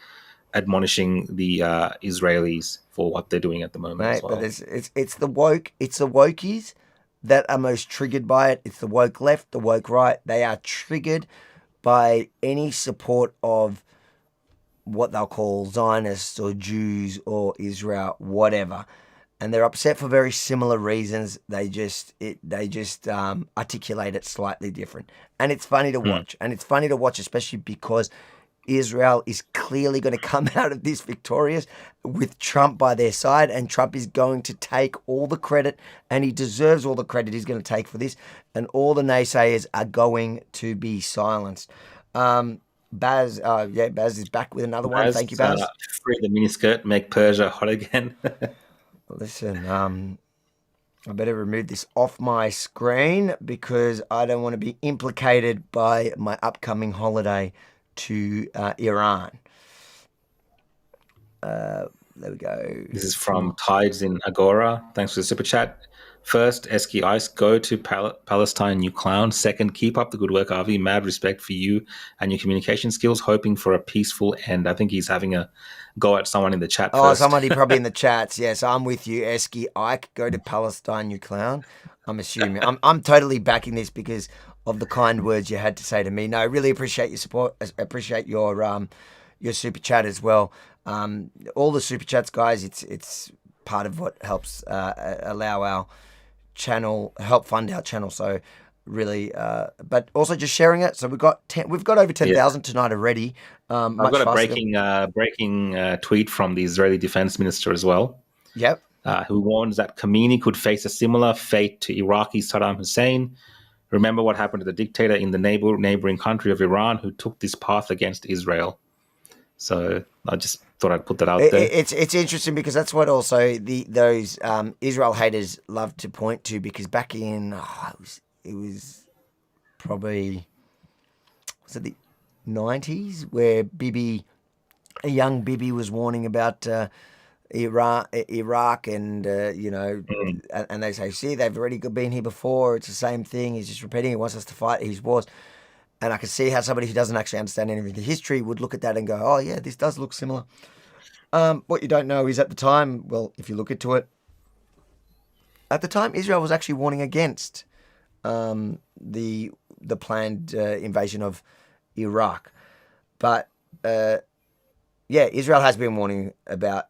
admonishing the Israelis for what they're doing at the moment. Mate, as well. But it's the wokies that are most triggered by it. It's the woke left, the woke right. They are triggered by any support of what they'll call Zionists or Jews or Israel, whatever. And they're upset for very similar reasons. They just articulate it slightly different. And it's funny to watch. And it's funny to watch, especially because Israel is clearly going to come out of this victorious with Trump by their side, and Trump is going to take all the credit, and he deserves all the credit he's going to take for this, and all the naysayers are going to be silenced. Baz is back with another one. Thank you, Baz. Free the miniskirt, make Persia hot again. Listen, I better remove this off my screen because I don't want to be implicated by my upcoming holiday to Iran. There we go. This is from Tides in Agora. Thanks for the super chat. First, Eski Ice, go to Palestine, you clown. Second, keep up the good work, Avi. Mad respect for you and your communication skills. Hoping for a peaceful end. I think he's having a go at someone in the chat first. Somebody probably in the chats. Yes, I'm with you, Eski Ike. Go to Palestine, you clown. I'm assuming. I'm totally backing this because of the kind words you had to say to me. No, I really appreciate your support. Appreciate your super chat as well. All the super chats, guys. It's part of what helps allow our channel, help fund our channel. So really, but also just sharing it. So we've got over 10,000 tonight already. I've got a breaking tweet from the Israeli defense minister as well. Yep. Who warns that Khamenei could face a similar fate to Iraqi Saddam Hussein. Remember what happened to the dictator in the neighboring country of Iran who took this path against Israel. So I just thought I'd put that out there. It's interesting because that's what also those Israel haters love to point to, because back in it was probably, was it the 90s, where a young Bibi was warning about Iraq and and they say, see, they've already been here before. It's the same thing. He's just repeating. He wants us to fight his wars. And I can see how somebody who doesn't actually understand anything of the history would look at that and go, oh yeah, this does look similar. What you don't know is at the time, well, if you look into it, at the time Israel was actually warning against the planned invasion of Iraq. But Israel has been warning about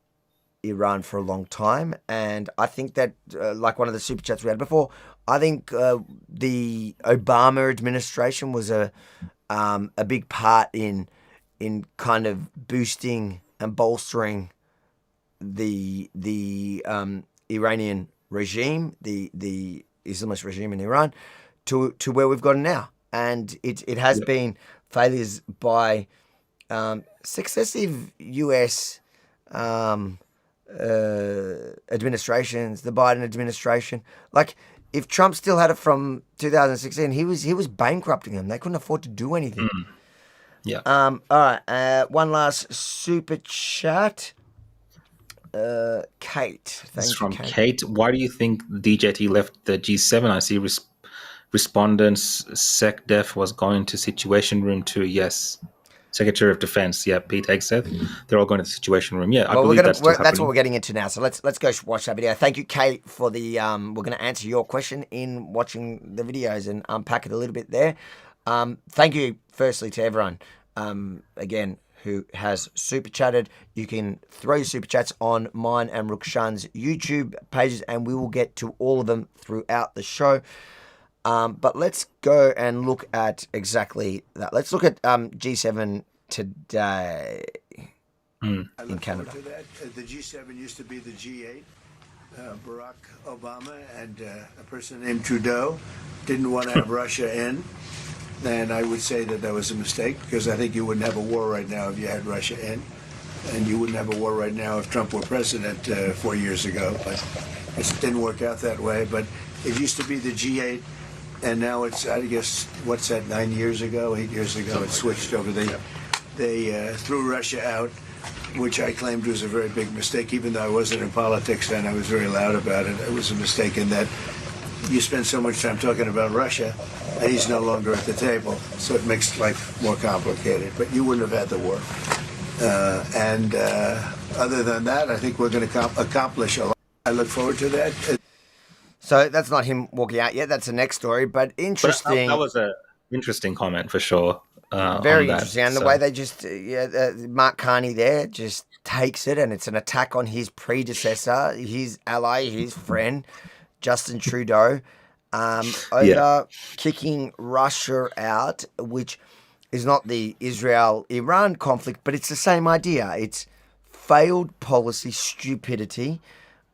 Iran for a long time, and I think that like one of the super chats we had before, I think the Obama administration was a big part in kind of boosting and bolstering the Iranian regime, the Islamist regime in Iran, to where we've gotten now. And it has been failures by successive US administrations, the Biden administration. Like, if Trump still had it from 2016, he was bankrupting them. They couldn't afford to do anything. Yeah. All right. One last super chat. Kate. This is from Kate. Why do you think DJT left the G7? I see respondents SecDef was going to Situation Room 2. Yes. Secretary of Defense, Pete Hegseth. They're all going to the Situation Room. Yeah, I believe that's what we're getting into now. So let's go watch that video. Thank you, Kate, for the. We're going to answer your question in watching the videos and unpack it a little bit there. Thank you, firstly, to everyone again who has super chatted. You can throw your super chats on mine and Rukshan's YouTube pages, and we will get to all of them throughout the show. But let's go and look at exactly that. Let's look at G7 today in Canada. To that. The G7 used to be the G8. Barack Obama and a person named Trudeau didn't want to have Russia in. And I would say that was a mistake, because I think you wouldn't have a war right now if you had Russia in. And you wouldn't have a war right now if Trump were president 4 years ago. But it didn't work out that way. But it used to be the G8. And now it's, I guess, what's that, 8 years ago, it switched over. They threw Russia out, which I claimed was a very big mistake. Even though I wasn't in politics then, I was very loud about it. It was a mistake in that you spend so much time talking about Russia, and he's no longer at the table. So it makes life more complicated. But you wouldn't have had the war. Other than that, I think we're going to accomplish a lot. I look forward to that. So that's not him walking out yet. That's the next story. But interesting. That was an interesting comment for sure. Very interesting. And the way they just, Mark Carney there just takes it, and it's an attack on his predecessor, his ally, his friend, Justin Trudeau, over kicking Russia out, which is not the Israel-Iran conflict, but it's the same idea. It's failed policy, stupidity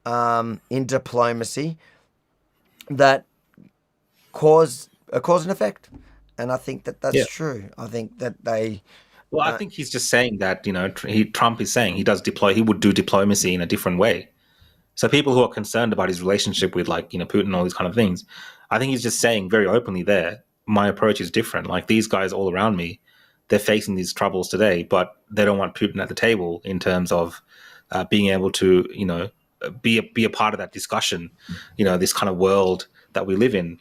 in diplomacy that cause and effect. And I think that's true. I think that they... Well, I think he's just saying that, Trump is saying he would do diplomacy in a different way. So people who are concerned about his relationship with, Putin and all these kind of things, I think he's just saying very openly there, my approach is different. Like, these guys all around me, they're facing these troubles today, but they don't want Putin at the table in terms of being able to, be a part of that discussion, this kind of world that we live in.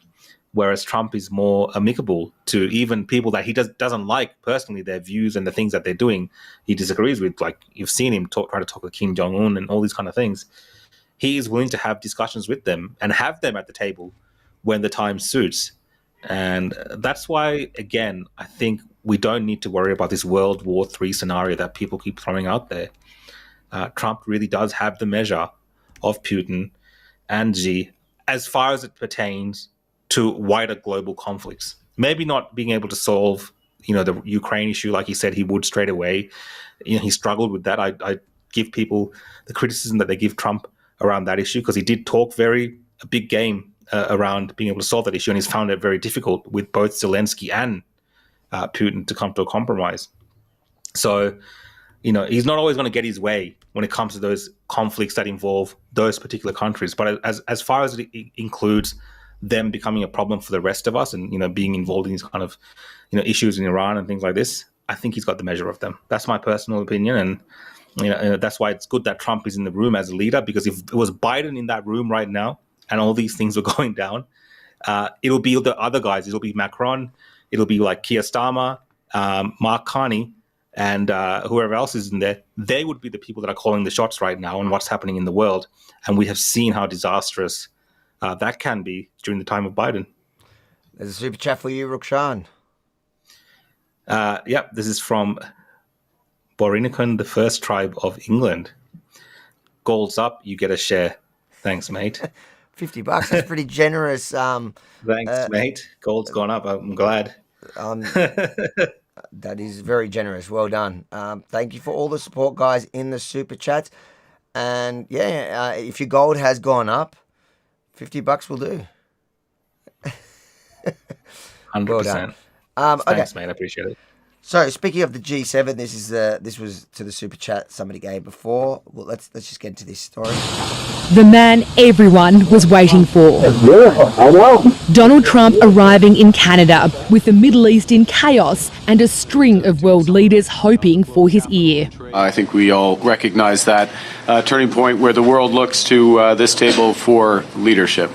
Whereas Trump is more amicable to even people that he doesn't like personally, their views and the things that they're doing. He disagrees with, like you've seen him try to talk to Kim Jong-un and all these kind of things. He is willing to have discussions with them and have them at the table when the time suits. And that's why, again, I think we don't need to worry about this World War III scenario that people keep throwing out there. Trump really does have the measure of Putin and Xi as far as it pertains to wider global conflicts. Maybe not being able to solve, the Ukraine issue like he said he would straight away. He struggled with that. I give people the criticism that they give Trump around that issue because he did talk a big game around being able to solve that issue, and he's found it very difficult with both Zelensky and Putin to come to a compromise. So, he's not always going to get his way when it comes to those conflicts that involve those particular countries. But as far as it includes them becoming a problem for the rest of us and, being involved in these kind of, issues in Iran and things like this, I think he's got the measure of them. That's my personal opinion. And, that's why it's good that Trump is in the room as a leader, because if it was Biden in that room right now and all these things were going down, it'll be the other guys. It'll be Macron. It'll be like Keir Starmer, Mark Carney, and whoever else is in there. They would be the people that are calling the shots right now on what's happening in the world. And we have seen how disastrous that can be during the time of Biden. There's a super chat for you, Rukshan. This is from Borinican, the first tribe of England. Gold's up, you get a share. Thanks, mate. $50, that's pretty generous. Thanks, mate. Gold's gone up, I'm glad. That is very generous. Well done. Thank you for all the support, guys, in the super chats. And if your gold has gone up, $50 will do. 100%. Well done. Thanks, mate. I appreciate it. So, speaking of the G7, this was to the super chat somebody gave before. Well, let's just get into this story. The man everyone was waiting for. It's beautiful, I know. Donald Trump arriving in Canada with the Middle East in chaos and a string of world leaders hoping for his ear. I think we all recognize that turning point where the world looks to this table for leadership.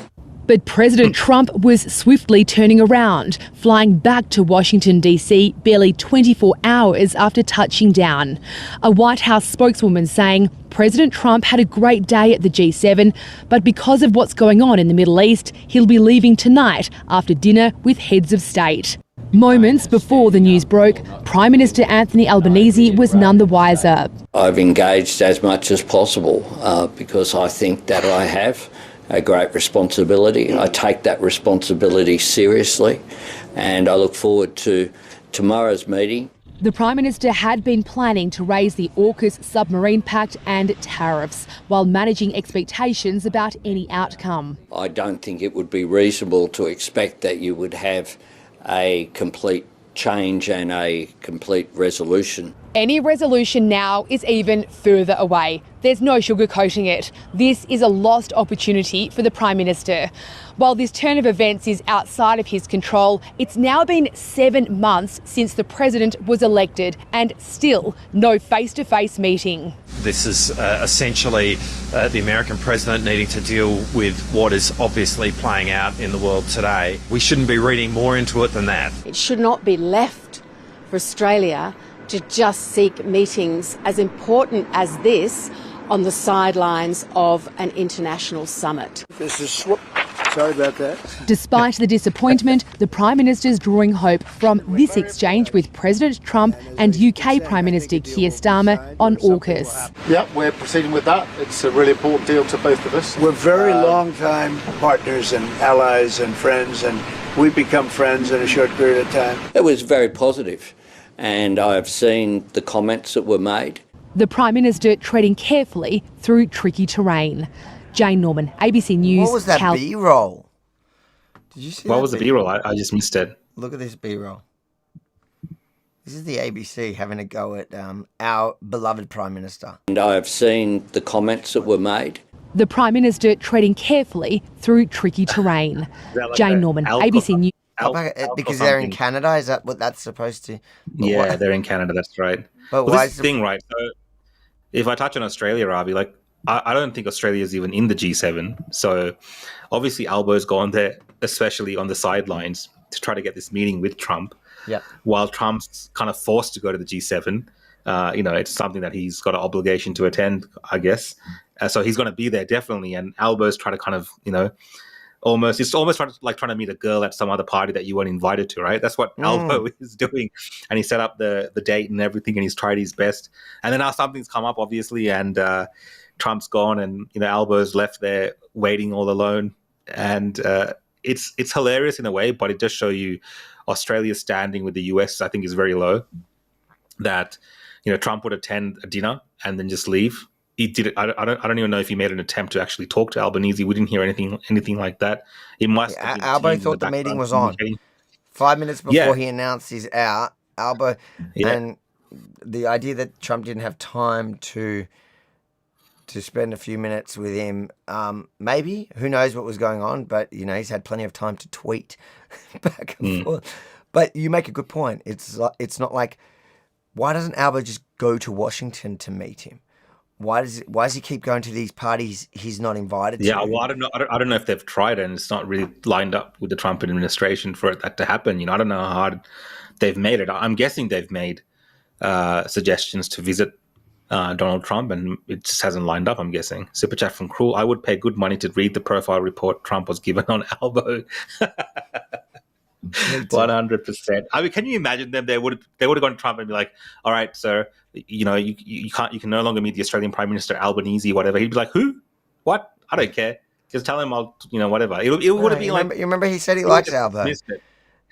But President Trump was swiftly turning around, flying back to Washington, D.C. barely 24 hours after touching down. A White House spokeswoman saying President Trump had a great day at the G7, but because of what's going on in the Middle East, he'll be leaving tonight after dinner with heads of state. Moments before the news broke, Prime Minister Anthony Albanese was none the wiser. I've engaged as much as possible because I think that I have a great responsibility. I take that responsibility seriously, and I look forward to tomorrow's meeting. The Prime Minister had been planning to raise the AUKUS submarine pact and tariffs while managing expectations about any outcome. I don't think it would be reasonable to expect that you would have a complete change and a complete resolution. Any resolution now is even further away. There's no sugarcoating it. This is a lost opportunity for the Prime Minister. While this turn of events is outside of his control, it's now been 7 months since the President was elected and still no face-to-face meeting. This is essentially the American president needing to deal with what is obviously playing out in the world today. We shouldn't be reading more into it than that. It should not be left for Australia to just seek meetings as important as this on the sidelines of an international summit. This is sorry about that. Despite the disappointment, the Prime Minister's drawing hope from this exchange with President Trump and UK Prime Minister Keir Starmer on AUKUS. Yep, we're proceeding with that. It's a really important deal to both of us. We're very long-time partners and allies and friends, and we've become friends in a short period of time. It was very positive, and I've seen the comments that were made. The Prime Minister treading carefully through tricky terrain. Jane Norman, ABC News. What was that B-roll? Did you see What that was the B-roll? I just missed it. Look at this B-roll. This is the ABC having a go at our beloved Prime Minister. And I have seen the comments that were made. The Prime Minister treading carefully through tricky terrain. Like Jane Norman, ABC News. Because they're in Canada? Is that what that's supposed to... Yeah, they're in Canada, that's right. But well, why this is the thing, right? So if I touch on Australia, Ravi, like, I don't think Australia is even in the G7. So obviously Albo's gone there, especially on the sidelines, to try to get this meeting with Trump. Yeah. While Trump's kind of forced to go to the G7, it's something that he's got an obligation to attend, I guess. So he's going to be there definitely. And Albo's trying to kind of, Almost, it's almost like trying to meet a girl at some other party that you weren't invited to, right? That's what Albo is doing. And he set up the date and everything, and he's tried his best. And then now something's come up, obviously, and Trump's gone, and Albo's left there waiting all alone. And it's hilarious in a way, but it does show you Australia's standing with the US, I think, is very low. That Trump would attend a dinner and then just leave. He did it. I don't even know if he made an attempt to actually talk to Albanese. We didn't hear anything like that. It must have been Albo teams in thought the meeting was on. communicating. 5 minutes before he announced he's out, Albo, and the idea that Trump didn't have time to spend a few minutes with him, maybe, who knows what was going on, but he's had plenty of time to tweet back and forth. But you make a good point. It's not like, why doesn't Albo just go to Washington to meet him? Why does he keep going to these parties he's not invited to? Yeah, well, I don't know. I don't know if they've tried it, and it's not really lined up with the Trump administration for that to happen. I don't know how hard they've made it. I'm guessing they've made suggestions to visit Donald Trump, and it just hasn't lined up, I'm guessing. Super chat from Cruel. I would pay good money to read the profile report Trump was given on Albo. 100%. I mean, can you imagine them? They would have gone to Trump and be like, "All right, sir, you can no longer meet the Australian Prime Minister Albanese, whatever." He'd be like, "Who? What? I don't care. Just tell him I'll, whatever." It would have been like. You remember he said he likes Albo.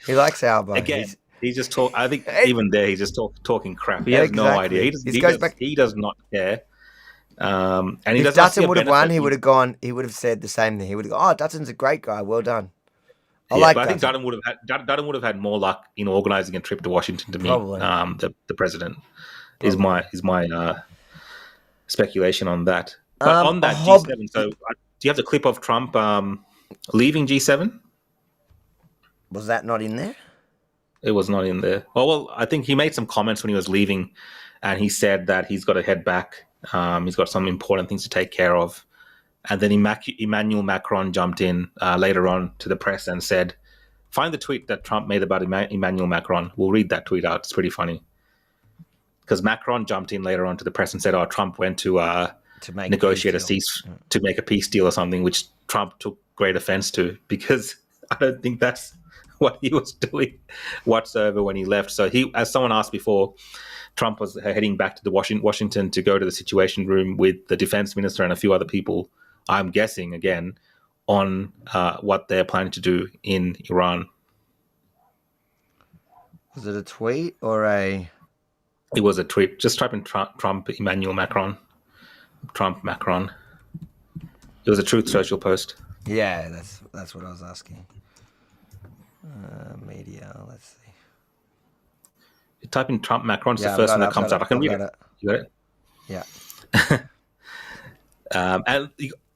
He likes Albo. Again, he's just talk. I think even there, he's just talking crap. He has no idea. He does not care. And if Dutton would have won, he would have gone. He would have said the same thing. He would have gone, "Oh, Dutton's a great guy. Well done." But I think Dutton would have had more luck in organising a trip to Washington to meet the president. Is my speculation on that. But on that G7, so do you have the clip of Trump leaving G7? Was that not in there? It was not in there. Well, I think he made some comments when he was leaving, and he said that he's got to head back. He's got some important things to take care of. And then Emmanuel Macron jumped in later on to the press and said, find the tweet that Trump made about Emmanuel Macron. We'll read that tweet out. It's pretty funny. Because Macron jumped in later on to the press and said, Trump went to negotiate to make a peace deal or something, which Trump took great offense to, because I don't think that's what he was doing whatsoever when he left. So as someone asked before, Trump was heading back to Washington to go to the Situation Room with the defense minister and a few other people, I'm guessing, again, on what they're planning to do in Iran. Was it a tweet or a... It was a tweet. Just type in Trump, Emmanuel Macron. Trump, Macron. It was a Truth Social post. Yeah, that's what I was asking. Media, let's see. You type in Trump, Macron, it's the first one that comes out. I can read it. You got it? Yeah. And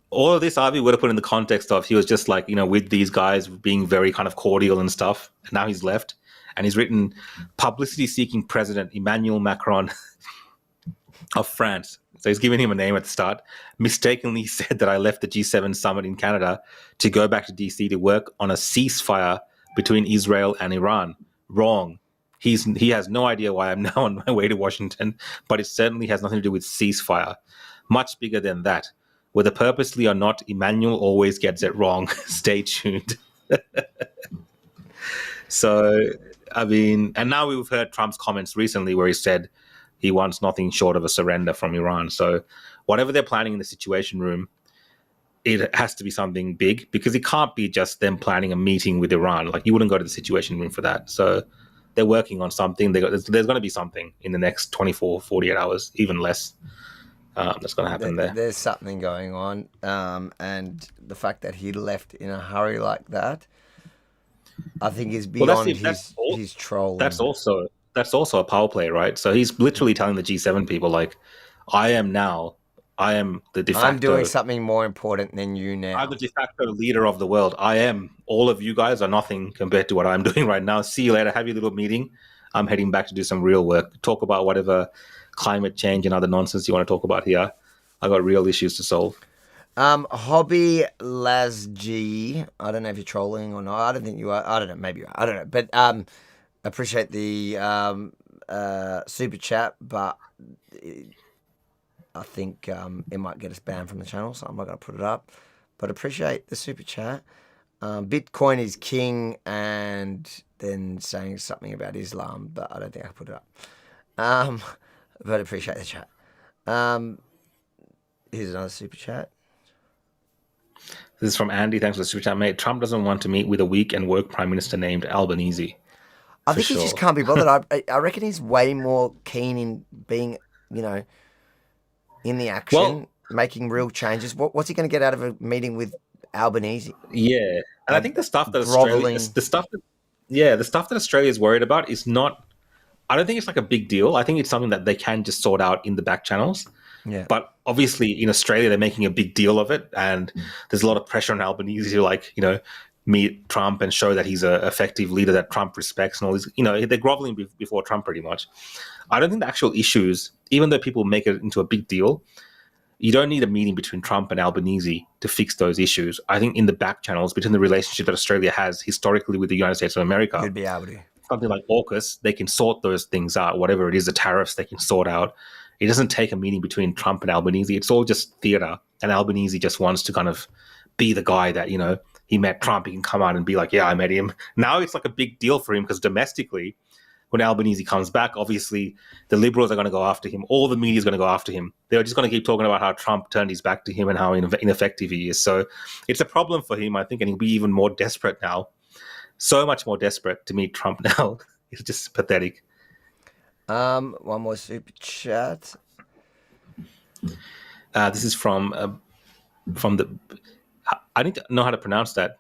all of this, Avi would have put in the context of he was just like, with these guys being very kind of cordial and stuff. And now he's left. And he's written, publicity-seeking President Emmanuel Macron of France. So he's giving him a name at the start. Mistakenly said that I left the G7 summit in Canada to go back to DC to work on a ceasefire between Israel and Iran. Wrong. He has no idea why I'm now on my way to Washington, but it certainly has nothing to do with ceasefire. Much bigger than that. Whether purposely or not, Emmanuel always gets it wrong. Stay tuned. So, I mean, and now we've heard Trump's comments recently where he said he wants nothing short of a surrender from Iran. So whatever they're planning in the Situation Room, it has to be something big, because it can't be just them planning a meeting with Iran. Like, you wouldn't go to the Situation Room for that. So they're working on something. There's going to be something in the next 24, 48 hours, even less. That's going to happen there. There's something going on. And the fact that he left in a hurry like that, I think is beyond his trolling. That's also a power play, right? So he's literally telling the G7 people, like, I am the de facto... I'm doing something more important than you now. I'm the de facto leader of the world. All of you guys are nothing compared to what I'm doing right now. See you later. Have your little meeting. I'm heading back to do some real work. Talk about whatever climate change and other nonsense you want to talk about here. I got real issues to solve. Hobby Laz G. I don't know if you're trolling or not. I don't think you are. I don't know. Maybe you are. I don't know. But appreciate the super chat, but I think it might get us banned from the channel, so I'm not going to put it up. But appreciate the super chat. Bitcoin is king, and then saying something about Islam, but I don't think I put it up. But I appreciate the chat. Here's another super chat. This is from Andy. Thanks for the super chat, mate. Trump doesn't want to meet with a weak and woke prime minister named Albanese. I think he just can't be bothered. I reckon he's way more keen in being, in the action, making real changes. What's he going to get out of a meeting with Albanese? Yeah, and I think the stuff that Australia, the stuff that Australia is worried about is not. I don't think it's like a big deal. I think it's something that they can just sort out in the back channels. Yeah. But obviously in Australia, they're making a big deal of it. And there's a lot of pressure on Albanese to meet Trump and show that he's an effective leader that Trump respects and all these, they're groveling before Trump pretty much. I don't think the actual issues, even though people make it into a big deal, you don't need a meeting between Trump and Albanese to fix those issues. I think in the back channels, between the relationship that Australia has historically with the United States of America, you'd be able to. Something like AUKUS, they can sort those things out. Whatever it is, the tariffs, they can sort out. It doesn't take a meeting between Trump and Albanese. It's all just theater. And Albanese just wants to kind of be the guy that, he met Trump. He can come out and be like, yeah, I met him. Now it's like a big deal for him because domestically, when Albanese comes back, obviously the Liberals are going to go after him. All the media is going to go after him. They're just going to keep talking about how Trump turned his back to him and how ineffective he is. So it's a problem for him, I think, and he'll be even more desperate now. So much more desperate to meet Trump now. It's just pathetic. One more super chat. This is from the. I need to know how to pronounce that.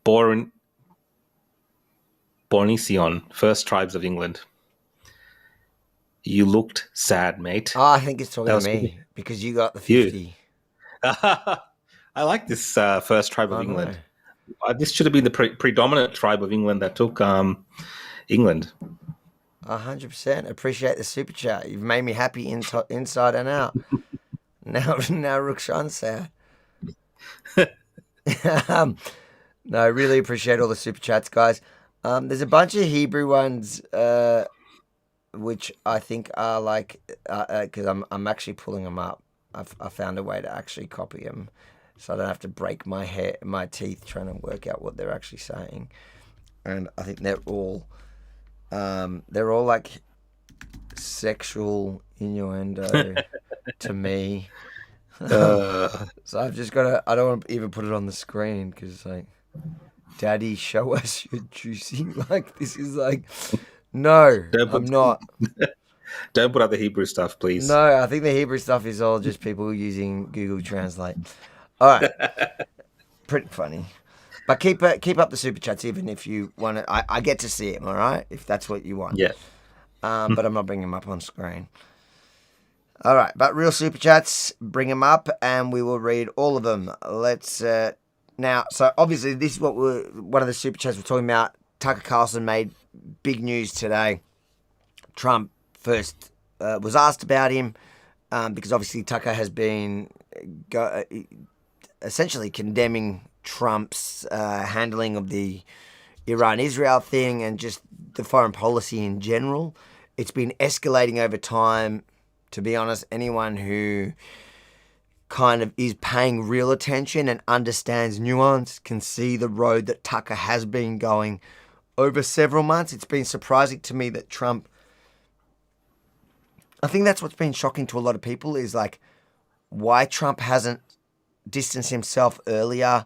Bornision, First Tribes of England. You looked sad, mate. Oh, I think it's talking to me because you got the 50. I like this First Tribe of England. This should have been the predominant tribe of England that took England. 100%. Appreciate the super chat. You've made me happy inside and out. now Rukshan's sad. No, really appreciate all the super chats, guys. There's a bunch of Hebrew ones, which I think are like, because I'm actually pulling them up. I found a way to actually copy them, so I don't have to break my teeth trying to work out what they're actually saying. And I think they're all like sexual innuendo to me. So I've just got to. I don't want to even put it on the screen because it's like, Daddy, show us your juicy. Like this is like, no, I'm not. Don't put up the Hebrew stuff, please. No, I think the Hebrew stuff is all just people using Google Translate. All right, pretty funny. But keep up the super chats even if you want to. I get to see them, all right? If that's what you want. Yeah. But I'm not bringing them up on screen. All right, but real super chats, bring them up, and we will read all of them. Let's now. So obviously, this is one of the super chats we're talking about. Tucker Carlson made big news today. Trump first was asked about him because obviously Tucker has been essentially condemning Trump's handling of the Iran-Israel thing and just the foreign policy in general. It's been escalating over time. To be honest, anyone who kind of is paying real attention and understands nuance can see the road that Tucker has been going over several months. It's been surprising to me that Trump... I think that's what's been shocking to a lot of people is like why Trump hasn't distanced himself earlier.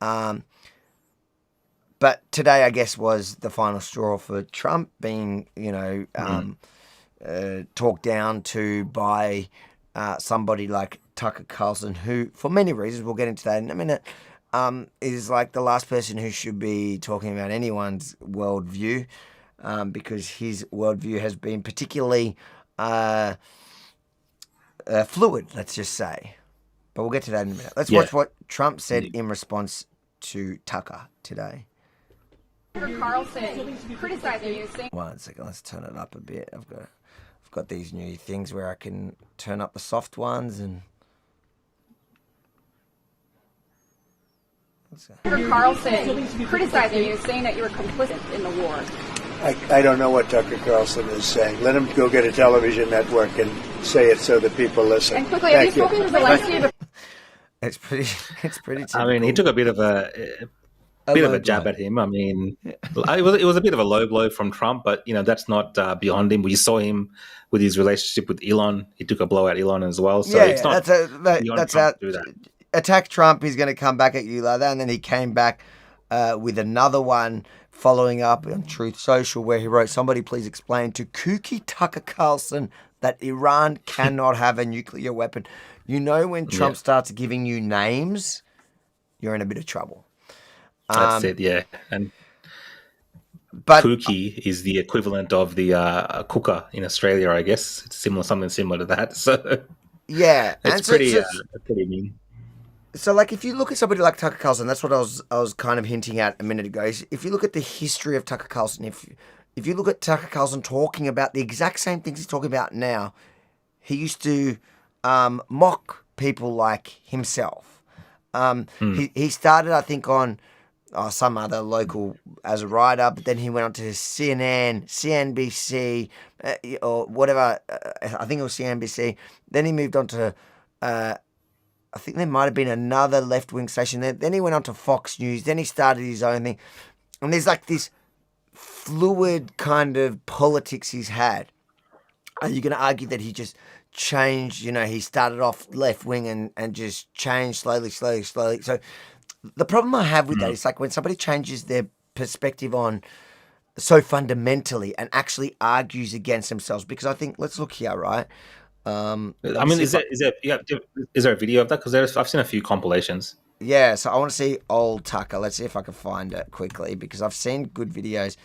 But today, I guess, was the final straw for Trump being, talked down to by somebody like Tucker Carlson, who, for many reasons, we'll get into that in a minute, is like the last person who should be talking about anyone's worldview, because his worldview has been particularly fluid, let's just say. But we'll get to that in a minute. Let's watch what Trump said in response to Tucker today. Carlson criticizing you, saying... One second, let's turn it up a bit. I've got these new things where I can turn up the soft ones and... Tucker Carlson criticizing you, saying that you were complicit in the war. I don't know what Tucker Carlson is saying. Let him go get a television network and say it so that people listen. And quickly, have you spoken to Zelensky? It's pretty. I mean, he took a bit of a bit of a jab at him. I mean, it was a bit of a low blow from Trump, but that's not beyond him. We saw him with his relationship with Elon. He took a blow at Elon as well. So it's not beyond Trump to do that. Attack Trump, he's going to come back at you like that. And then he came back with another one following up on Truth Social where he wrote, "Somebody please explain to kooky Tucker Carlson that Iran cannot have a nuclear weapon." When Trump starts giving you names, you're in a bit of trouble. That's it, yeah. But kooky is the equivalent of the cooker in Australia, I guess. It's something similar to that. So yeah, it's pretty mean. So, like, if you look at somebody like Tucker Carlson, that's what I was kind of hinting at a minute ago. If you look at the history of Tucker Carlson, if you look at Tucker Carlson talking about the exact same things he's talking about now, he used to mock people like himself. He started, I think, on some other local as a writer, but then he went on to CNN, CNBC, or whatever. I think it was CNBC. Then he moved on to, I think there might have been another left-wing station. Then he went on to Fox News. Then he started his own thing. And there's like this fluid kind of politics he's had. Are you going to argue that he just changed, he started off left-wing and just changed slowly. So the problem I have with that is like when somebody changes their perspective on so fundamentally and actually argues against themselves, because I think, let's look here, right? I mean, is there a video of that? Because I've seen a few compilations. Yeah, so I want to see old Tucker. Let's see if I can find it quickly, because I've seen good videos.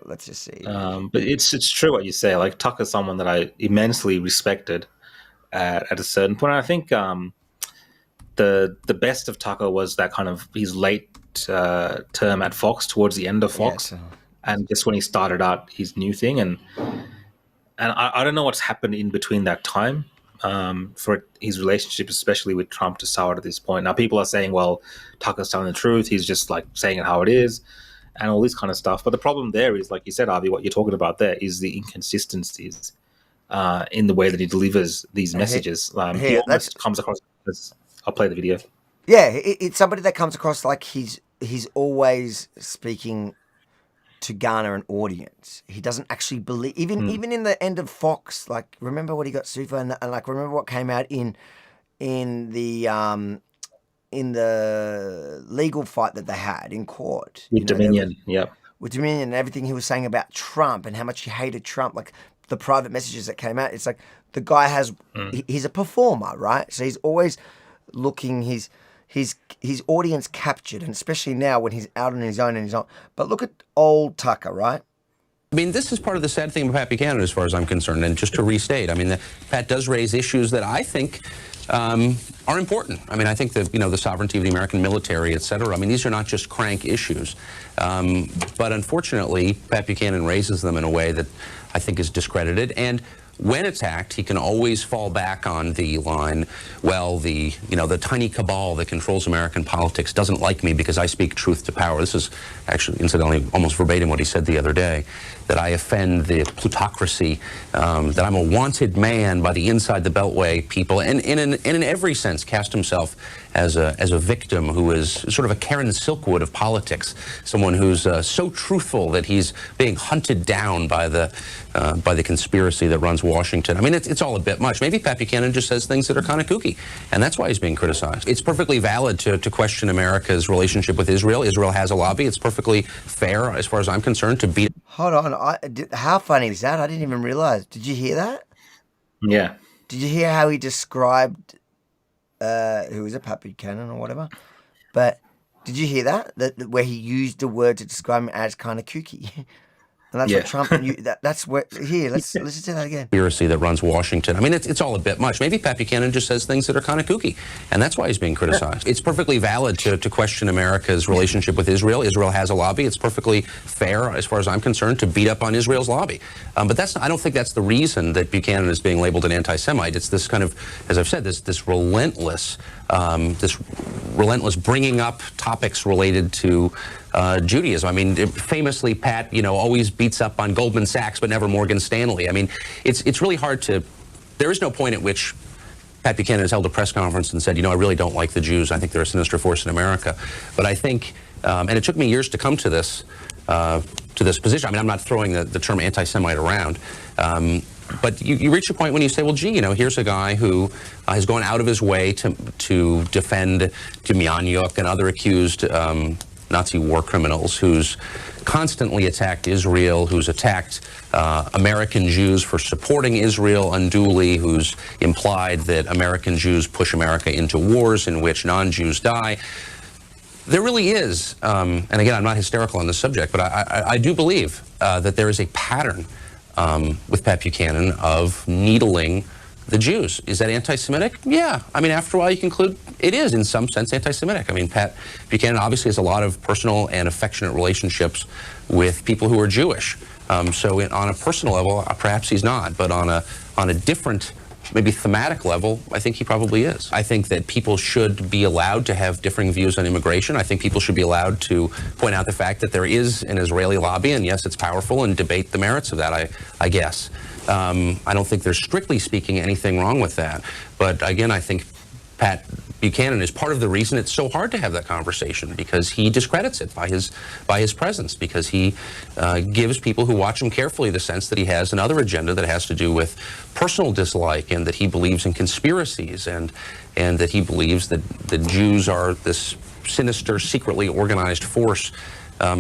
Let's just see. But it's true what you say. Like, Tucker's someone that I immensely respected at a certain point. I think the best of Tucker was that kind of his late term at Fox, towards the end of Fox. Yes. And just when he started out his new thing, and I don't know what's happened in between that time for his relationship, especially with Trump, to sour at this point. Now people are saying, well, Tucker's telling the truth. He's just like saying it how it is, and all this kind of stuff. But the problem there is, like you said, Avi, what you're talking about there is the inconsistencies in the way that he delivers these messages. He almost comes across as, I'll play the video. Yeah, it's somebody that comes across like he's always speaking to garner an audience. He doesn't actually believe, even in the end of Fox, like, remember what he got sued for, and like, remember what came out in the legal fight that they had in court with Dominion. With Dominion and everything he was saying about Trump and how much he hated Trump, like the private messages that came out. It's like the guy he's a performer, right? So he's always looking his audience captured, and especially now when he's out on his own and he's on. But look at old Tucker, right? I mean, this is part of the sad thing about Pat Buchanan, as far as I'm concerned. And just to restate, I mean, Pat does raise issues that I think are important. I mean, I think that, the sovereignty of the American military, et cetera, I mean, these are not just crank issues. But unfortunately, Pat Buchanan raises them in a way that I think is discredited. And when attacked, he can always fall back on the line, well, the tiny cabal that controls American politics doesn't like me because I speak truth to power. This is actually, incidentally, almost verbatim what he said the other day, that I offend the plutocracy, that I'm a wanted man by the inside the Beltway people, and in every sense cast himself as a victim who is sort of a Karen Silkwood of politics, someone who's so truthful that he's being hunted down by the conspiracy that runs Washington. I mean, it's all a bit much. Maybe Pat Buchanan just says things that are kind of kooky, and that's why he's being criticized. It's perfectly valid to question America's relationship with Israel. Israel has a lobby. It's perfectly fair, as far as I'm concerned, to beat. Hold on. How funny is that? I didn't even realize. Did you hear that? Yeah. Did you hear how he described who was it, Pat Buchanan or whatever? But did you hear that where he used the word to describe him as kind of kooky? And that's what Trump. That's where. Here, let's just do that again. Conspiracy that runs Washington. I mean, it's all a bit much. Maybe Pat Buchanan just says things that are kind of kooky, and that's why he's being criticized. It's perfectly valid to question America's relationship with Israel. Israel has a lobby. It's perfectly fair, as far as I'm concerned, to beat up on Israel's lobby. But I don't think that's the reason that Buchanan is being labeled an anti-Semite. It's this kind of, as I've said, this relentless bringing up topics related to Judaism. I mean, famously, Pat, always beats up on Goldman Sachs, but never Morgan Stanley. I mean, it's really hard to. There is no point at which Pat Buchanan has held a press conference and said, I really don't like the Jews. I think they're a sinister force in America. But I think, and it took me years to come to this position. I mean, I'm not throwing the term anti-Semite around. But you reach a point when you say, well, gee, here's a guy who has gone out of his way to defend Demjanjuk and other accused Nazi war criminals, who's constantly attacked Israel, who's attacked American Jews for supporting Israel unduly, who's implied that American Jews push America into wars in which non-Jews die. There really is, and again, I'm not hysterical on this subject, but I do believe that there is a pattern with Pat Buchanan of needling the Jews. Is that anti-Semitic? Yeah. I mean, after a while, you conclude it is, in some sense, anti-Semitic. I mean, Pat Buchanan obviously has a lot of personal and affectionate relationships with people who are Jewish. So on a personal level, perhaps he's not, but on a different, maybe thematic level, I think he probably is. I think that people should be allowed to have differing views on immigration. I think people should be allowed to point out the fact that there is an Israeli lobby, and yes, it's powerful, and debate the merits of that, I guess. I don't think there's, strictly speaking, anything wrong with that. But again, I think Pat Buchanan is part of the reason it's so hard to have that conversation, because he discredits it by his presence, because he gives people who watch him carefully the sense that he has another agenda that has to do with personal dislike, and that he believes in conspiracies, and that he believes that the Jews are this sinister, secretly organized force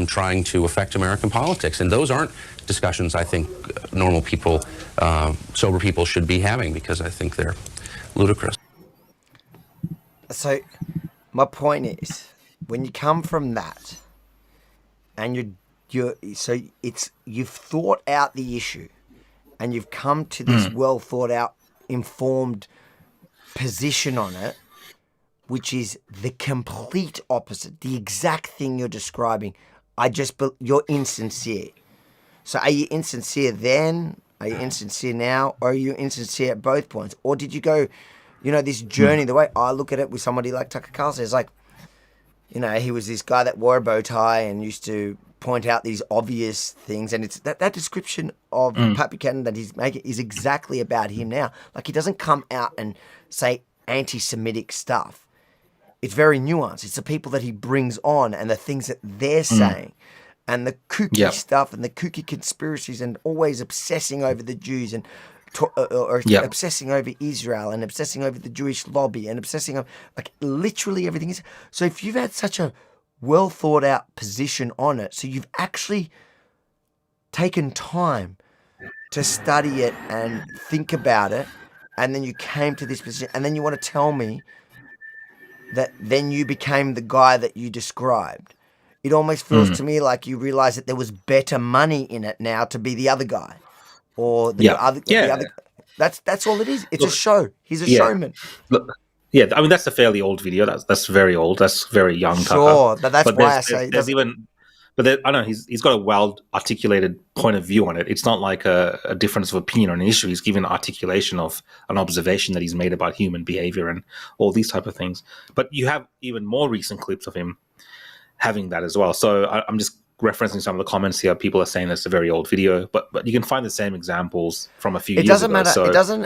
trying to affect American politics. And those aren't discussions I think normal people, sober people, should be having, because I think they're ludicrous. So my point is, when you come from that, and you've thought out the issue, and you've come to this well thought out, informed position on it, which is the complete opposite, the exact thing you're describing. You're insincere. So are you insincere then? Are you insincere now? Or are you insincere at both points? Or did you go, this journey, the way I look at it with somebody like Tucker Carlson, is like, he was this guy that wore a bow tie and used to point out these obvious things. And it's that description of Pat Buchanan that he's making is exactly about him now. Like, he doesn't come out and say anti-Semitic stuff. It's very nuanced. It's the people that he brings on and the things that they're saying. And the kooky stuff and the kooky conspiracies, and always obsessing over the Jews, and obsessing over Israel, and obsessing over the Jewish lobby, and obsessing over, like, literally everything is. So if you've had such a well thought out position on it, so you've actually taken time to study it and think about it, and then you came to this position, and then you want to tell me that then you became the guy that you described. It almost feels to me like you realize that there was better money in it now to be the other guy, or the other. That's all it is. It's a show. He's a showman. Look, I mean, that's a fairly old video. That's very old. That's very young. Sure, but that's why I say there's even. But I know he's got a well articulated point of view on it. It's not like a difference of opinion on an issue. He's given articulation of an observation that he's made about human behavior and all these type of things. But you have even more recent clips of him having that as well. So I'm just referencing some of the comments here. People are saying that's a very old video, but you can find the same examples from a few years ago.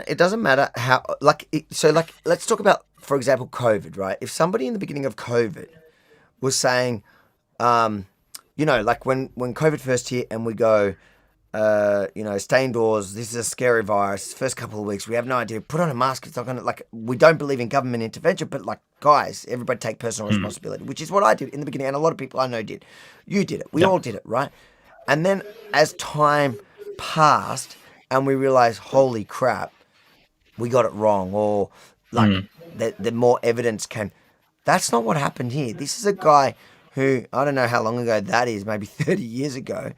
It doesn't matter how. Let's talk about, for example, COVID. Right? If somebody in the beginning of COVID was saying, like when COVID first hit, and we go, stay indoors. This is a scary virus. First couple of weeks, we have no idea. Put on a mask. It's not going to, we don't believe in government intervention, but guys, everybody take personal responsibility, which is what I did in the beginning. And a lot of people I know did. You did it. We all did it, right? And then as time passed and we realized, holy crap, we got it wrong, or the more evidence came. That's not what happened here. This is a guy who, I don't know how long ago that is, maybe 30 years ago,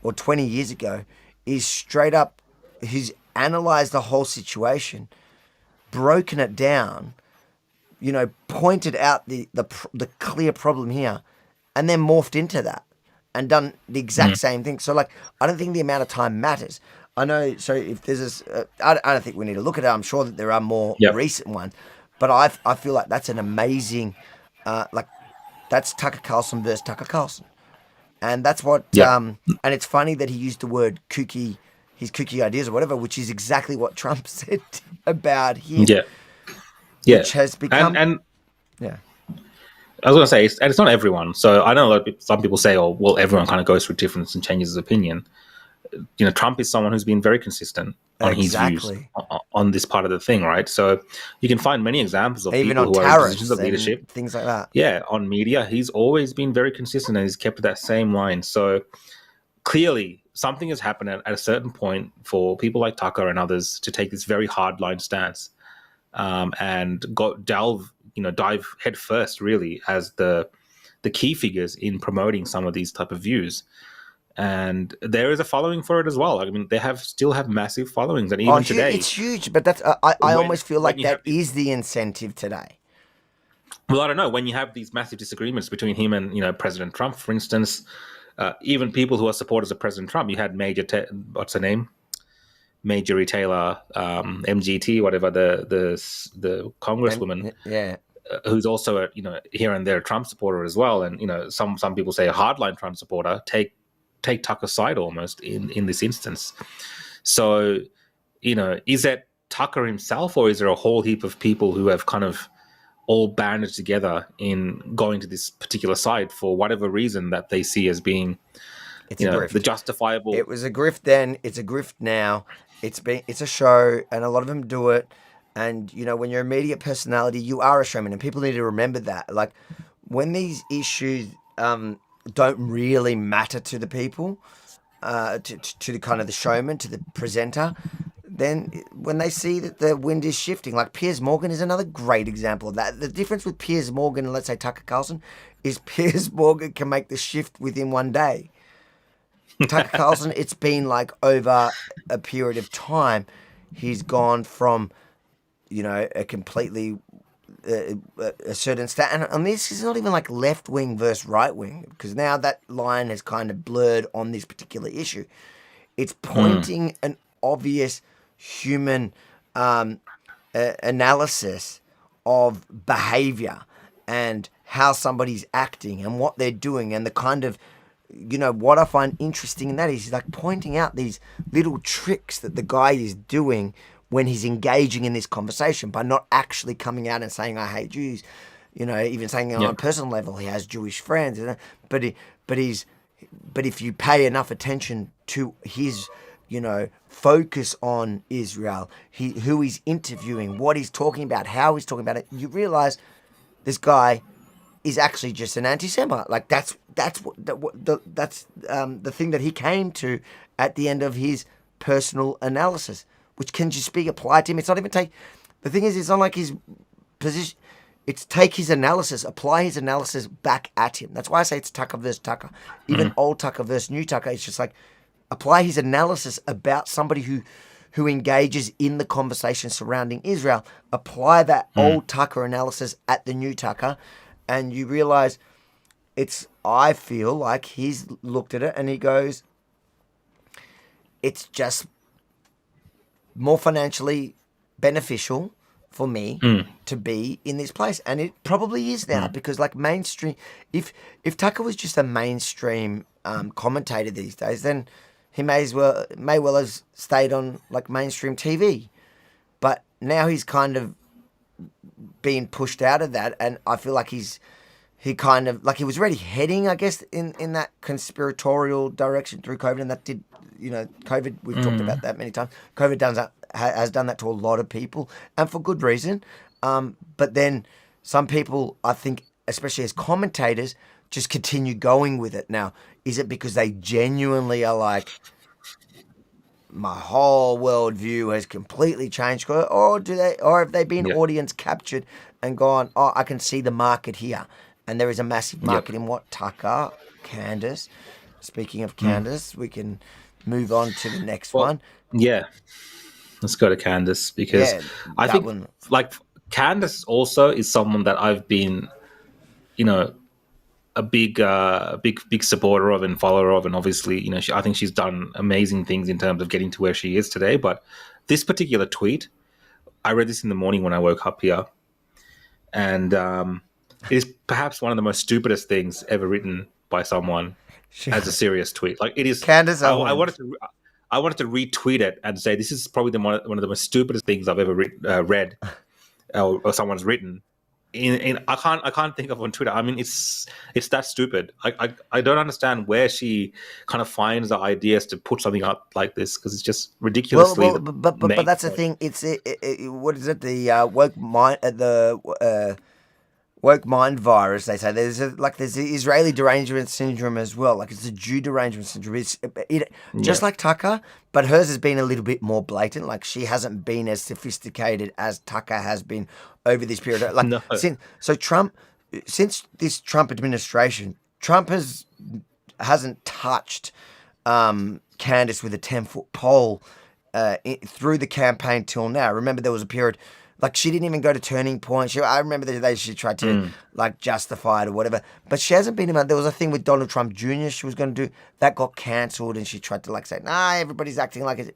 or 20 years ago, is straight up, he's analysed the whole situation, broken it down, pointed out the clear problem here, and then morphed into that and done the exact same thing. So, I don't think the amount of time matters. I know, so if there's I don't think we need to look at it. I'm sure that there are more recent ones, but I feel like that's an amazing, that's Tucker Carlson versus Tucker Carlson. And that's what, and it's funny that he used the word kooky his kooky ideas or whatever, which is exactly what Trump said about him. Yeah. Which has become... And yeah. I was going to say, it's not everyone. So I know some people say, oh, well, everyone kind of goes through difference and changes his opinion. You know, Trump is someone who's been very consistent on his views on this part of the thing, right? So you can find many examples of even people on who are in positions of leadership. Things like that. Yeah, on media, he's always been very consistent and he's kept that same line. So clearly, something has happened at a certain point for people like Tucker and others to take this very hardline stance and dive headfirst, really, as the key figures in promoting some of these type of views. And there is a following for it as well. I mean, they still have massive followings, and even today, it's huge. But that's I almost feel like that is the incentive today. Well, I don't know. When you have these massive disagreements between him and President Trump, for instance, even people who are supporters of President Trump, you had what's her name, Marjorie Taylor, MGT, whatever, the congresswoman, who's also a here and there Trump supporter as well, and some people say a hardline Trump supporter, take Tucker's side almost in this instance. So, is that Tucker himself, or is there a whole heap of people who have kind of all banded together in going to this particular side for whatever reason that they see as being, the justifiable? It was a grift then. It's a grift now. It's a show, and a lot of them do it. And when you're a media personality, you are a showman, and people need to remember that. Like when these issues don't really matter to the people, to the kind of the showman, to the presenter, then when they see that the wind is shifting, like Piers Morgan is another great example of that. The difference with Piers Morgan and let's say Tucker Carlson is Piers Morgan can make the shift within one day. Tucker Carlson, it's been like over a period of time, he's gone from, a completely a certain stat, and this is not even like left wing versus right wing, because now that line has kind of blurred on this particular issue. It's pointing an obvious human analysis of behavior and how somebody's acting and what they're doing, and the kind of what I find interesting in that is like pointing out these little tricks that the guy is doing when he's engaging in this conversation by not actually coming out and saying, I hate Jews, even saying on a personal level, he has Jewish friends, but if you pay enough attention to his, focus on Israel, who he's interviewing, what he's talking about, how he's talking about it, you realize this guy is actually just an anti-Semite. Like that's the thing that he came to at the end of his personal analysis, which can just be applied to him. It's not even the thing is, it's not like his position. It's take his analysis, apply his analysis back at him. That's why I say it's Tucker versus Tucker. Even old Tucker versus new Tucker. It's just like apply his analysis about somebody who engages in the conversation surrounding Israel. Apply that old Tucker analysis at the new Tucker, and you realize I feel like he's looked at it and he goes, it's just more financially beneficial for me to be in this place, and it probably is now because like mainstream. If Tucker was just a mainstream commentator these days, then he may well have stayed on like mainstream TV, but now he's kind of being pushed out of that, and I feel like he kind of like he was already heading, I guess, in that conspiratorial direction through COVID, and that did. COVID, we've talked about that many times. COVID has done that to a lot of people, and for good reason. But then some people, I think, especially as commentators, just continue going with it. Now, is it because they genuinely are like, my whole worldview has completely changed, or have they been audience captured and gone, oh, I can see the market here, and there is a massive market in what Tucker, Candace. Speaking of Candace, we can move on to the next one. Yeah. Let's go to Candace, because I think like Candace also is someone that I've been, a big supporter of and follower of. And obviously, I think she's done amazing things in terms of getting to where she is today. But this particular tweet, I read this in the morning when I woke up here, and it is perhaps one of the most stupidest things ever written by someone as a serious tweet. Like it is. Candace, I I wanted to retweet it and say this is probably one of the most stupidest things I've ever read or someone's written. I can't think of on Twitter. I mean, it's that stupid. I don't understand where she kind of finds the ideas to put something up like this, because it's just ridiculously. But that's the thing. It's what is it? The woke mind virus. They say there's the Israeli derangement syndrome as well. Like it's a Jew derangement syndrome. Just like Tucker, but hers has been a little bit more blatant. Like she hasn't been as sophisticated as Tucker has been over this period. Like No. since this Trump administration, Trump hasn't touched Candace with a 10-foot pole through the campaign till now. Remember, there was a period. Like, she didn't even go to Turning Point. I remember the day she tried to, justify it or whatever. But she hasn't been about... There was a thing with Donald Trump Jr. she was going to do. That got cancelled, and she tried to, say, nah, everybody's acting like it.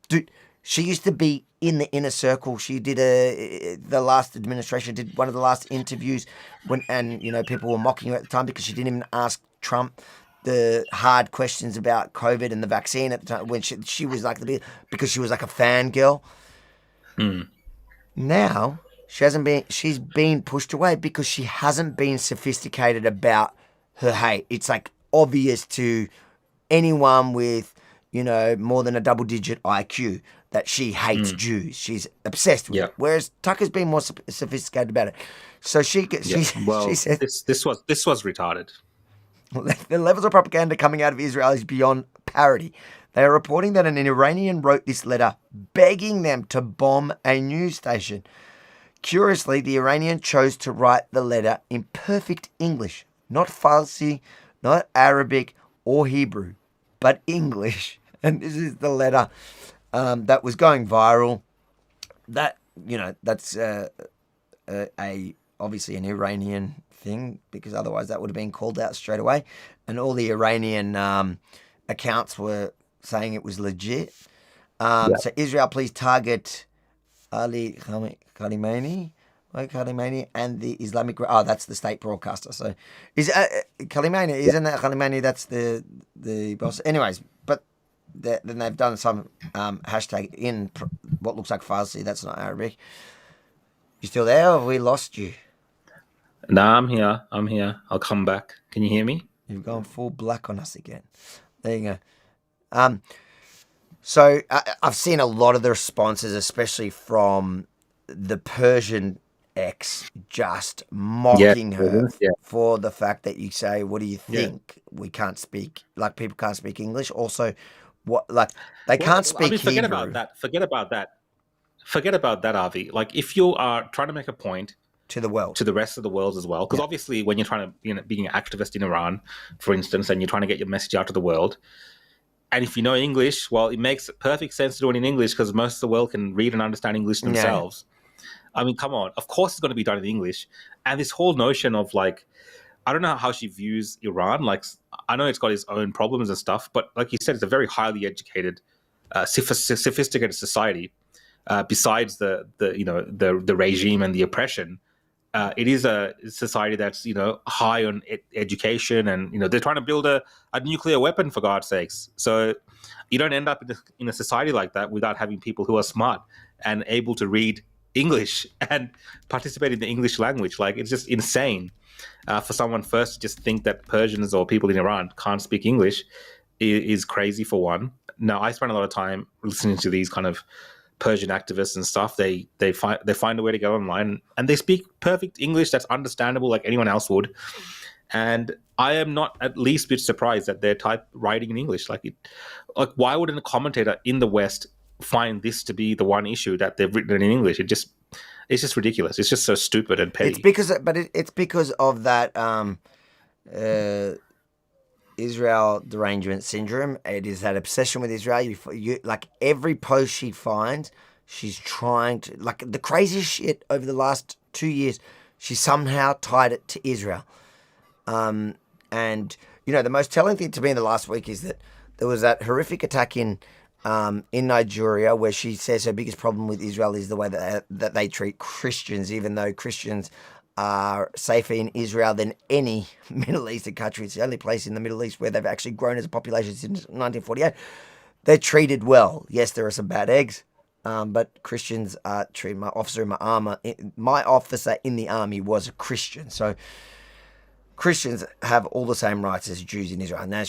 Dude, she used to be in the inner circle. She did the last administration, did one of the last interviews and people were mocking her at the time because she didn't even ask Trump the hard questions about COVID and the vaccine at the time when she was because she was like a fangirl. Now she's been pushed away because she hasn't been sophisticated about her hate. It's obvious to anyone with, more than a double-digit IQ that she hates Jews. She's obsessed with it. Whereas Tucker's been more sophisticated about it. So she said this was retarded. The levels of propaganda coming out of Israel is beyond parody. They are reporting that an Iranian wrote this letter begging them to bomb a news station. Curiously, the Iranian chose to write the letter in perfect English, not Farsi, not Arabic or Hebrew, but English. And this is the letter that was going viral. That, that's obviously an Iranian thing, because otherwise that would have been called out straight away. And all the Iranian accounts were saying it was legit. So Israel, please target Ali Khamenei and the Islamic... Oh, that's the state broadcaster. So is Khamenei, isn't that Khamenei? That's the boss. Anyways, but then they've done some hashtag in what looks like Farsi. That's not Arabic. You still there, or have we lost you? Nah, I'm here. I'll come back. Can you hear me? You've gone full black on us again. There you go. So I've seen a lot of the responses, especially from the Persian ex, just mocking her for the fact that you say, "What do you think? We can't speak people can't speak English." Also, they can't speak Hebrew. Forget about that, Avi. If you are trying to make a point to the world, to the rest of the world as well, because obviously when you're trying to being an activist in Iran, for instance, and you're trying to get your message out to the world. And if you know English, well, it makes perfect sense to do it in English because most of the world can read and understand English themselves. Yeah. I mean, come on. Of course it's going to be done in English. And this whole notion of I don't know how she views Iran. I know it's got its own problems and stuff, but like you said, it's a very highly educated, sophisticated society. Besides the regime and the oppression, it is a society that's high on education, and they're trying to build a nuclear weapon, for God's sakes. So you don't end up in a society like that without having people who are smart and able to read English and participate in the English language. It's just insane for someone first to just think that Persians or people in Iran can't speak English is crazy, for one. Now, I spend a lot of time listening to these kind of Persian activists and stuff. They find a way to get online, and they speak perfect English that's understandable like anyone else would. And I am not at least a bit surprised that they're writing in English. Why wouldn't a commentator in the West find this to be the one issue that they've written in English? It's just ridiculous. It's just so stupid and petty. It's because of that Israel derangement syndrome. It is that obsession with Israel. You every post she finds, she's trying to the craziest shit over the last 2 years. She somehow tied it to Israel. And the most telling thing to me in the last week is that there was that horrific attack in Nigeria where she says her biggest problem with Israel is the way that they treat Christians, even though Christians are safer in Israel than any Middle Eastern country. It's the only place in the Middle East where they've actually grown as a population since 1948. they're treated well. Yes, there are some bad eggs, but Christians are treated. My officer in the army was a Christian, so Christians have all the same rights as Jews in Israel. Now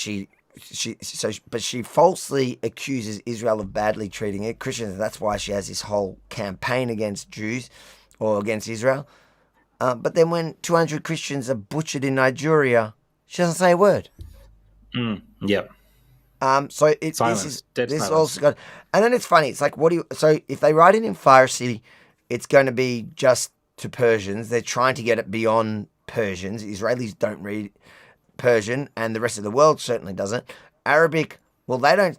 but she falsely accuses Israel of badly treating it. Christians. That's why she has this whole campaign against Jews or against Israel. But then when 200 Christians are butchered in Nigeria, she doesn't say a word. Yeah. So Silence. this also got, and then it's funny. It's like, so if they write it in Farsi, it's going to be just to Persians. They're trying to get it beyond Persians. Israelis don't read Persian, and the rest of the world certainly doesn't. Arabic, well, they're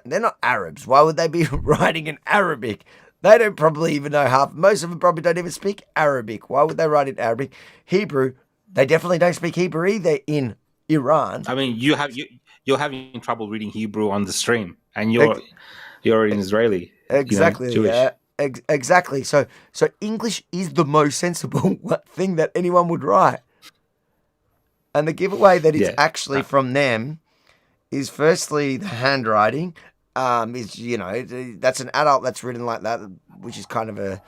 not Arabs. Why would they be writing in Arabic? They don't probably even know half. Most of them probably don't even speak Arabic. Why would they write in Arabic? Hebrew, they definitely don't speak Hebrew either in Iran. I mean, you're having trouble reading Hebrew on the stream, and you're an Israeli. Exactly. Jewish. Exactly. So English is the most sensible thing that anyone would write. And the giveaway that it's actually from them is firstly the handwriting. That's an adult that's written like that, which is kind of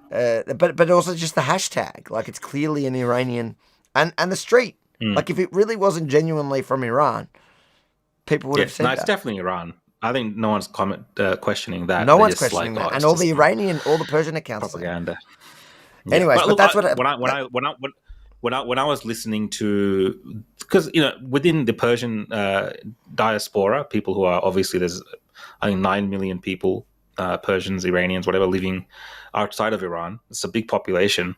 but also just the hashtag. Like, it's clearly an Iranian, and the street. Like, if it really wasn't genuinely from Iran, people would have said that. It's definitely Iran. I think no one's questioning that. No one's questioning that. And all the Persian accounts. Propaganda. Anyways, but that's what when I was listening to, because within the Persian diaspora, people who are obviously, there's I think 9 million people, Persians, Iranians, whatever, living outside of Iran. It's a big population,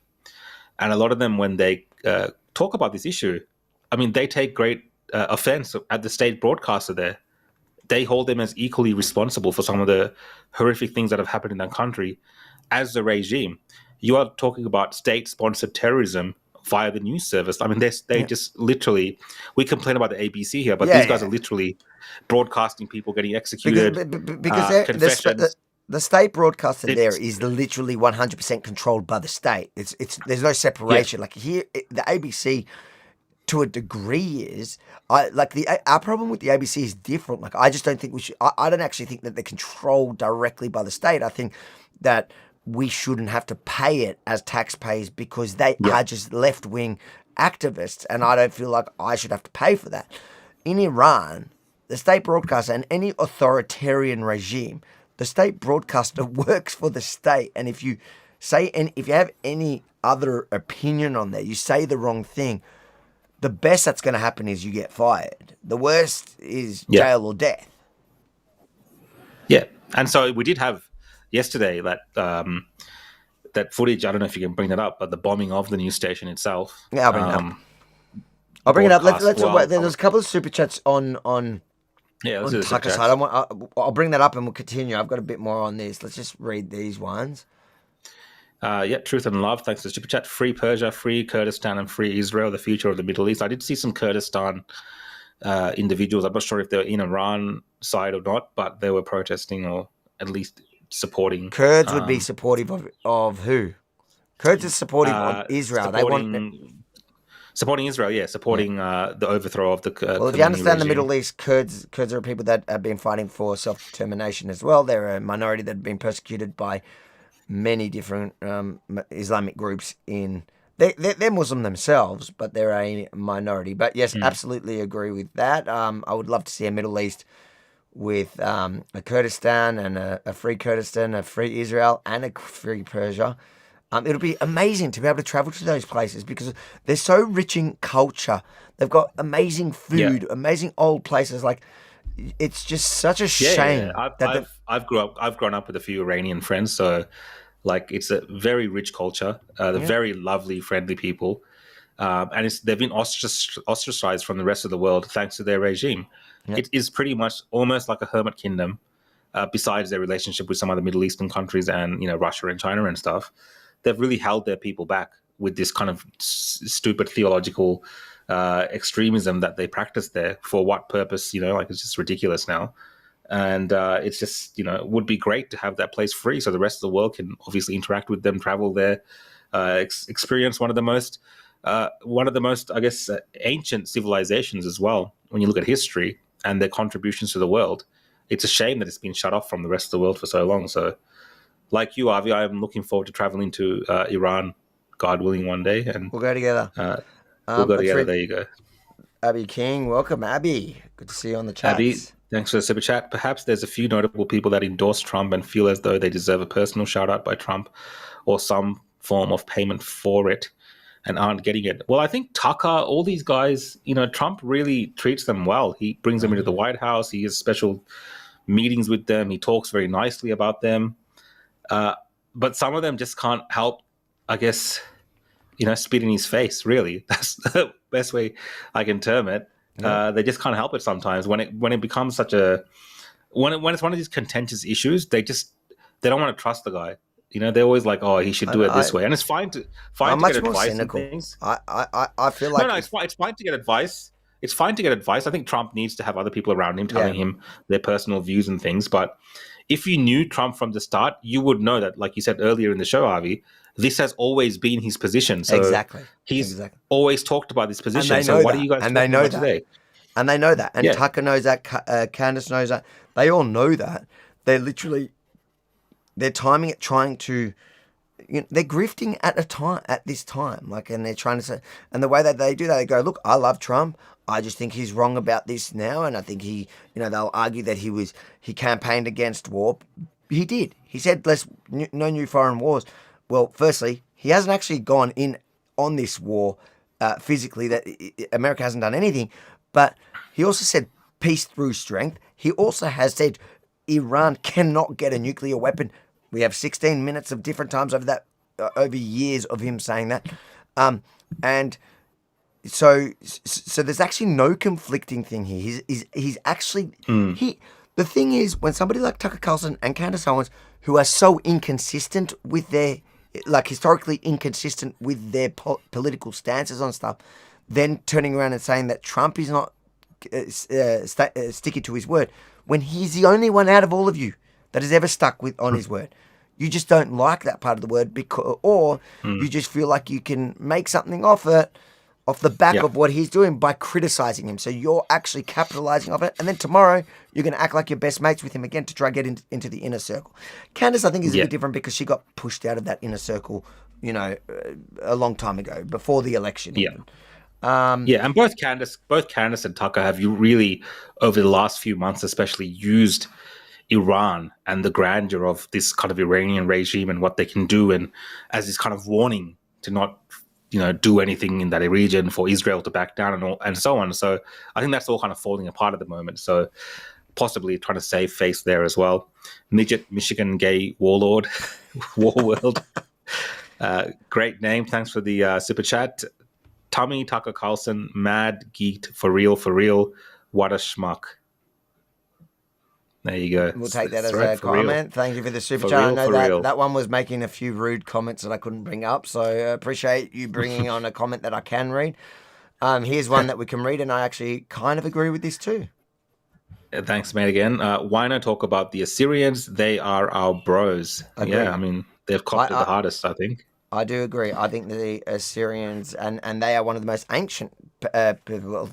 and a lot of them, when they talk about this issue, I mean, they take great offense at the state broadcaster there. They hold them as equally responsible for some of the horrific things that have happened in that country as the regime. You are talking about state-sponsored terrorism via the news service. I mean, they just literally, we complain about the ABC here, but these guys are literally broadcasting people getting executed. Because confessions. The state broadcaster there is literally 100% controlled by the state. There's no separation. Like here, the ABC, to a degree, is our problem with the ABC is different. Like, I just don't think we should. I don't actually think that they're controlled directly by the state. I think that we shouldn't have to pay it as taxpayers because they are just left-wing activists, and I don't feel like I should have to pay for that. In Iran, the state broadcaster and any authoritarian regime, the state broadcaster works for the state, and if you have any other opinion on that, you say the wrong thing, the best that's going to happen is you get fired. The worst is jail or death. Yeah, and so we did have yesterday that footage. I don't know if you can bring that up, but the bombing of the news station itself. Yeah, I'll bring it up. There's a couple of super chats on let's do the super chats. I'll bring that up and we'll continue. I've got a bit more on this. Let's just read these ones. Truth and love. Thanks to super chat. Free Persia, free Kurdistan, and free Israel. The future of the Middle East. I did see some Kurdistan individuals. I'm not sure if they're in Iran side or not, but they were protesting or at least supporting. Kurds would be supportive of who? Kurds are supportive of Israel. Supporting Israel, supporting the overthrow of the well, if you understand regime. The Middle East, Kurds are people that have been fighting for self-determination as well. They're a minority that have been persecuted by many different Islamic groups they're Muslim themselves, but they're a minority. But yes, absolutely agree with that. I would love to see a Middle East with a Kurdistan and a free Kurdistan, a free Israel, and a free Persia. It'll be amazing to be able to travel to those places because they're so rich in culture. They've got amazing food, amazing old places. Like, it's just such a shame. I've grown up with a few Iranian friends, so like it's a very rich culture. They're very lovely, friendly people, and they've been ostracized from the rest of the world thanks to their regime. Yep. It is pretty much almost like a hermit kingdom, besides their relationship with some other Middle Eastern countries and Russia and China and stuff. They've really held their people back with this kind of stupid theological extremism that they practice there. For what purpose? It's just ridiculous now. And it's just, would be great to have that place free so the rest of the world can obviously interact with them, travel there, experience one of the most, I guess, ancient civilizations as well. When you look at history and their contributions to the world, it's a shame that it's been shut off from the rest of the world for so long. So, like you, Avi, I'm looking forward to traveling to Iran, God willing, one day, and We'll go together. We'll go together. There you go. Abby King, welcome, Abby. Good to see you on the chats. Abby, thanks for the super chat. Perhaps there's a few notable people that endorse Trump and feel as though they deserve a personal shout out by Trump or some form of payment for it and aren't getting it. Well, I think Tucker, all these guys, Trump really treats them well. He brings them into the White House. He has special meetings with them. He talks very nicely about them. But some of them just can't help, I guess, spit in his face, really. That's the best way I can term it. Yeah. They just can't help it sometimes. When it becomes such when it's one of these contentious issues, they don't want to trust the guy. They're always like, oh, he should do it this way. And it's fine to get advice and things. I feel like... No, it's fine to get advice. It's fine to get advice. I think Trump needs to have other people around him telling him their personal views and things. But if you knew Trump from the start, you would know that, like you said earlier in the show, Avi, this has always been his position. So he's always talked about this position. So what are you guys talking about today? And they know that. And Tucker knows that. Candace knows that. They all know that. They're timing it, trying to... they're grifting at this time. And they're trying to say... And the way that they do that, they go, look, I love Trump. I just think he's wrong about this now. And I think they'll argue that he campaigned against war. He did. He said, no new foreign wars. Well, firstly, he hasn't actually gone in on this war physically, that America hasn't done anything. But he also said peace through strength. He also has said Iran cannot get a nuclear weapon. We have 16 minutes of different times over years of him saying that. And so there's actually no conflicting thing here. He's actually... The thing is, when somebody like Tucker Carlson and Candace Owens, who are so inconsistent with their... historically inconsistent with their political stances on stuff, then turning around and saying that Trump is not sticking to his word, when he's the only one out of all of you that has ever stuck on his word. You just don't like that part of the word, or you just feel like you can make something off the back of what he's doing by criticizing him. So you're actually capitalizing off it, and then tomorrow you're going to act like you're best mates with him again to try to get into the inner circle. Candace, I think, is a bit different because she got pushed out of that inner circle, a long time ago, before the election. Yeah. And both Candace and Tucker have really, over the last few months especially, used Iran and the grandeur of this kind of Iranian regime and what they can do, and as this kind of warning to not do anything in that region, for Israel to back down and so on. So I think that's all kind of falling apart at the moment. So possibly trying to save face there as well. Midget Michigan Gay Warlord, Warworld. Great name. Thanks for the super chat. Tommy Tucker Carlson, mad geeked for real. What a schmuck. There you go. We'll take that as a comment. Thank you for the super chat. I know that one was making a few rude comments that I couldn't bring up, so I appreciate you bringing on a comment that I can read. Here's one that we can read, and I actually kind of agree with this too. Thanks, mate, again. Why not talk about the Assyrians? They are our bros. Agreed. Yeah, I mean, they've copped it the hardest, I think. I do agree. I think the Assyrians, and they are one of the most ancient people.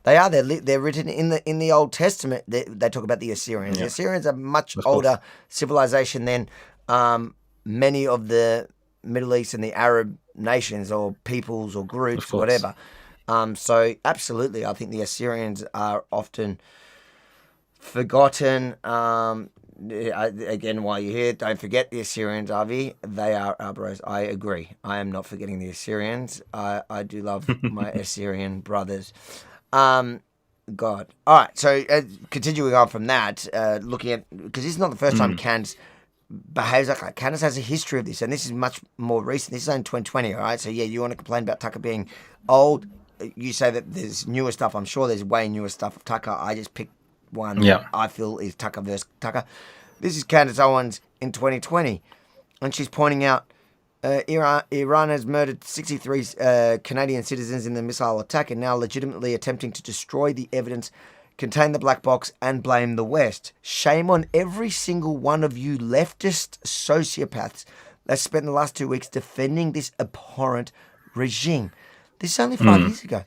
They are. They're written in the Old Testament. They talk about the Assyrians. Yeah. The Assyrians are much older civilization than many of the Middle East and the Arab nations or peoples or groups, whatever. So absolutely, I think the Assyrians are often forgotten. Again, while you're here, don't forget the Assyrians, Avi. They are our bros. I agree. I am not forgetting the Assyrians. I do love my Assyrian brothers. God. All right, so continuing on from that, looking at... Because this is not the first time Candace behaves like that. Candace has a history of this, and this is much more recent. This is only 2020, all right? So, yeah, you want to complain about Tucker being old. You say that there's newer stuff. I'm sure there's way newer stuff of Tucker. I just picked one I feel is Tucker versus Tucker. This is Candace Owens in 2020, and she's pointing out Iran has murdered 63 Canadian citizens in the missile attack and now legitimately attempting to destroy the evidence, contain the black box, and blame the West. Shame on every single one of you leftist sociopaths that spent the last 2 weeks defending this abhorrent regime. This is only 5 years ago.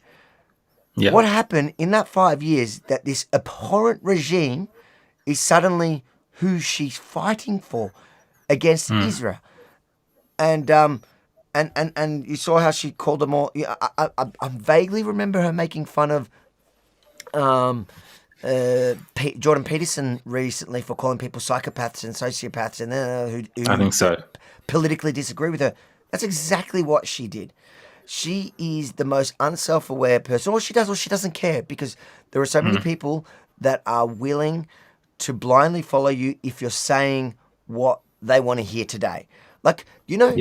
Yeah. What happened in that 5 years that this abhorrent regime is suddenly who she's fighting for against Israel. And you saw how she called them all. Yeah, I vaguely remember her making fun of Jordan Peterson recently for calling people psychopaths and sociopaths, and who I think so. politically disagree with her. That's exactly what she did. She is the most unself-aware person. All she does, or she doesn't care, because there are so many people that are willing to blindly follow you if you're saying what they want to hear today. Like, you know,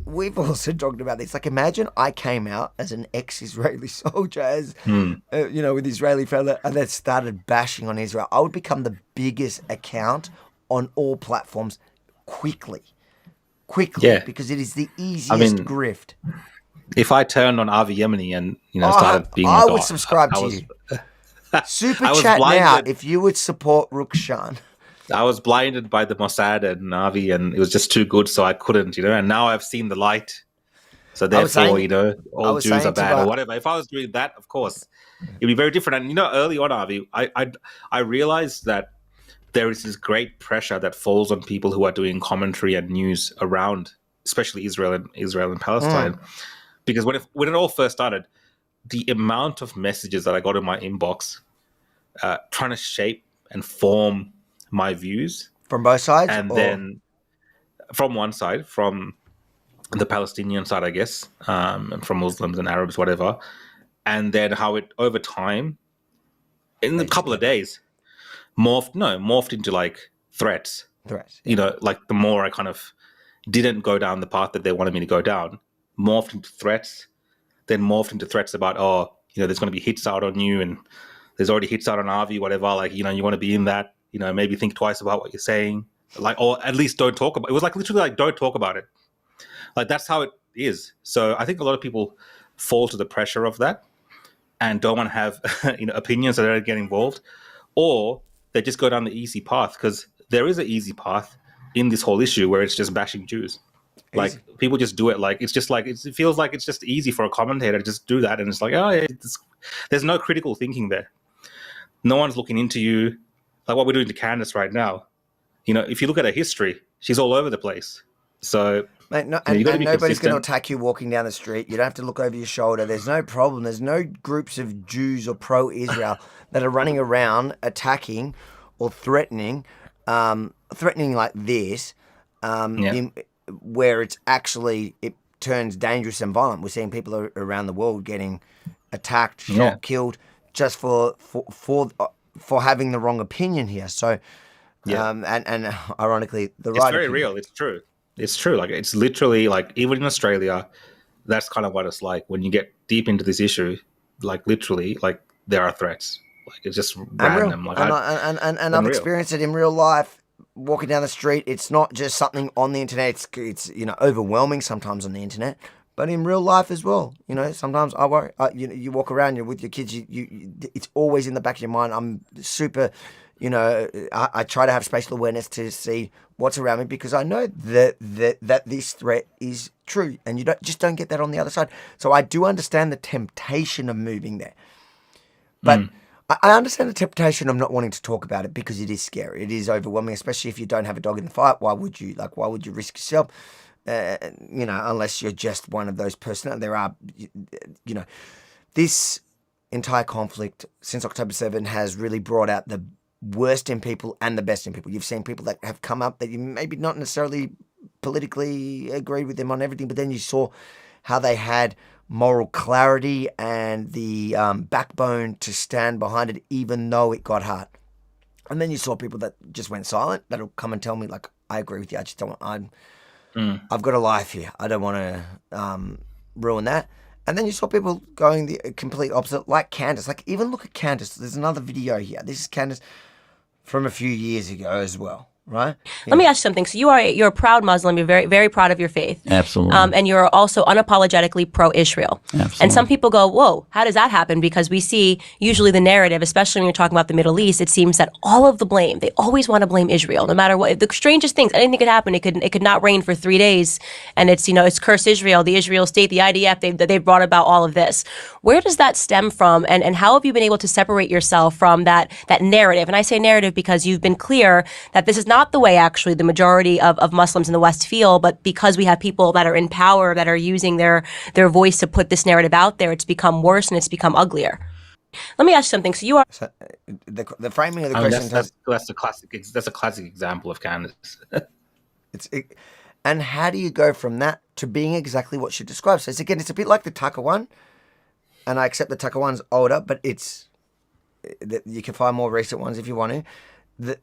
we've also talked about this. Like, imagine I came out as an ex-Israeli soldier, as you know, with Israeli fella, and then started bashing on Israel. I would become the biggest account on all platforms quickly, because it is the easiest grift. If I turned on Avi Yemeni and started being, I would subscribe to you. Super chat now if you would support Rukshan. I was blinded by the Mossad and Navi, and it was just too good, so I couldn't, and now I've seen the light. So therefore, all Jews are bad or whatever. If I was doing that, of course, it'd be very different. And early on, Avi, I realized that there is this great pressure that falls on people who are doing commentary and news around, especially Israel and Palestine, because when it all first started, the amount of messages that I got in my inbox, trying to shape and form my views from both sides, and then from one side, from the Palestinian side, I guess, and from Muslims and Arabs, whatever, and then how it over time, in a couple of days, morphed into like threats. Like the more I kind of didn't go down the path that they wanted me to go down, morphed into threats, then morphed into threats about there's going to be hits out on you, and there's already hits out on Avi, whatever. Like you want to be in that. Maybe think twice about what you're saying, or at least don't talk about it. It was like literally like, don't talk about it. Like, that's how it is. So I think a lot of people fall to the pressure of that and don't want to have, opinions, so they don't get involved, or they just go down the easy path, because there is an easy path in this whole issue where it's just bashing Jews. Like, people just do it. Like, it's just like, it feels like it's just easy for a commentator to just do that. And it's like, there's no critical thinking there. No one's looking into you. Like what we're doing to Candace right now. If you look at her history, she's all over the place. So, mate, and nobody's going to attack you walking down the street. You don't have to look over your shoulder. There's no problem. There's no groups of Jews or pro-Israel that are running around attacking or threatening like this, where it turns dangerous and violent. We're seeing people around the world getting attacked, shot, killed, just for having the wrong opinion here. So, and ironically, the right. It's very real. It's true. It's true. Like, it's literally like, even in Australia, that's kind of what it's like when you get deep into this issue. Like, literally, like, there are threats. Like, it's just random. Like, I've experienced it in real life. Walking down the street, it's not just something on the internet. It's overwhelming sometimes on the internet, but in real life as well. Sometimes I worry. You walk around, you're with your kids. It's always in the back of your mind. I'm super. I try to have spatial awareness to see what's around me, because I know that this threat is true, and you don't get that on the other side. So I do understand the temptation of moving there, but I understand the temptation of not wanting to talk about it, because it is scary. It is overwhelming, especially if you don't have a dog in the fight. Why would you? Why would you risk yourself? Unless you're just one of those personalities. There are, this entire conflict since October 7 has really brought out the worst in people and the best in people. You've seen people that have come up that you maybe not necessarily politically agreed with them on everything, but then you saw how they had moral clarity and the backbone to stand behind it, even though it got hard. And then you saw people that just went silent, that'll come and tell me, like, I agree with you. I just don't want, I've got a life here. I don't want to ruin that. And then you saw people going the complete opposite, like Candace. Like, even look at Candace. There's another video here. This is Candace from a few years ago as well, right? Let me ask you something. So you're a proud Muslim. You're very, very proud of your faith. Absolutely. And you're also unapologetically pro-Israel. Absolutely. And some people go, whoa, how does that happen? Because we see usually the narrative, especially when you're talking about the Middle East, it seems that all of the blame, they always want to blame Israel, no matter what. The strangest things, anything could happen. It could not rain for 3 days, and it's curse Israel, the Israel state, the IDF. They've brought about all of this. Where does that stem from? And how have you been able to separate yourself from that narrative? And I say narrative because you've been clear that this is not the way actually the majority of Muslims in the West feel, but because we have people that are in power that are using their voice to put this narrative out there, it's become worse and it's become uglier. Let me ask you something. So you are the framing of the question. That's a classic example of Candace. And how do you go from that to being exactly what she describes? So it's a bit like the Tucker one, and I accept the Tucker one's older, but you can find more recent ones if you want to.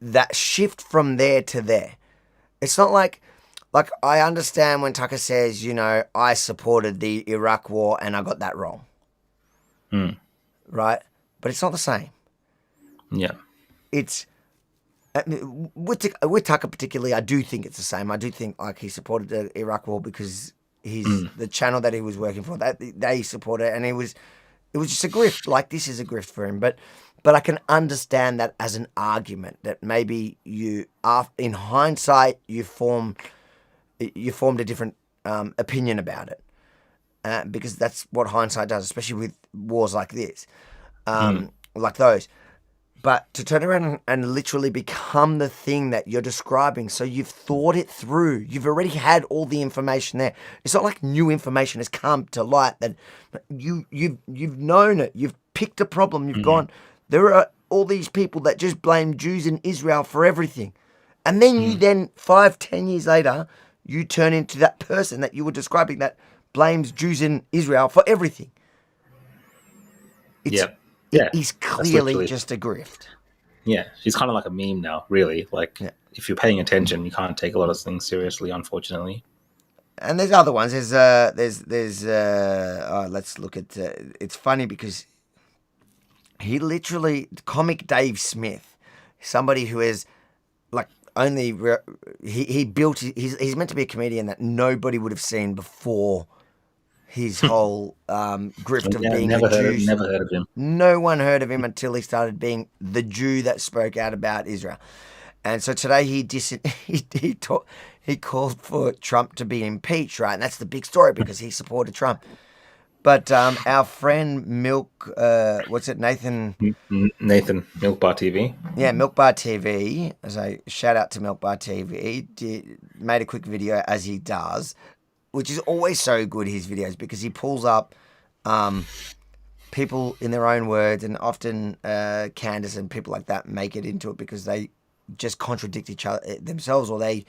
That shift from there to there. It's not like I understand when Tucker says, I supported the Iraq war and I got that wrong. Right? But it's not the same. Yeah. It's with Tucker particularly, I do think it's the same. I do think he supported the Iraq war because the channel that he was working for, that they supported, and it was just a grift. Like, this is a grift for him, but I can understand that as an argument that maybe in hindsight, you formed a different opinion about it, because that's what hindsight does, especially with wars like this, like those. But to turn around and literally become the thing that you're describing, so you've thought it through, you've already had all the information there. It's not like new information has come to light that you've known it, you've picked a problem, you've gone. There are all these people that just blame Jews and Israel for everything. And then you 5-10 years later, you turn into that person that you were describing that blames Jews and Israel for everything. He's clearly just a grift. Yeah, she's kind of like a meme now, really. If you're paying attention, you can't take a lot of things seriously, unfortunately. And there's other ones. Let's look at, it's funny because he literally, comic Dave Smith, somebody who is he built, he's meant to be a comedian that nobody would have seen before his whole grift of being a Jew. Never heard of him. No one heard of him until he started being the Jew that spoke out about Israel. And so today he called for Trump to be impeached, right? And that's the big story because he supported Trump. But our friend Nathan? Nathan, Milk Bar TV. Yeah, Milk Bar TV. So shout out to Milk Bar TV. Made a quick video, as he does, which is always so good, his videos, because he pulls up people in their own words, and often Candace and people like that make it into it because they just contradict each other themselves, or they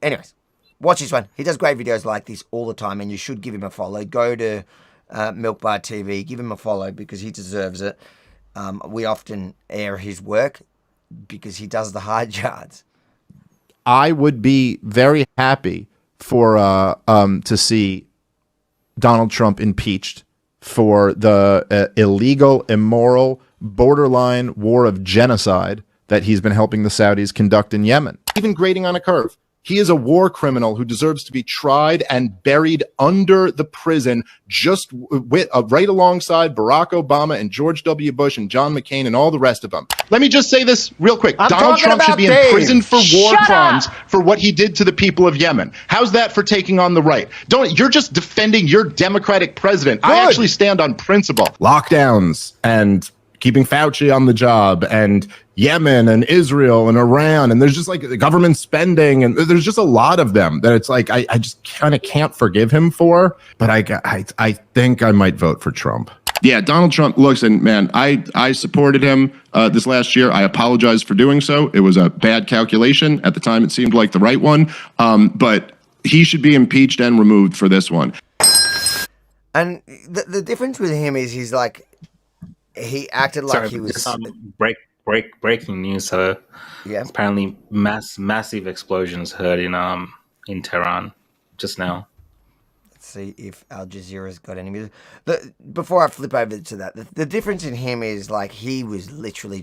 anyways. Watch this one. He does great videos like this all the time, and you should give him a follow. Go to Milk Bar TV, give him a follow because he deserves it. We often air his work because he does the hard yards. I would be very happy for to see Donald Trump impeached for the illegal, immoral, borderline war of genocide that he's been helping the Saudis conduct in Yemen. Even grading on a curve. He is a war criminal who deserves to be tried and buried under the prison, just right alongside Barack Obama and George W. Bush and John McCain and all the rest of them. Let me just say this real quick. Donald Trump should be in prison for war crimes for what he did to the people of Yemen. How's that for taking on the right? You're just defending your Democratic president. Good. I actually stand on principle. Lockdowns and keeping Fauci on the job and Yemen and Israel and Iran, and there's just like the government spending, and there's just a lot of them that it's like I just kind of can't forgive him for, but I think I might vote for Trump. Yeah, Donald Trump, listen, man, I supported him this last year. I apologize for doing so. It was a bad calculation. At the time, it seemed like the right one, but he should be impeached and removed for this one. And the difference with him is he acted like he was... Breaking news. So apparently massive explosions heard in Tehran just now. Let's see if Al Jazeera's got any music. Before I flip over to that, the difference in him is he was literally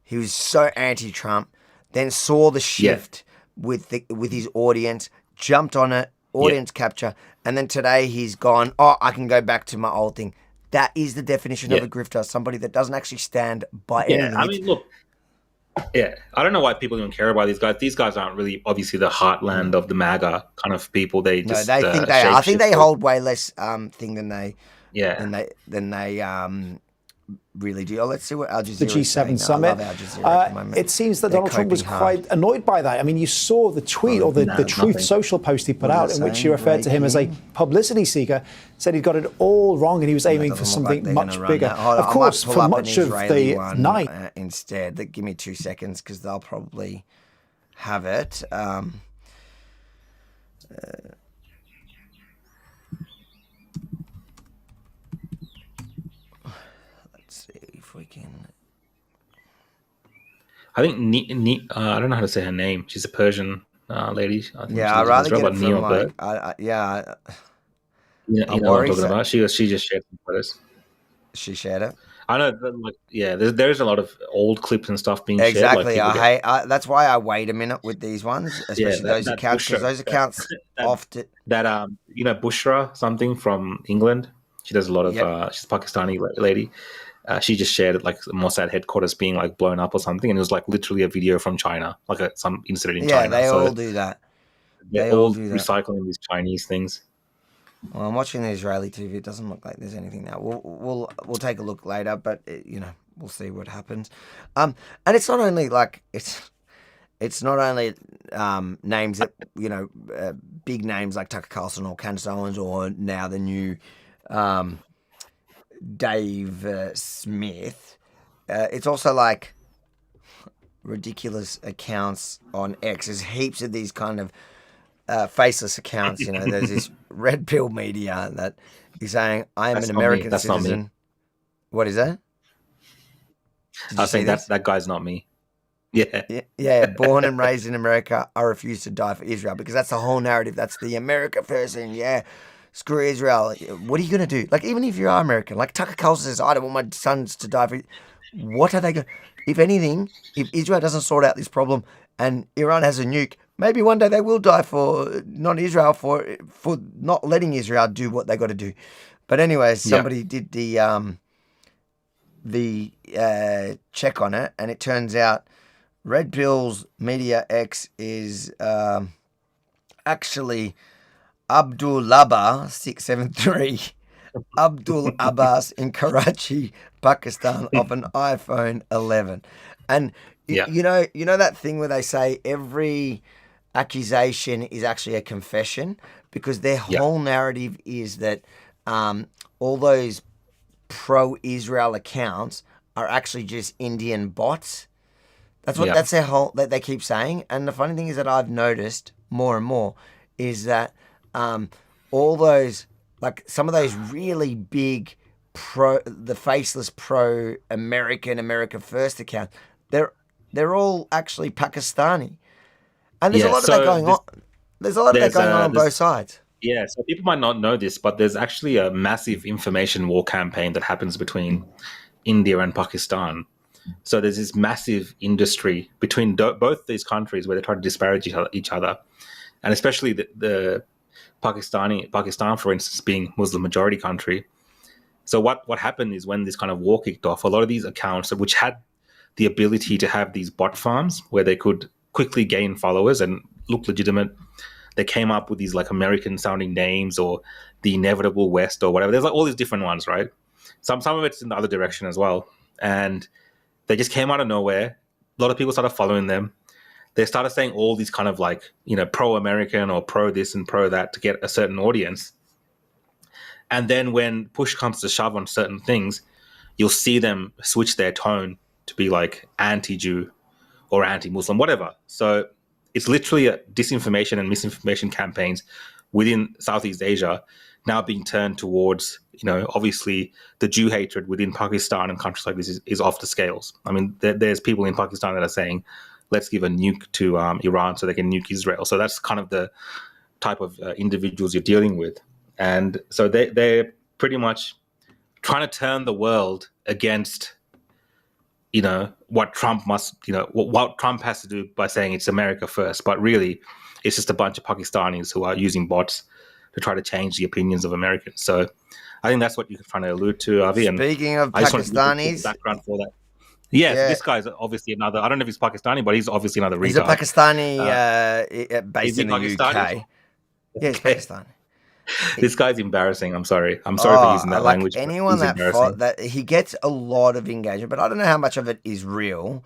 he was so anti-Trump then saw the shift with his audience, jumped on it, audience capture, and then today he's gone, oh, I can go back to my old thing. That is the definition of a grifter, somebody that doesn't actually stand by anything. I mean, look, I don't know why people even care about these guys. These guys aren't really obviously the heartland of the MAGA kind of people. They just they think they are. I think they hold way less thing than they really do. Let's see what Al Jazeera the G7 summit. It seems that Donald Trump was quite annoyed by that. I mean, you saw the tweet or the Truth Social post he put out in which he referred to him as a publicity seeker, said he'd got it all wrong and he was aiming for something much bigger. Of course, for much of the night. Instead, give me 2 seconds because they'll probably have it. We can. I think I don't know how to say her name. She's a Persian lady. I think I'd rather get it from You know what I'm talking about. She just shared some photos. She shared it. I know, there's a lot of old clips and stuff being shared. Exactly. That's why I wait a minute with these ones, especially those accounts, because those accounts often. Bushra something from England. She does a lot of. She's a Pakistani lady. She just shared it like Mossad headquarters being like blown up or something, and it was like literally a video from China, like some incident in China. Yeah, they all do that. They're all recycling these Chinese things. Well, I'm watching the Israeli TV. It doesn't look like there's anything now. We'll take a look later, but we'll see what happens. And it's not only like it's not only names that big names like Tucker Carlson or Candace Owens or now the new. Dave Smith. It's also like ridiculous accounts on X. There's heaps of these kind of faceless accounts. There's this red pill media that is saying, I am an American citizen. Not me. What is that? I was saying that guy's not me. Yeah. Born and raised in America, I refuse to die for Israel because that's the whole narrative. That's the America first thing. Yeah. Screw Israel. What are you going to do? Like, even if you are American, like Tucker Carlson says, I don't want my sons to die for it. What are they going to... If anything, if Israel doesn't sort out this problem and Iran has a nuke, maybe one day they will die for not Israel, for not letting Israel do what they got to do. But anyway, somebody did the check on it, and it turns out Red Pill's Media X is actually... Abdul Labba 673 Abdul Abbas in Karachi, Pakistan, of an iPhone 11. And you know that thing where they say every accusation is actually a confession, because their whole narrative is that all those pro-Israel accounts are actually just Indian bots. That's their whole that they keep saying. And the funny thing is that I've noticed more and more is that all those, like some of those really big the faceless America First account, they're all actually Pakistani, and there's a lot of that going on. There's a lot of that going on both sides. Yeah, so people might not know this, but there's actually a massive information war campaign that happens between India and Pakistan. So there's this massive industry between both these countries where they try to disparage each other, and especially the Pakistan, for instance, being Muslim majority country. So what happened is when this kind of war kicked off, a lot of these accounts, which had the ability to have these bot farms where they could quickly gain followers and look legitimate, they came up with these like American sounding names or the Inevitable West or whatever. There's like all these different ones, right? Some of it's in the other direction as well. And they just came out of nowhere. A lot of people started following them. They started saying all these kind of like, pro-American or pro this and pro that to get a certain audience. And then when push comes to shove on certain things, you'll see them switch their tone to be like anti-Jew or anti-Muslim, whatever. So it's literally a disinformation and misinformation campaigns within Southeast Asia now being turned towards, obviously the Jew hatred within Pakistan and countries like this is off the scales. I mean, there's people in Pakistan that are saying, let's give a nuke to Iran so they can nuke Israel. So that's kind of the type of individuals you're dealing with. And so they're pretty much trying to turn the world against what Trump must, what Trump has to do by saying it's America first. But really, it's just a bunch of Pakistanis who are using bots to try to change the opinions of Americans. So I think that's what you're trying to allude to, Avi. And speaking of I just want to Pakistanis, background for that. Yeah, so this guy's obviously another. I don't know if he's Pakistani, but he's obviously another retard. He's a Pakistani based in the Pakistani? UK. Yeah, he's Pakistani. This guy's embarrassing. I'm sorry for using that language. Anyone that he gets a lot of engagement, but I don't know how much of it is real.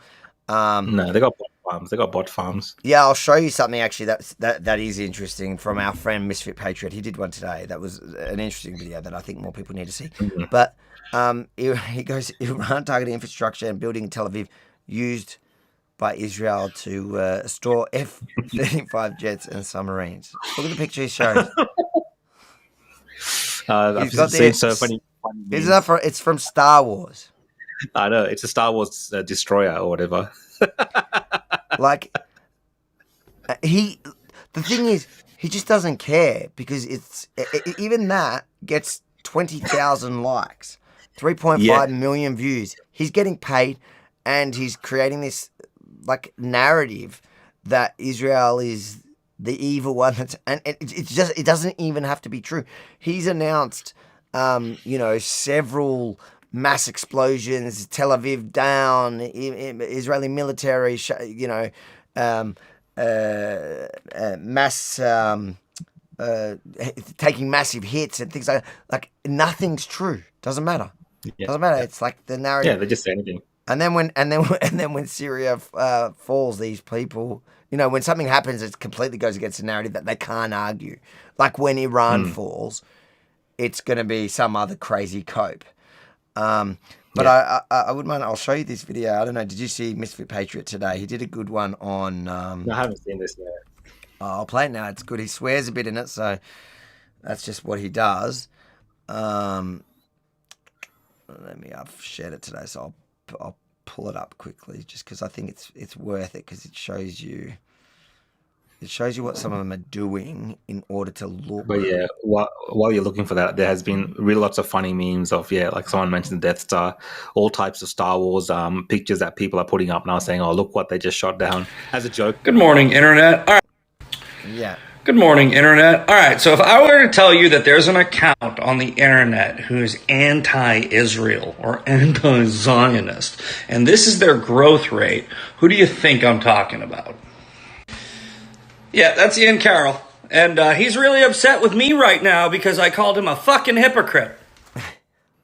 No, they got bot farms. They got bot farms. Yeah, I'll show you something actually that is interesting from our friend Misfit Patriot. He did one today. That was an interesting video that I think more people need to see. Mm-hmm. But he goes, Iran targeting infrastructure and building in Tel Aviv used by Israel to store F-35 jets and submarines. Look at the picture he's showing. I've seen so funny it's from Star Wars. I know, it's a Star Wars destroyer or whatever. The thing is, he just doesn't care because even that gets 20,000 likes, 3.5 million views. He's getting paid, and he's creating this narrative that Israel is the evil one. It doesn't even have to be true. He's announced, several mass explosions, Tel Aviv down, Israeli military, mass taking massive hits and things like that. Like, nothing's true. Doesn't matter. Yeah. Doesn't matter. It's like the narrative. Yeah, they just say anything. And then when Syria falls, these people, when something happens, it completely goes against the narrative that they can't argue. Like when Iran falls, it's going to be some other crazy cope. I wouldn't mind. I'll show you this video. I don't know. Did you see Misfit Patriot today? He did a good one on. No, I haven't seen this yet. I'll play it now. It's good. He swears a bit in it, so that's just what he does. I've shared it today, so I'll pull it up quickly, just because I think it's worth it, because it shows you what some of them are doing in order to look. But yeah, while you're looking for that, there has been really lots of funny memes of, like someone mentioned the Death Star, all types of Star Wars pictures that people are putting up now saying, oh, look what they just shot down, as a joke. Good morning, Internet. All right. Yeah. Good morning, Internet. All right, so if I were to tell you that there's an account on the Internet who's anti-Israel or anti-Zionist, and this is their growth rate, who do you think I'm talking about? Yeah, that's Ian Carroll. And he's really upset with me right now because I called him a fucking hypocrite.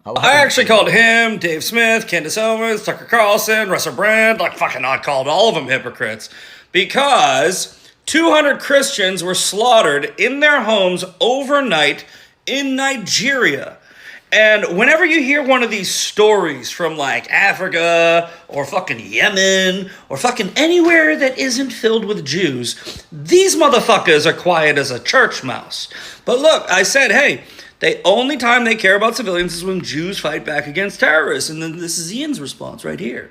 I actually called him, Dave Smith, Candace Owens, Tucker Carlson, Russell Brand, I called all of them hypocrites, because 200 Christians were slaughtered in their homes overnight in Nigeria. And whenever you hear one of these stories from Africa or fucking Yemen or fucking anywhere that isn't filled with Jews, these motherfuckers are quiet as a church mouse. But look, I said, hey, the only time they care about civilians is when Jews fight back against terrorists. And then this is Ian's response right here.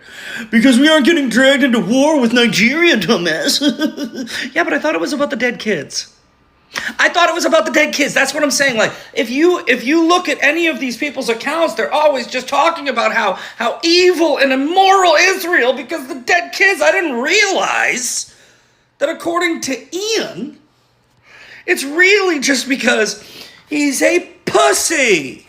Because we aren't getting dragged into war with Nigeria, dumbass. Yeah, but I thought it was about the dead kids. I thought it was about the dead kids. That's what I'm saying. If you look at any of these people's accounts, they're always just talking about how evil and immoral Israel, because the dead kids. I didn't realize that according to Ian, it's really just because he's a pussy.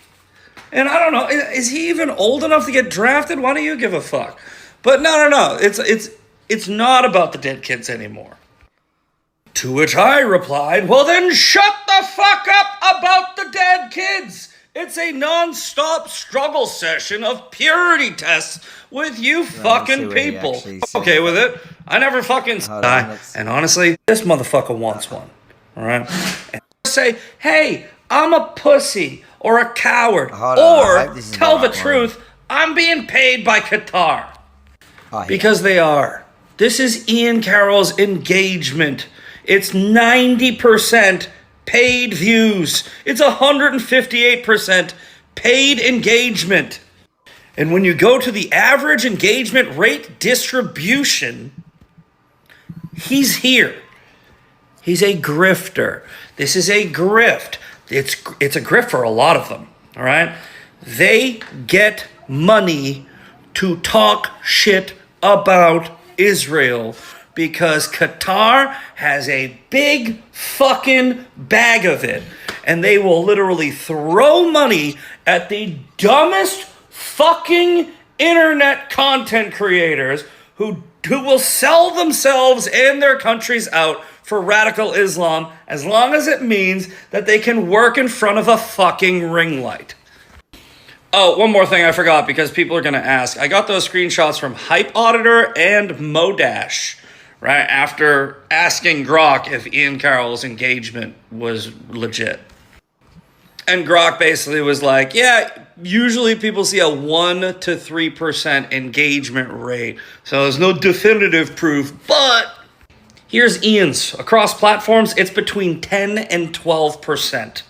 And I don't know, is he even old enough to get drafted? Why do you give a fuck? But no. It's not about the dead kids anymore. To which I replied, well then shut the fuck up about the dead kids. It's a non-stop struggle session of purity tests with you fucking people. Okay with it? I never fucking die. And honestly, this motherfucker wants one. All right? And say, hey, I'm a pussy or a coward, or tell the truth, I'm being paid by Qatar. Because they are. This is Ian Carroll's engagement. It's 90% paid views. It's 158% paid engagement. And when you go to the average engagement rate distribution, he's here. He's a grifter. This is a grift. It's a grift for a lot of them, all right? They get money to talk shit about Israel because Qatar has a big fucking bag of it. And they will literally throw money at the dumbest fucking internet content creators who will sell themselves and their countries out for radical Islam as long as it means that they can work in front of a fucking ring light. Oh, one more thing I forgot because people are going to ask. I got those screenshots from Hype Auditor and Modash, right after asking Grok if Ian Carroll's engagement was legit. And Grok basically was like, yeah, usually people see a 1 to 3% engagement rate. So there's no definitive proof, but here's Ian's. Across platforms, it's between 10 and 12%.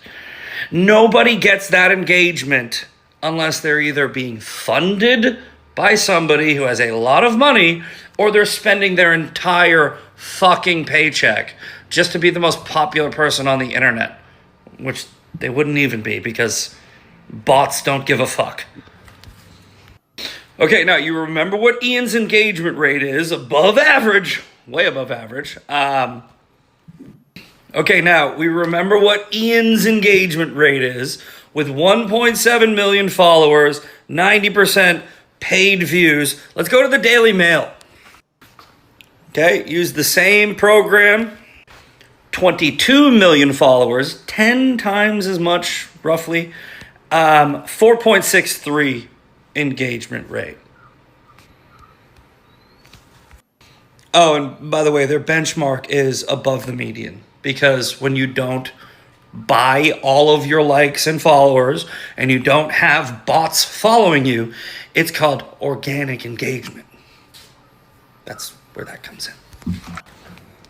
Nobody gets that engagement unless they're either being funded by somebody who has a lot of money or they're spending their entire fucking paycheck just to be the most popular person on the internet, which they wouldn't even be because bots don't give a fuck. Okay, now you remember what Ian's engagement rate is, above average, way above average. Okay, now we remember what Ian's engagement rate is with 1.7 million followers, 90% paid views. Let's go to the Daily Mail. Okay, use the same program. 22 million followers, 10 times as much, roughly. 4.63 engagement rate. Oh, and by the way, their benchmark is above the median because when you don't buy all of your likes and followers and you don't have bots following you, it's called organic engagement. That's where that comes in.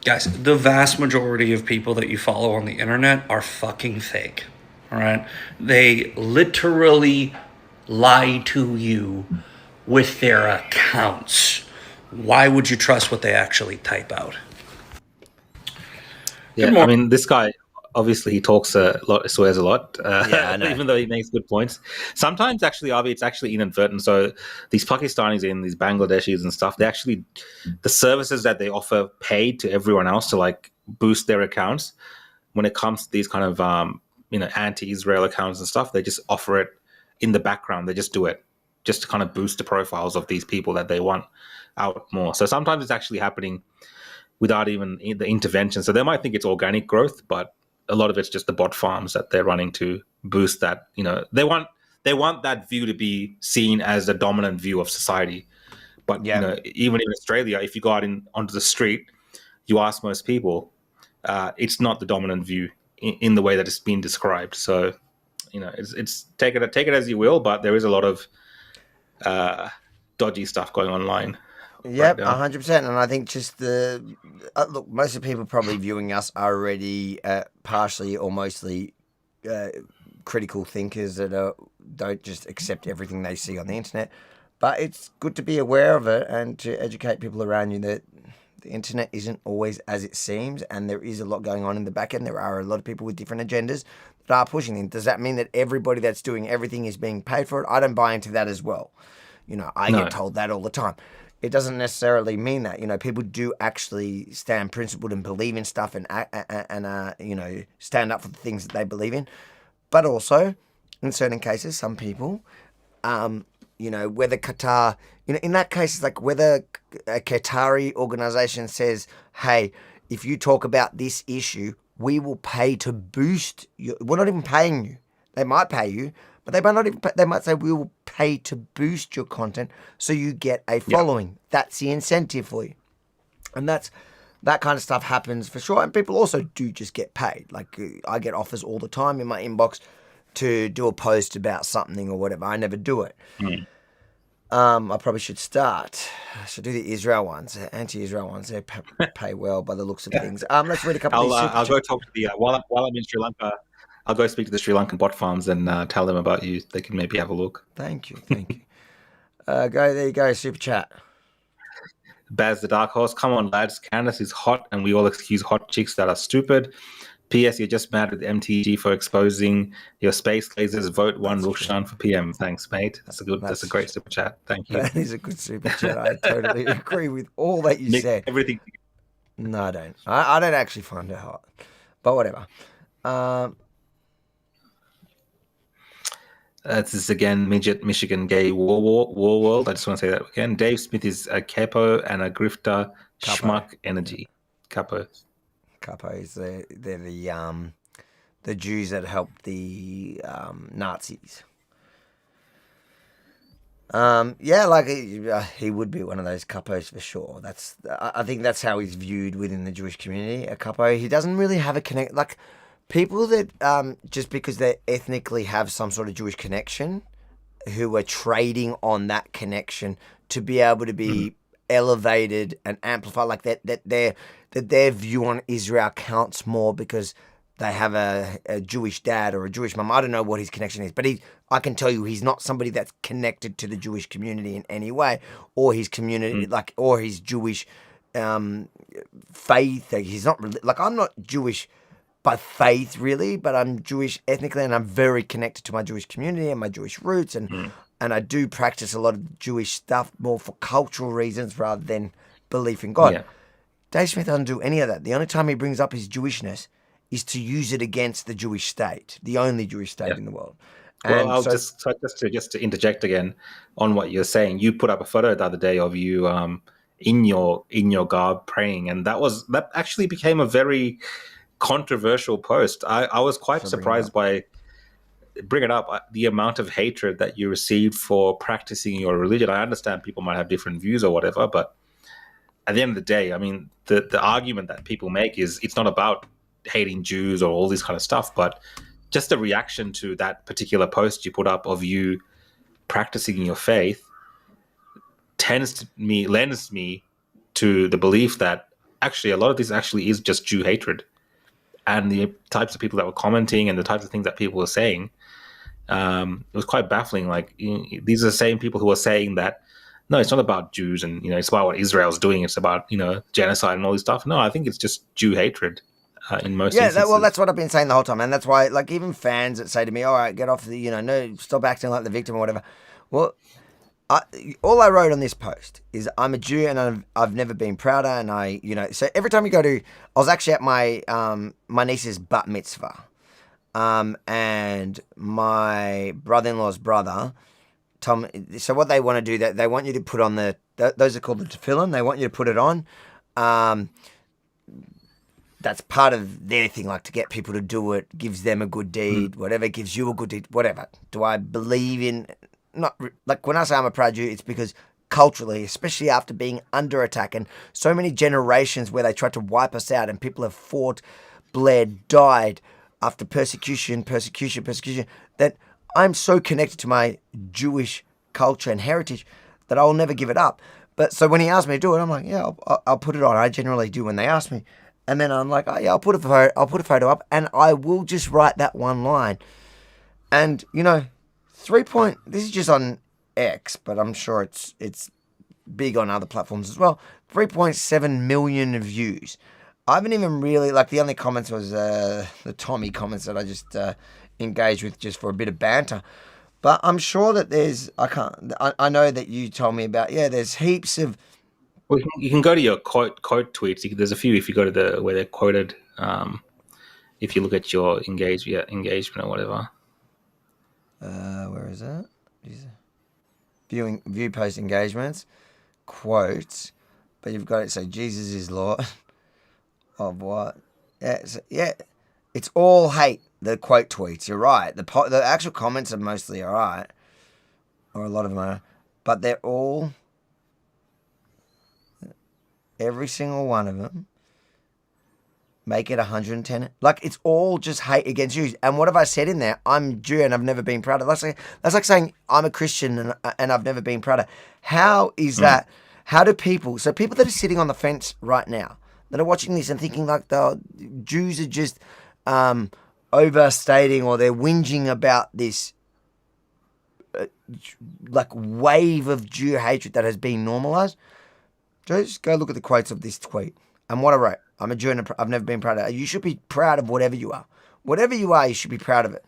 Guys, the vast majority of people that you follow on the internet are fucking fake, all right? They literally lie to you with their accounts. Why would you trust what they actually type out? Yeah, I mean, this guy, obviously he talks a lot, swears a lot, Yeah, I know. even though he makes good points. Sometimes actually, Avi, it's actually inadvertent. So these Pakistanis and these Bangladeshis and stuff, they actually, the services that they offer paid to everyone else to like boost their accounts. When it comes to these kind of, anti-Israel accounts and stuff, they just offer it in the background. They just do it just to kind of boost the profiles of these people that they want out more. So sometimes it's actually happening without even the intervention. So they might think it's organic growth, but a lot of it's just the bot farms that they're running to boost that. They want that view to be seen as the dominant view of society. But even in Australia, if you go out onto the street, you ask most people, it's not the dominant view in the way that it's been described. So it's take it as you will, but there is a lot of dodgy stuff going online. Yep, 100%. And I think just look, most of the people probably viewing us are already partially or mostly critical thinkers that don't just accept everything they see on the internet. But it's good to be aware of it and to educate people around you that the internet isn't always as it seems, and there is a lot going on in the back end. There are a lot of people with different agendas that are pushing them. Does that mean that everybody that's doing everything is being paid for it? I don't buy into that as well. I get told that all the time. It doesn't necessarily mean that. People do actually stand principled and believe in stuff and stand up for the things that they believe in. But also, in certain cases, some people, whether Qatar, in that case, it's like whether a Qatari organization says, hey, if you talk about this issue, we will pay to boost you. We're not even paying you. They might pay you, but they might not even. They might say we will pay to boost your content so you get a following. Yep. That's the incentive for you, and that kind of stuff happens for sure. And people also do just get paid. Like I get offers all the time in my inbox to do a post about something or whatever. I never do it. I probably should start. I should do the Israel ones, anti-Israel ones. They pay well by the looks of things. Let's read a couple of these. I'll go talk to the while I'm in Sri Lanka. I'll go speak to the Sri Lankan bot farms and tell them about you. They can maybe have a look. Thank you. There you go, super chat. Baz the Dark Horse, come on lads, Candace is hot and we all excuse hot chicks that are stupid. P.S. You're just mad with MTG for exposing your space lasers. Vote one Rukshan for PM. Thanks, mate. That's a great super chat. Thank you. That is a good super chat. I totally agree with all that you said. Everything. No, I don't. I don't actually find it hot, but whatever. This is again Michigan Gay War World. I just want to say that again. Dave Smith is a capo and a grifter. Schmuck energy. Capo. Capos, they're the Jews that helped the Nazis. He would be one of those capos for sure. I think that's how he's viewed within the Jewish community. A capo, he doesn't really have a connect. Like people that just because they ethnically have some sort of Jewish connection, who are trading on that connection to be able to be elevated and amplified, like that their view on Israel counts more because they have a Jewish dad or a Jewish mum. I don't know what his connection is, but I can tell you he's not somebody that's connected to the Jewish community in any way, or his community, or his Jewish faith. He's not really, like, I'm not Jewish by faith really, but I'm Jewish ethnically, and I'm very connected to my Jewish community and my Jewish roots, and I do practice a lot of Jewish stuff more for cultural reasons rather than belief in God. Yeah. Dave Smith doesn't do any of that. The only time he brings up his Jewishness is to use it against the Jewish state, the only Jewish state in the world. Well, I'll just to interject again on what you're saying. You put up a photo the other day of you in your garb praying, and that actually became a very controversial post. I was quite surprised by the amount of hatred that you received for practicing your religion. I understand people might have different views or whatever, but at the end of the day, I mean, the argument that people make is it's not about hating Jews or all this kind of stuff, but just a reaction to that particular post you put up of you practicing your faith lends me to the belief that actually a lot of this actually is just Jew hatred, and the types of people that were commenting and the types of things that people were saying, it was quite baffling. Like, these are the same people who are saying that no, it's not about Jews and it's about what Israel's doing. It's about genocide and all this stuff. No, I think it's just Jew hatred. In most instances. Well, that's what I've been saying the whole time, and that's why, like, even fans that say to me, "All right, get off the, no, stop acting like the victim or whatever." Well, all I wrote on this post is I'm a Jew and I've never been prouder, and so every time you go to, I was actually at my my niece's bat mitzvah, and my brother-in-law's brother, Tom. So what they want to do, they want you to put on those are called the tefillin. They want you to put it on. That's part of their thing, like to get people to do it, gives them a good deed, whatever, gives you a good deed, whatever. Do I believe in, not, like when I say I'm a proud Jew, it's because culturally, especially after being under attack and so many generations where they tried to wipe us out and people have fought, bled, died after persecution, that I'm so connected to my Jewish culture and heritage that I'll never give it up. But so when he asked me to do it, I'm like, yeah, I'll put it on. I generally do when they ask me. And then I'm like, oh yeah, I'll put a photo up, and I will just write that one line. And this is just on X, but I'm sure it's big on other platforms as well. 3.7 million views. I haven't even really, like, the only comments was the Tommy comments that I just engaged with just for a bit of banter. But I'm sure that I know that you told me about, there's heaps of. Well, you can go to your quote tweets. There's a few if you go to where they're quoted. If you look at your engagement or whatever. Where is that? View post engagements, quotes, but you've got it. So Jesus is Lord. Of what? It's all hate. The quote tweets. You're right. The actual comments are mostly all right, or a lot of them are, but they're all. Every single one of them, make it 110. Like, it's all just hate against Jews. And what have I said in there? I'm Jew and I've never been prouder. That's like saying I'm a Christian and I've never been prouder. How is that? How do people that are sitting on the fence right now, that are watching this and thinking like the Jews are just overstating, or they're whinging about this like wave of Jew hatred that has been normalized? Just go look at the quotes of this tweet. And what I wrote, I'm a Jew and I've never been proud of it. You should be proud of whatever you are. Whatever you are, you should be proud of it.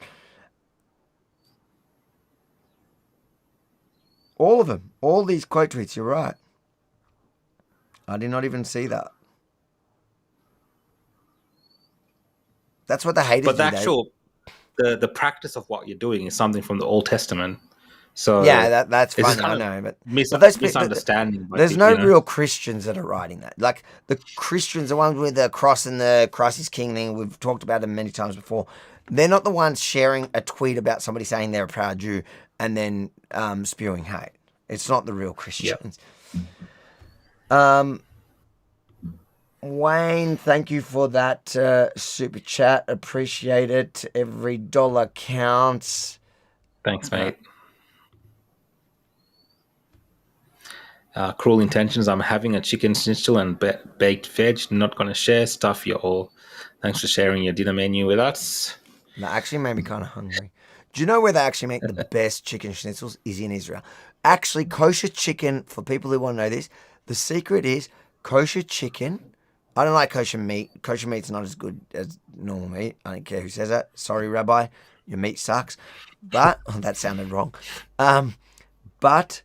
All of them. All these quote tweets, you're right. I did not even see that. That's what the haters do. But the actual, the practice of what you're doing is something from the Old Testament. So yeah, that's funny. I know, but misunderstanding. There's no real Christians that are writing that. Like the Christians, the ones with the cross and the Christ is King thing, we've talked about them many times before. They're not the ones sharing a tweet about somebody saying they're a proud Jew and then spewing hate. It's not the real Christians. Yep. Wayne, thank you for that super chat. Appreciate it. Every dollar counts. Thanks, mate. Cruel intentions. I'm having a chicken schnitzel and baked veg. Not going to share. Stuff you all. Thanks for sharing your dinner menu with us. That actually made me kind of hungry. Do you know where they actually make the best chicken schnitzels? Is in Israel. Actually, kosher chicken, for people who want to know this, the secret is kosher chicken. I don't like kosher meat. Kosher meat's not as good as normal meat. I don't care who says that. Sorry, Rabbi. Your meat sucks. But, that sounded wrong. But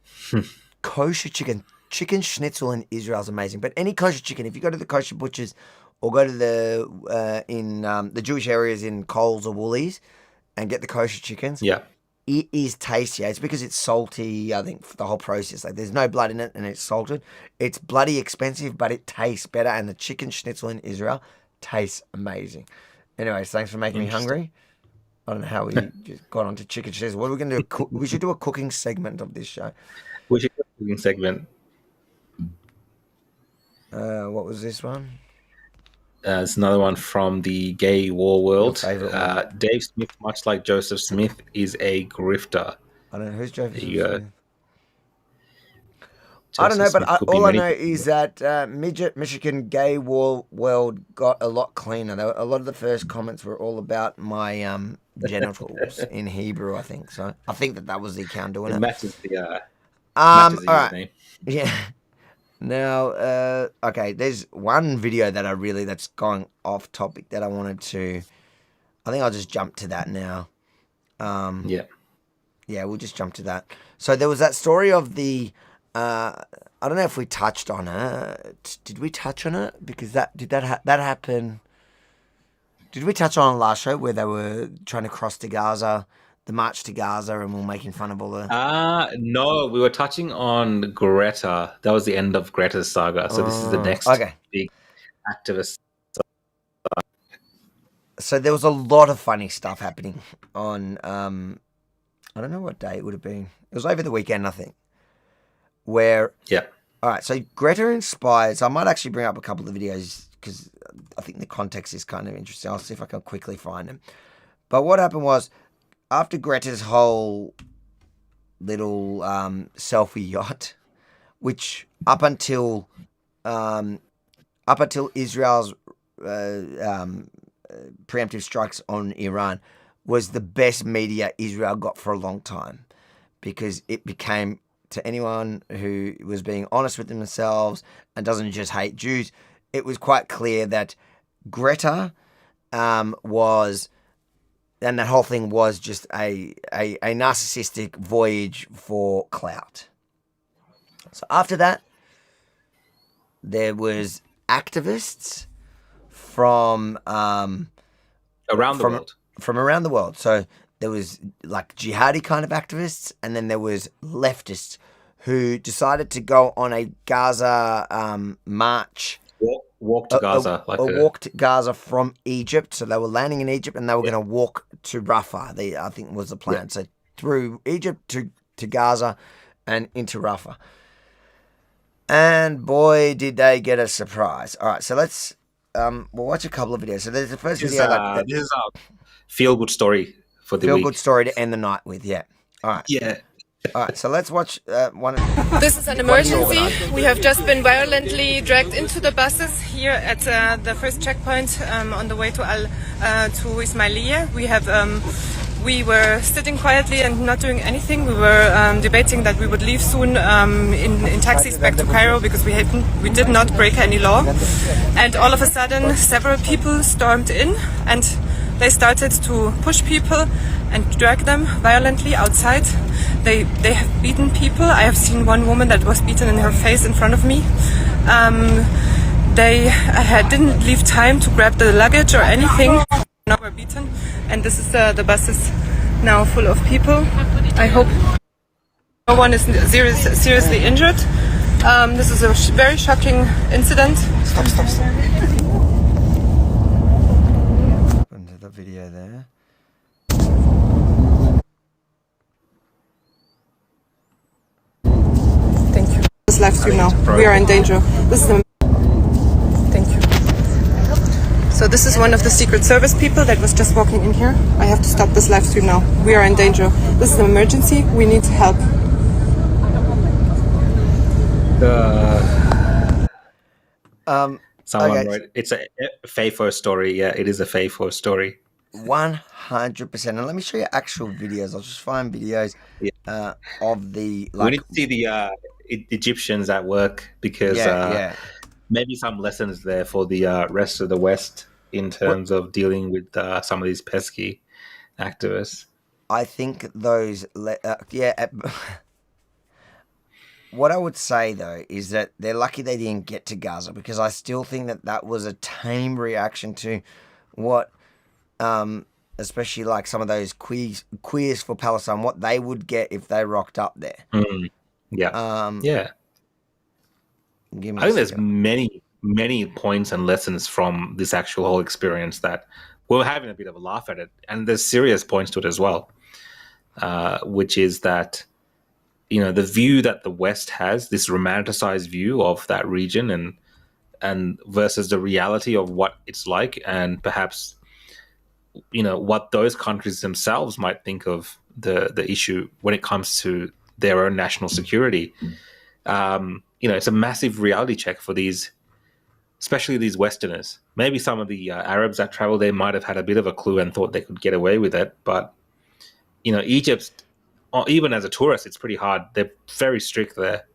kosher chicken schnitzel in Israel is amazing. But any kosher chicken, if you go to the kosher butchers or go to the Jewish areas in Coles or Woolies and get the kosher chickens, it is tasty. It's because it's salty, I think, for the whole process. Like, there's no blood in it and it's salted. It's bloody expensive, but it tastes better. And the chicken schnitzel in Israel tastes amazing. Anyways, thanks for making me hungry. I don't know how we just got onto chicken schnitzel. What are we going to do? We should do a cooking segment of this show. We should do a cooking segment. What was this one? It's another one from the gay war world. Dave Smith, much like Joseph Smith, is a grifter. I don't know who's Joseph Smith. Joseph I don't know, Smith but all I know is that Michigan gay war world got a lot cleaner. A lot of the first comments were all about my genitals in Hebrew, I think. So I think that was the account doing it. Matches the all right. Name. Yeah. Now, okay, there's one video that that's going off topic that I wanted to, I think I'll just jump to that now. Yeah, we'll just jump to that. So there was that story of the, I don't know if we touched on it. Did we touch on it? Because that happen? Did we touch on it last show where they were trying to cross to Gaza, the march to Gaza, and we're making fun of all the... No, we were touching on Greta. That was the end of Greta's saga. So this is the next big activist. So there was a lot of funny stuff happening on, I don't know what day it would have been. It was over the weekend, I think. Where... Yeah. All right, so Greta inspires... I might actually bring up a couple of videos because I think the context is kind of interesting. I'll see if I can quickly find them. But what happened was, after Greta's whole little selfie yacht, which up until Israel's preemptive strikes on Iran was the best media Israel got for a long time, because it became, to anyone who was being honest with themselves and doesn't just hate Jews, it was quite clear that Greta was... And that whole thing was just a narcissistic voyage for clout. So after that, there was activists from around the world. From around the world. So there was like jihadi kind of activists, and then there was leftists who decided to go on a Gaza march. Walk to Gaza. Walk to Gaza from Egypt. So they were landing in Egypt and they were going to walk to Rafah, I think was the plan. Yeah. So through Egypt to Gaza and into Rafah. And boy, did they get a surprise. All right, so let's we'll watch a couple of videos. So there's the first video. This is a feel-good story for the week. Feel-good story to end the night with, yeah. All right. Yeah. All right, so let's watch one. This is an emergency. We have just been violently dragged into the buses here at the first checkpoint on the way to Ismailia. We have We were sitting quietly and not doing anything. We were debating that we would leave soon in taxis back to Cairo because we did not break any law. And all of a sudden, several people stormed in and they started to push people and drag them violently outside. They have beaten people. I have seen one woman that was beaten in her face in front of me. They didn't leave time to grab the luggage or anything. Now we're beaten, and this is the bus is now full of people. I hope no one is seriously injured. This is a very shocking incident. Stop. Into the video there. Thank you. This live stream now. We are in danger. This is the. Thank you. So this is one of the Secret Service people that was just walking in here. I have to stop this live stream now. We are in danger. This is an emergency. We need help. Someone wrote, it's a FAFO story. Yeah, it is a FAFO story. 100%. And let me show you actual videos. I'll just find videos of the... we need to see the Egyptians at work because maybe some lessons there for the rest of the West in terms of dealing with some of these pesky activists. I think those... What I would say, though, is that they're lucky they didn't get to Gaza because I still think that was a tame reaction to what, especially like some of those queers for Palestine, what they would get if they rocked up there. Yeah. I think there's many points and lessons from this actual whole experience that we're having a bit of a laugh at it. And there's serious points to it as well, which is that, the view that the West has, this romanticized view of that region and versus the reality of what it's like and perhaps, what those countries themselves might think of the issue when it comes to their own national security. It's a massive reality check for these, especially these Westerners. Maybe some of the Arabs that travel there might have had a bit of a clue and thought they could get away with it. But, Egypt, even as a tourist, it's pretty hard. They're very strict there.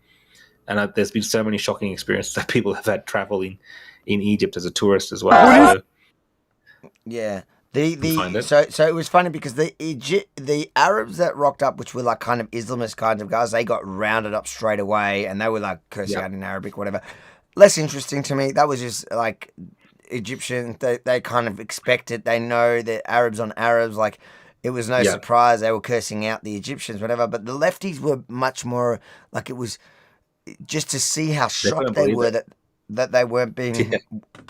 And there's been so many shocking experiences that people have had traveling in Egypt as a tourist as well. So, yeah. So it was funny because the Arabs that rocked up, which were like kind of Islamist kinds of guys, they got rounded up straight away and they were like cursing out in Arabic, whatever. Less interesting to me. That was just like Egyptian. They kind of expect it. They know that Arabs on Arabs, like it was no surprise. They were cursing out the Egyptians, whatever. But the lefties were much more like it was just to see how shocked they were that they weren't being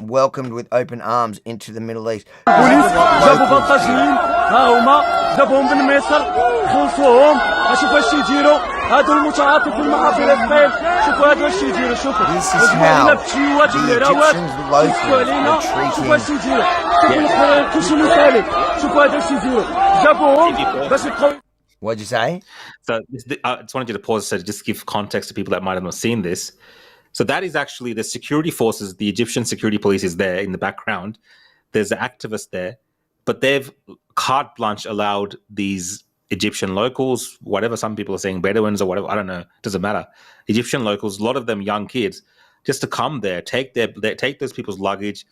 welcomed with open arms into the Middle East. هادو المتعاطف المحافل الطيب شوفوا هذا الشيء يديروا شوفوا هنا بشيوات المراوات شوفوا علينا شوفوا اش يديروا شوفوا القرار كلشي مثالي شوفوا هذا الشيء يديروا جابوهم باش يبقاو. What'd you say? So I just wanted you to pause to just give context to people that might have not seen this. So that is actually the security forces, the Egyptian security police is there in the background. There's an activist there, but they've carte blanche allowed these Egyptian locals, whatever some people are saying, Bedouins or whatever, I don't know, doesn't matter. Egyptian locals, a lot of them young kids, just to come there, take those people's luggage,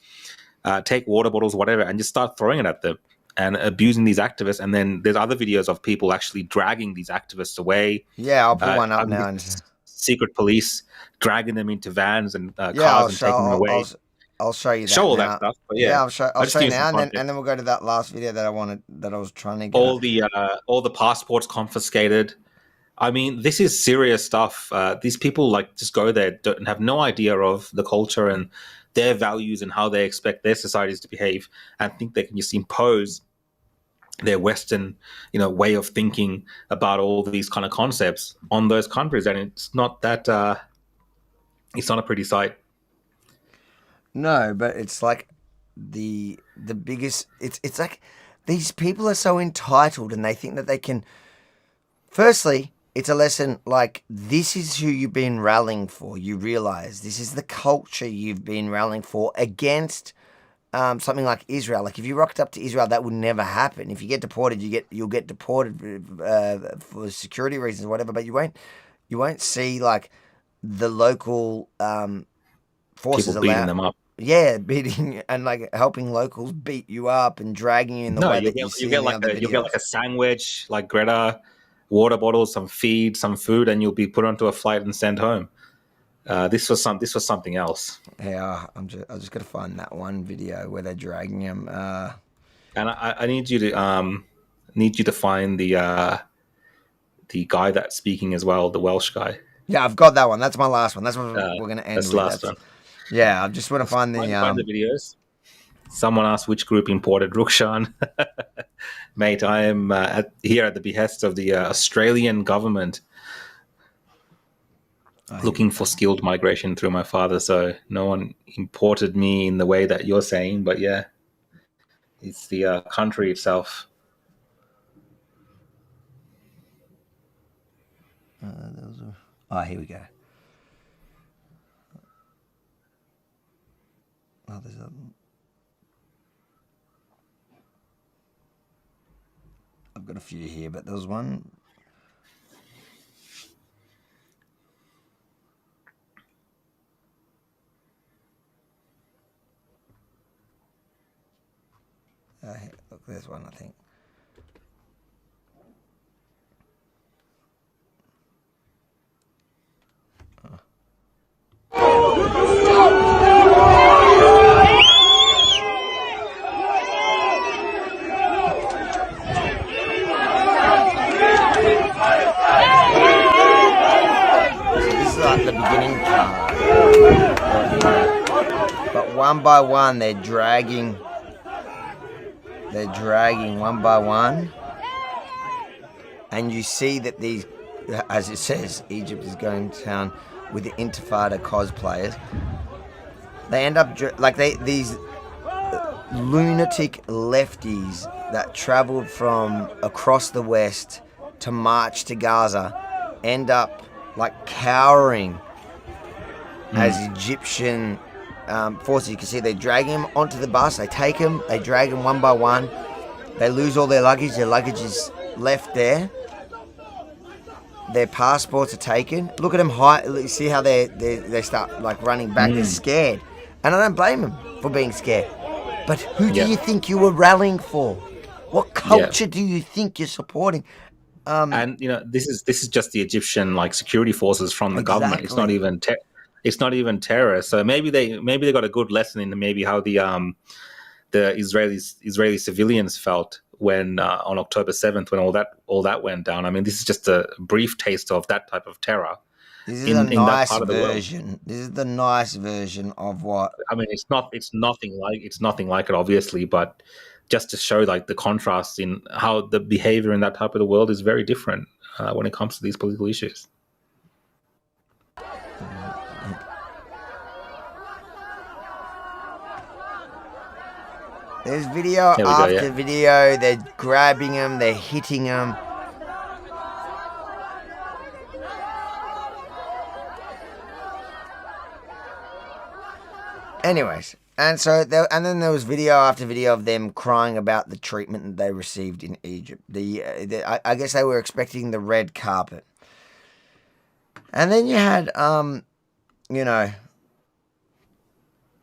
take water bottles, whatever, and just start throwing it at them and abusing these activists. And then there's other videos of people actually dragging these activists away. Yeah, I'll put one up now. Secret police dragging them into vans and cars and taking them away. I'll show you that. Show all now. that stuff. But yeah, I'll show you now, and then we'll go to that last video that I was trying to get. All the passports confiscated. I mean, this is serious stuff. These people just go there and have no idea of the culture and their values and how they expect their societies to behave, and think they can just impose their Western, way of thinking about all these kind of concepts on those countries, and it's not that. It's not a pretty sight. No, but it's like the biggest. It's like these people are so entitled, and they think that they can. Firstly, it's a lesson like this is who you've been rallying for. You realize this is the culture you've been rallying for against something like Israel. Like if you rocked up to Israel, that would never happen. If you get deported, you'll get deported for security reasons or whatever. But you won't see like the local forces People beating them up. Yeah, beating and like helping locals beat you up and dragging you in the way that you see in the other videos. You'll get like a sandwich, like Greta, water bottles, some feed, some food, and you'll be put onto a flight and sent home. This was something else. Yeah, I'm just gonna find that one video where they're dragging him. And I need you to find the guy that's speaking as well, the Welsh guy. Yeah, I've got that one. That's my last one. That's what we're gonna end with. That's the last one. Yeah, I just want to find the videos. Someone asked which group imported Rukshan. Mate, I am here at the behest of the Australian government, looking for skilled migration through my father. So no one imported me in the way that you're saying, but yeah, it's the country itself. Here we go. Oh, there's I've got a few here, but there was one. Look, there's one, I think. The beginning part, but one by one they're dragging one by one, and you see that these, as it says, Egypt is going to town with the Intifada cosplayers. They end up like these lunatic lefties that traveled from across the West to march to Gaza end up like cowering as Egyptian forces. You can see they're dragging him onto the bus. They take him, they drag him one by one. They lose all their luggage. Their luggage is left there. Their passports are taken. Look at them you see how they start like running back. They're scared, and I don't blame them for being scared. But who do you think you were rallying for? What culture do you think you're supporting? And this is just the Egyptian like security forces from the government. It's not even terrorists. So maybe they got a good lesson in maybe how the Israeli civilians felt when on October 7th when all that went down. I mean, this is just a brief taste of that type of terror. This is a nice version. This is the nice version of what. I mean, it's nothing like it, obviously, but just to show like the contrast in how the behavior in that type of the world is very different when it comes to these political issues. There's video after video. They're grabbing him. They're hitting him. Anyways, and then there was video after video of them crying about the treatment that they received in Egypt. I guess they were expecting the red carpet. And then you had,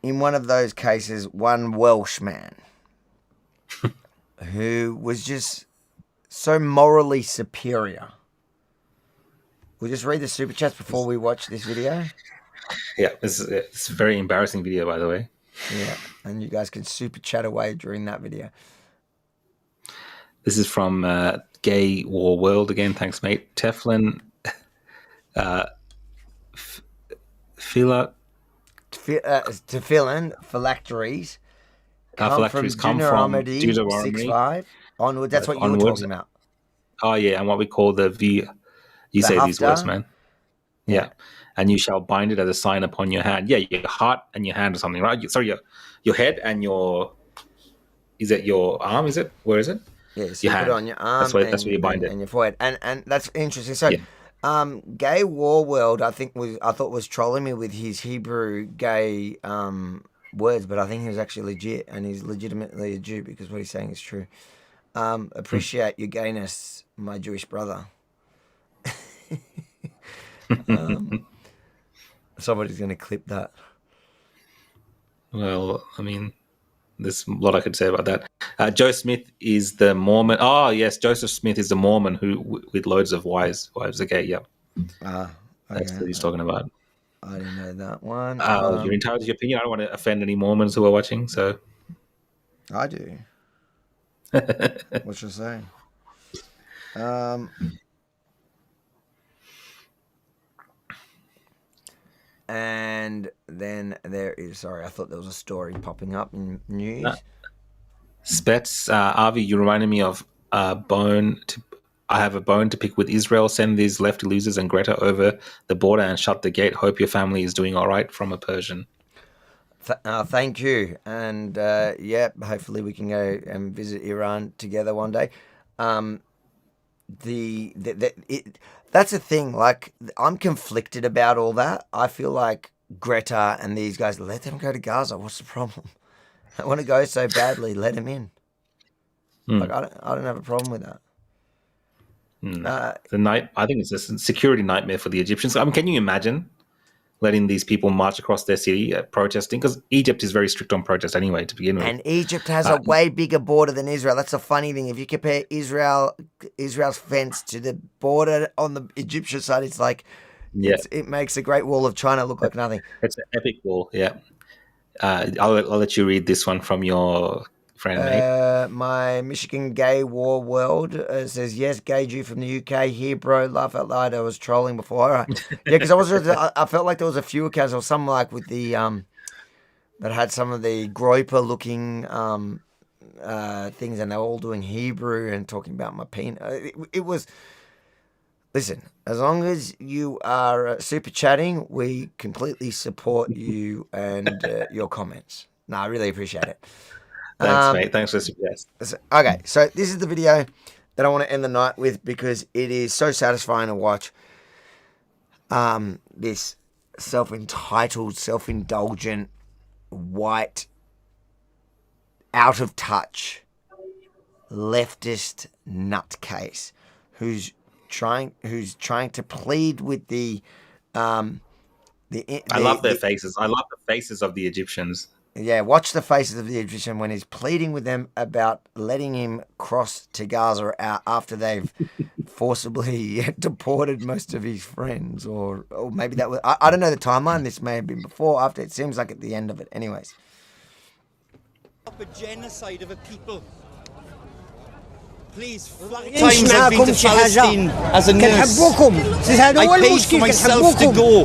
in one of those cases, one Welsh man who was just so morally superior. We'll just read the super chats before we watch this video. Yeah, it's a very embarrassing video, by the way. Yeah, and you guys can super chat away during that video. This is from Gay War World again. Thanks, mate. Teflon, Tefillin, phylacteries come from Deuteronomy 6:5 onward. That's what you were talking about. Oh yeah, and what we call you say these words, man. Yeah. And you shall bind it as a sign upon your hand. Yeah, your heart and your hand or something, right? Sorry, your head and is it your arm, is it? Where is it? Yeah, so you put it on your arm. That's where you bind it. And your forehead. And that's interesting. So, Gay War World, I thought was trolling me with his Hebrew gay words, but I think he was actually legit, and he's legitimately a Jew because what he's saying is true. Appreciate your gayness, my Jewish brother. Somebody's going to clip that. Well, I mean, there's a lot I could say about that. Joe Smith is the Mormon. Oh, yes, Joseph Smith is the Mormon who, with loads of wives are gay. Yeah, that's what he's talking about. I didn't know that one. You're entitled to your opinion. I don't want to offend any Mormons who are watching, so I do. What you say? And then there is, sorry, I thought there was a story popping up in news. Spets, Avi, you reminded me of I have a bone to pick with Israel. Send these lefty losers and Greta over the border and shut the gate. Hope your family is doing all right, from a Persian. Thank you. And hopefully we can go and visit Iran together one day. That's the thing. Like, I'm conflicted about all that. I feel like Greta and these guys, let them go to Gaza. What's the problem? They want to go so badly. Let them in. Like, I don't have a problem with that. I think it's a security nightmare for the Egyptians. I mean, can you imagine letting these people march across their city protesting? Because Egypt is very strict on protest anyway to begin with. And Egypt has a way bigger border than Israel. That's a funny thing. If you compare Israel's fence to the border on the Egyptian side, it's like it makes the Great Wall of China look like nothing. It's an epic wall. Yeah. I'll let you read this one from your friend, mate. My Michigan Gay War World says, yes, gay Jew from the UK here, bro. Laugh out loud. I was trolling before. All right. Yeah, because I felt like there was a few accounts or some like with the that had some of the groper looking things, and they were all doing Hebrew and talking about my penis. It was. Listen, as long as you are super chatting, we completely support you and your comments. No, I really appreciate it. Thanks, mate. Thanks for the suggest. Okay, so this is the video that I want to end the night with because it is so satisfying to watch. This self-entitled, self-indulgent, white, out of touch, leftist nutcase who's trying to plead with the I love their faces. I love the faces of the Egyptians. Yeah, watch the faces of the Egyptian when he's pleading with them about letting him cross to Gaza after they've forcibly deported most of his friends, or maybe that was, I don't know the timeline. This may have been before, after. It seems like at the end of it. Anyways. A genocide of a people. Please, times I've been to Palestine as a nurse. I paid for myself to go.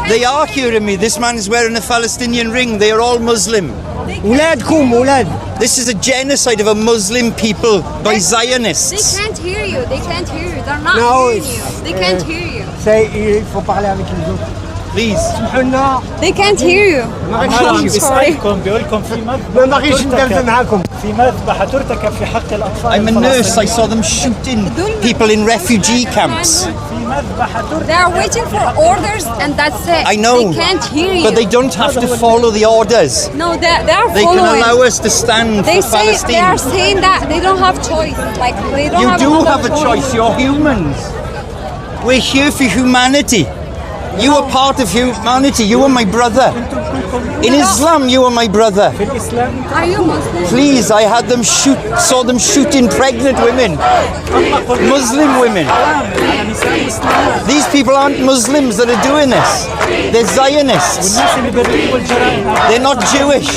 They are hearing me. This man is wearing a Palestinian ring. They are all Muslim. This is a genocide of a Muslim people by Zionists. They can't hear you. They can't hear you. They're not hearing you. They can't hear you. Please. They can't hear you. I'm sorry. I'm a nurse. I saw them shooting people in refugee camps. They are waiting for orders, and that's it. I know. They can't hear you. But they don't have to follow the orders. No, they are following. They can allow us to stand for Palestine. They are saying that they don't have choice. Like, they don't have You do have a choice. You're humans. We're here for humanity. You are part of humanity. You are my brother. In Islam, you are my brother. Are you Muslim? Please, I had them saw them shooting pregnant women. Muslim women. These people aren't Muslims that are doing this. They're Zionists. They're not Jewish.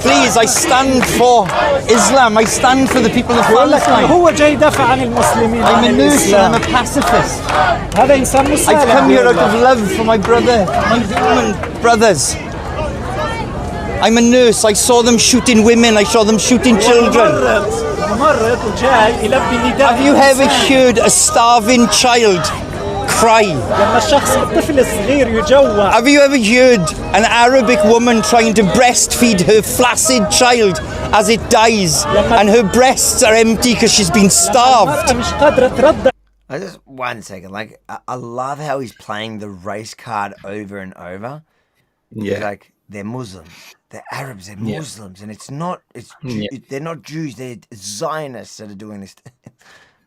Please, I stand for Islam. I stand for the people of Palestine. I'm a nurse and I'm a pacifist. I've come here out of love for my brother, my human brothers. I'm a nurse. I saw them shooting women. I saw them shooting children. Have you ever heard a starving child cry? Have you ever heard an Arabic woman trying to breastfeed her flaccid child as it dies and her breasts are empty because she's been starved? Just 1 second. Like, I love how he's playing the race card over and over. Yeah. He's like, they're Muslims, they're Arabs, they're Muslims, and it's not. They're not Jews. They're Zionists that are doing this.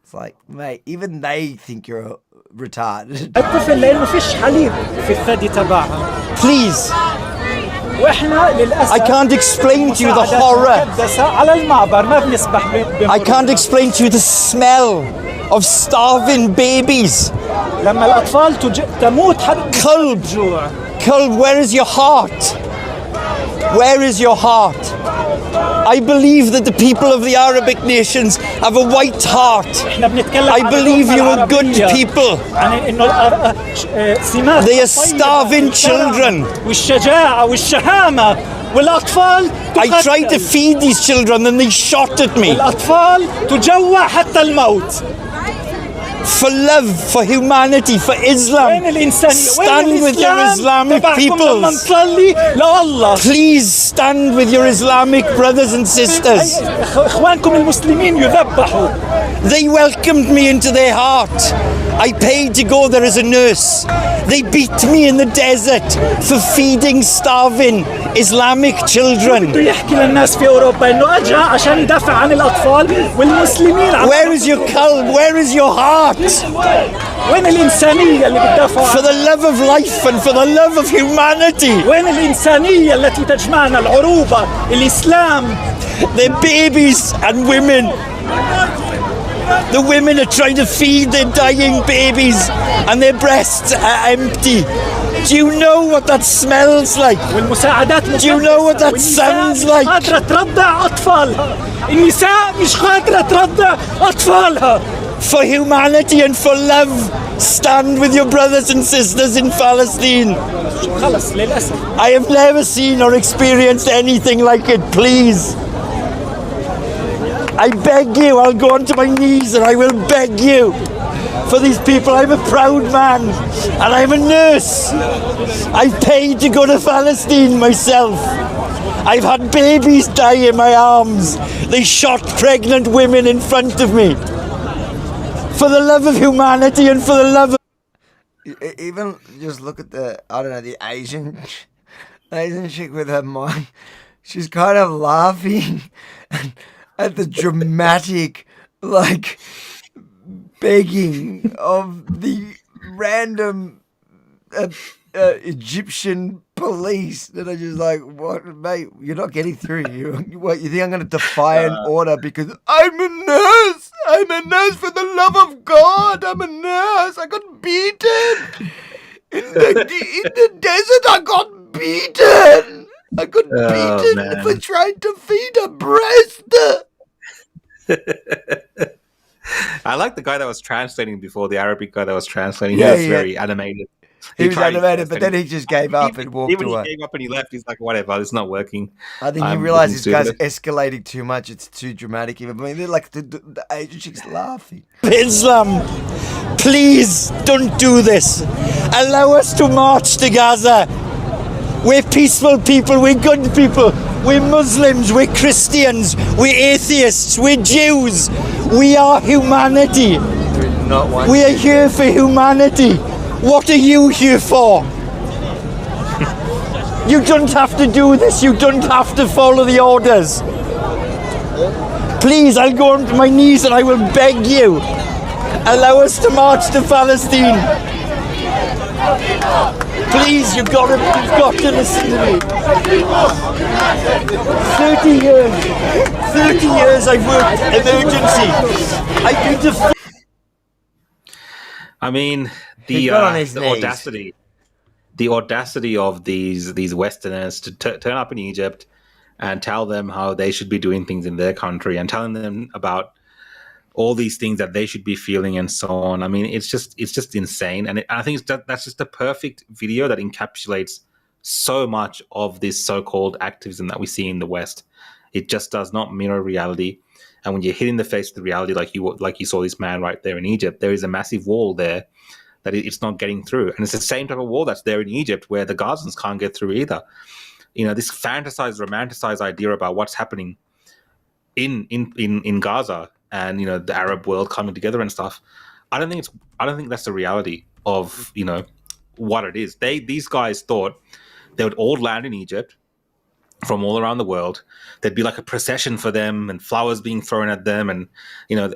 It's like, mate, even they think you're retarded. الطفل لانه فيش حليب في الثدي تبعها. Please. I can't explain to you the horror. I can't explain to you the smell of starving babies. Kalb, where is your heart? Where is your heart? I believe that the people of the Arabic nations have a white heart. I believe you are good people. They are starving children. I tried to feed these children and they shot at me. For love, for humanity, for Islam, stand with your Islamic peoples. Please stand with your Islamic brothers and sisters. They welcomed me into their heart. I paid to go there as a nurse. They beat me in the desert for feeding starving Islamic children. Where is your qalb? Where is your heart? For the love of life and for the love of humanity. They're babies and women. The women are trying to feed their dying babies and their breasts are empty. Do you know what that smells like? Do you know what that sounds like? For humanity and for love, stand with your brothers and sisters in Palestine. I have never seen or experienced anything like it, please. I beg you, I'll go onto my knees and I will beg you for these people. I'm a proud man and I'm a nurse. I've paid to go to Palestine myself. I've had babies die in my arms. They shot pregnant women in front of me. For the love of humanity and for the love of... Even just look at the, I don't know, the Asian chick with her mind. She's kind of laughing at the dramatic, like, begging of the random Egyptian police that are just like, what, mate, you're not getting through. You think I'm going to defy an order because I'm a nurse? I'm a nurse for the love of God. I'm a nurse. I got beaten. In the desert, I got beaten. I got beaten for trying to feed a breast. I like the guy that was translating before, the Arabic guy that was translating. He was very animated. He was animated, but then he just gave up and walked away. Even he gave up and he left. He's like, whatever, it's not working. I think he realized this guy's escalating too much. It's too dramatic. Even I mean, they're like the Asian chick's laughing. Islam, please don't do this. Allow us to march to Gaza. We're peaceful people. We're good people. We're Muslims. We're Christians. We're atheists. We're Jews. We are humanity. We are here for humanity. What are you here for? You don't have to do this. You don't have to follow the orders. Please, I'll go onto my knees and I will beg you. Allow us to march to Palestine. Please, you've got to listen to me. 30 years I've worked emergency. I've been to... I mean, the audacity of these Westerners to turn up in Egypt and tell them how they should be doing things in their country and telling them about all these things that they should be feeling and so on. I mean, it's just insane. And I think that's just the perfect video that encapsulates so much of this so-called activism that we see in the West. It just does not mirror reality. And when you're hit in the face with the reality, like you saw this man right there in Egypt, there is a massive wall there that it's not getting through. And it's the same type of wall that's there in Egypt where the Gazans can't get through either. You know, this fantasized, romanticized idea about what's happening in Gaza and, you know, the Arab world coming together and stuff. I don't think that's the reality of what it is. These guys thought they would all land in Egypt from all around the world. There'd be like a procession for them and flowers being thrown at them, and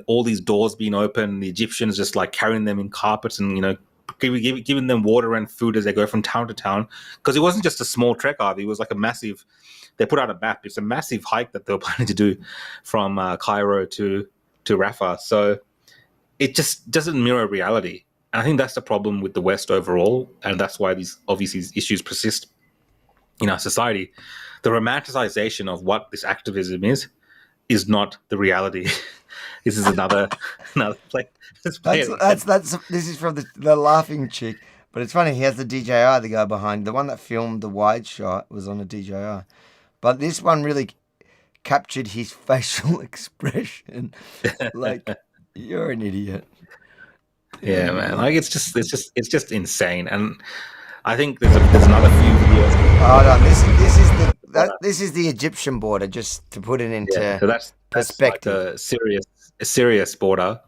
all these doors being open. The Egyptians just like carrying them in carpets and giving them water and food as they go from town to town. Because it wasn't just a small trek, Harvey. It was like a massive. They put out a map. It's a massive hike that they were planning to do from Cairo to Rafah. So it just doesn't mirror reality. And I think that's the problem with the West overall, and that's why these issues persist in our society. The romanticization of what this activism is not the reality. This is another play. This is from the laughing chick, but it's funny. He has the DJI, the guy behind the one that filmed the wide shot was on a DJI, but this one really captured his facial expression. Like, you're an idiot. Yeah, man. Like it's just insane. And I think there's another few videos. Hold on. This is the Egyptian border, just to put it into so that's perspective. Like a serious border.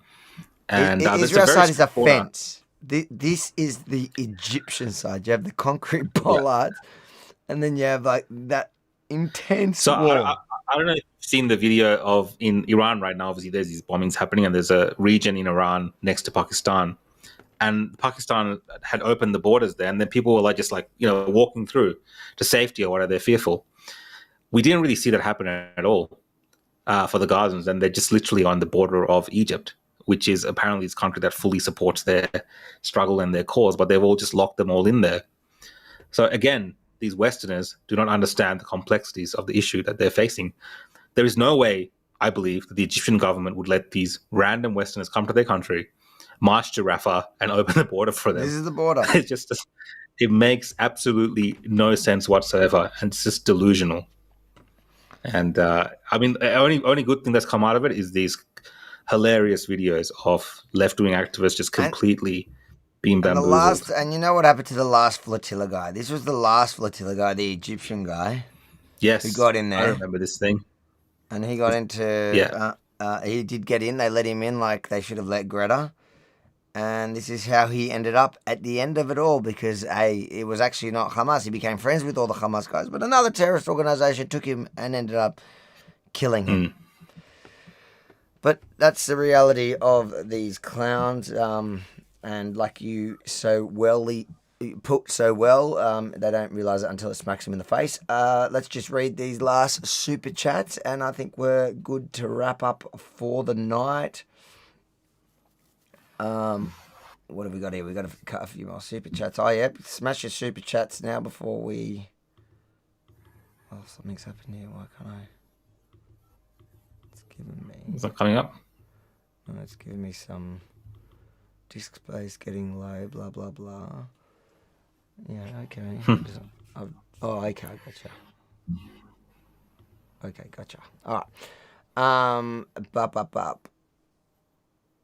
And Israel side is a fence. This is the Egyptian side. You have the concrete bollard, and then you have like that intense wall. I don't know if you've seen the video of in Iran right now. Obviously, there's these bombings happening, and there's a region in Iran next to Pakistan. And Pakistan had opened the borders there, and then people were just walking through to safety or whatever. They're fearful. We didn't really see that happen at all for the Gazans, and they're just literally on the border of Egypt, which is apparently this country that fully supports their struggle and their cause, but they've all just locked them all in there. So again, these Westerners do not understand the complexities of the issue that they're facing. There is no way, I believe, that the Egyptian government would let these random Westerners come to their country, march to Rafah, and open the border for them. This is the border. It makes absolutely no sense whatsoever, and it's just delusional. And the only good thing that's come out of it is these hilarious videos of left-wing activists just completely being bamboozled. And you know what happened to the last flotilla guy? This was the last flotilla guy, the Egyptian guy. Yes. Who got in there. I remember this thing. And he got into... he did get in. They let him in like they should have let Greta. And this is how he ended up at the end of it all, because it was actually not Hamas. He became friends with all the Hamas guys, but another terrorist organization took him and ended up killing him. But that's the reality of these clowns. And like you put so well, they don't realize it until it smacks them in the face. Let's just read these last super chats, and I think we're good to wrap up for the night. What have we got here? We've got to cut a few more super chats. Oh, yeah. Smash your super chats now before we... Oh, something's happened here. Why can't I... It's giving me... Is that coming up? No, it's giving me some... Disk space getting low, blah, blah, blah. Yeah, okay. Okay, gotcha. Okay, gotcha. All right.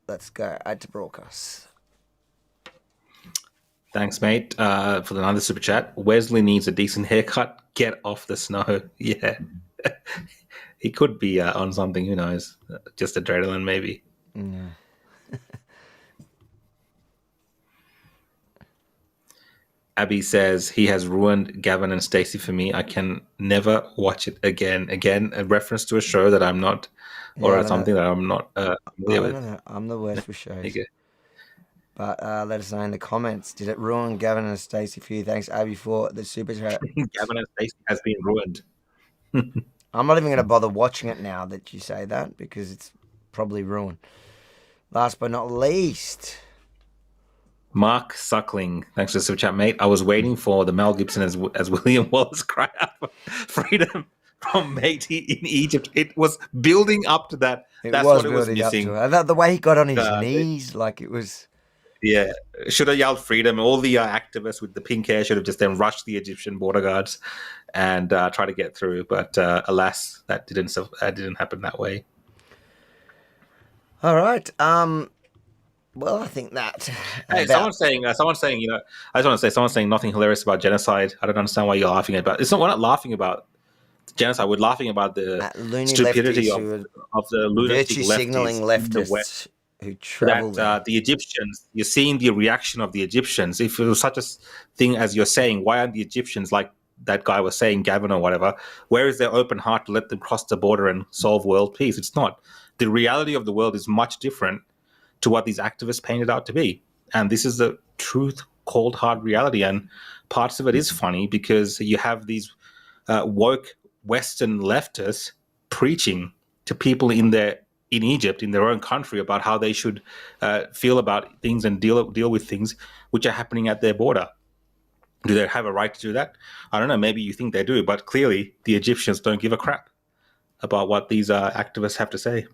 Let's go. Add to broadcast. Thanks, mate, for another super chat. Wesley needs a decent haircut. Get off the snow. Yeah. He could be on something. Who knows? Just adrenaline, maybe. Yeah. Abby says he has ruined Gavin and Stacey for me. I can never watch it again. Again, a reference to a show that I'm not, something that I'm not familiar with. No. I'm the worst for shows. Okay. But let us know in the comments. Did it ruin Gavin and Stacey for you? Thanks, Abby, for the super chat. Gavin and Stacey has been ruined. I'm not even going to bother watching it now that you say that, because it's probably ruined. Last but not least... Mark Suckling, thanks for the super chat, mate. I was waiting for the Mel Gibson as William Wallace cry out for freedom from Haiti in Egypt. It was building up to that. That's what it was missing. The way he got on his knees, like it was... Yeah, should have yelled freedom. All the activists with the pink hair should have just then rushed the Egyptian border guards and try to get through. But alas, that didn't happen that way. All right. Well, I think that. Hey, someone's saying, I just want to say, someone's saying nothing hilarious about genocide. I don't understand why you're laughing about it. We're not laughing about genocide. We're laughing about the stupidity of the lunatic virtue signaling leftists who travel there. The Egyptians, you're seeing the reaction of the Egyptians. If it was such a thing as you're saying, why aren't the Egyptians, like that guy was saying, Gavin or whatever, where is their open heart to let them cross the border and solve world peace? It's not. The reality of the world is much different to what these activists painted out to be. And this is the truth, cold, hard reality. And parts of it is funny because you have these woke Western leftists preaching to people in Egypt, in their own country, about how they should feel about things and deal with things which are happening at their border. Do they have a right to do that? I don't know. Maybe you think they do, but clearly the Egyptians don't give a crap about what these activists have to say.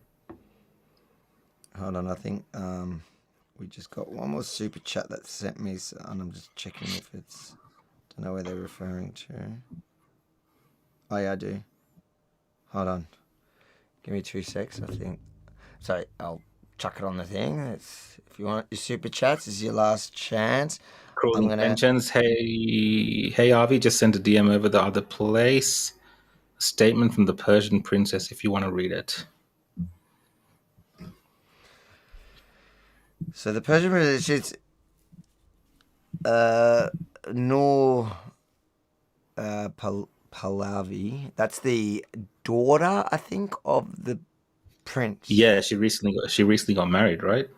Hold on, I think we just got one more super chat that sent me, and I'm just checking if it's. Don't know where they're referring to. Oh yeah, I do. Hold on, give me 2 secs. I think. Sorry, I'll chuck it on the thing. If you want your super chats, this is your last chance. Cruel Intentions. Hey, Avi, just sent a DM over the other place. A statement from the Persian princess, if you want to read it. So the Persian princess is Noor Pahlavi. That's the daughter, I think, of the prince. Yeah, she recently got married, right?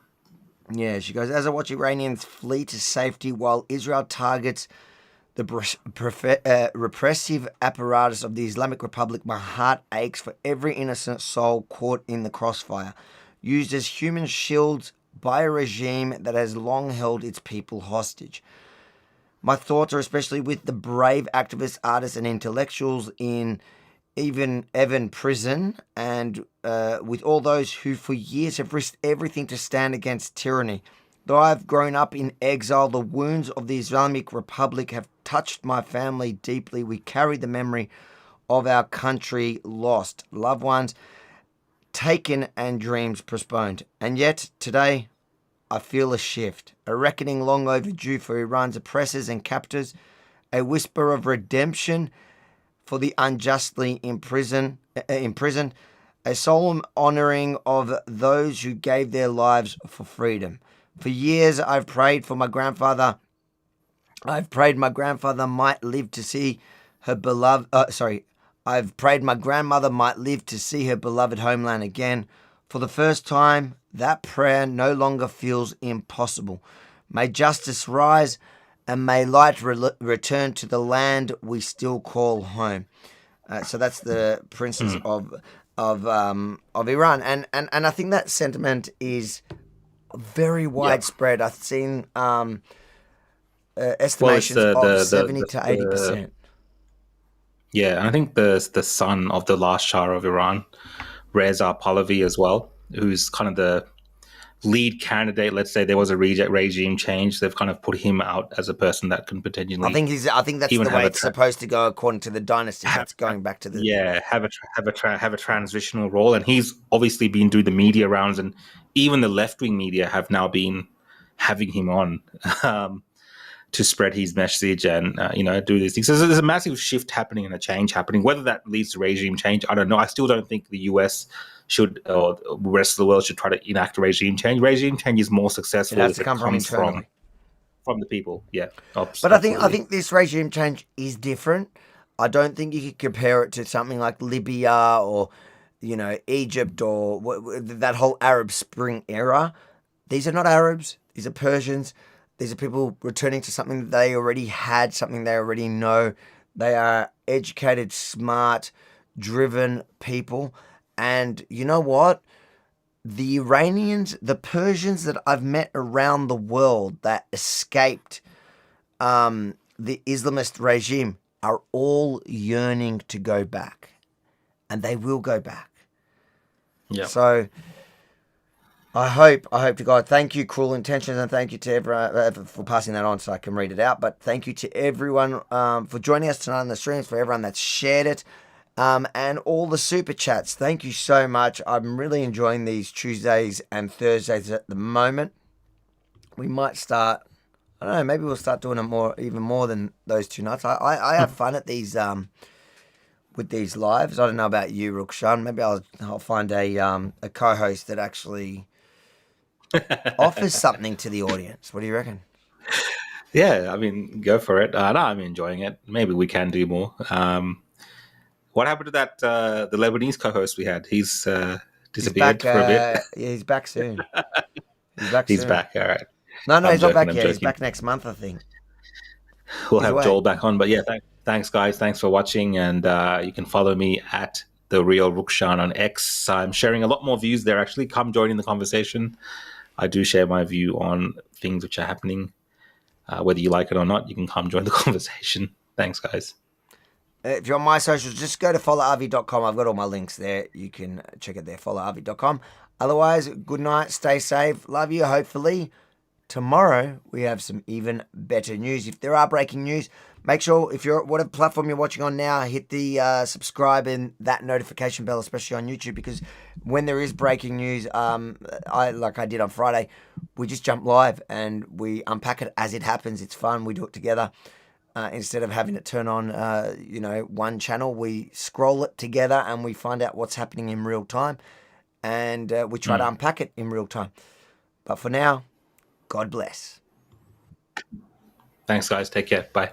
Yeah, she goes, as I watch Iranians flee to safety while Israel targets the repressive apparatus of the Islamic Republic, my heart aches for every innocent soul caught in the crossfire, used as human shields by a regime that has long held its people hostage. My thoughts are especially with the brave activists, artists, and intellectuals in Evan prison, and with all those who for years have risked everything to stand against tyranny. Though I've grown up in exile, the wounds of the Islamic Republic have touched my family deeply. We carry the memory of our country lost, loved ones taken, and dreams postponed. And yet, today, I feel a shift, a reckoning long overdue for Iran's oppressors and captors, a whisper of redemption for the unjustly imprisoned, a solemn honouring of those who gave their lives for freedom. For years, I've prayed my grandmother might live to see her beloved. I've prayed my grandmother might live to see her beloved homeland again. For the first time, that prayer no longer feels impossible. May justice rise, and may light return to the land we still call home. So that's the princess of Iran, and I think that sentiment is very widespread. I've seen estimations of 70 to 80%. Yeah, I think the son of the last Shah of Iran, Reza Pahlavi, as well, who's kind of the lead candidate. Let's say there was a regime change, they've kind of put him out as a person that can potentially. I think that's the way it's supposed to go according to the dynasty. That's going back to the have a transitional role, and he's obviously been doing the media rounds, and even the left wing media have now been having him on to spread his message and do these things. So there's a massive shift happening and a change happening. Whether that leads to regime change, I don't know. I still don't think the US should, or the rest of the world should, try to enact regime change. Regime change is more successful if it comes from the people. Yeah, but I think this regime change is different. I don't think you could compare it to something like Libya or Egypt or that whole Arab Spring era. These are not Arabs. These are Persians. These are people returning to something that they already had, something they already know. They are educated, smart, driven people. And you know what? The Iranians, the Persians that I've met around the world that escaped the Islamist regime are all yearning to go back. And they will go back. Yeah. So I hope to God, thank you, Cruel Intentions, and thank you to everyone for passing that on so I can read it out. But thank you to everyone for joining us tonight on the streams, for everyone that's shared it, and all the super chats. Thank you so much. I'm really enjoying these Tuesdays and Thursdays at the moment. We might start, I don't know, maybe we'll start doing it even more than those 2 nights. I have fun at these with these lives. I don't know about you, Rukshan. Maybe I'll find a co-host that actually offers something to the audience. What do you reckon? Yeah, I mean, go for it. No, I'm enjoying it. Maybe we can do more. What happened to that the Lebanese co-host we had? He's disappeared for a bit. Yeah, he's back soon. He's back He's soon. back. All right. No, I'm he's not back joking, yet. I'm He's joking. back next month, I think. We'll He's have away. Joel back on. But yeah, thanks, guys. Thanks for watching. And you can follow me at The Real Rukshan on X. I'm sharing a lot more views there, actually. Come join in the conversation. I do share my view on things which are happening. Whether you like it or not, you can come join the conversation. Thanks, guys. If you're on my socials, just go to followrv.com. I've got all my links there. You can check it there, followrv.com. Otherwise, good night. Stay safe. Love you. Hopefully, tomorrow we have some even better news. If there are breaking news, make sure, if you're whatever platform you're watching on now, hit the subscribe and that notification bell, especially on YouTube, because when there is breaking news, like I did on Friday, we just jump live and we unpack it as it happens. It's fun. We do it together. Instead of having it turn on, one channel, we scroll it together and we find out what's happening in real time, and we try to unpack it in real time. But for now, God bless. Thanks, guys. Take care. Bye.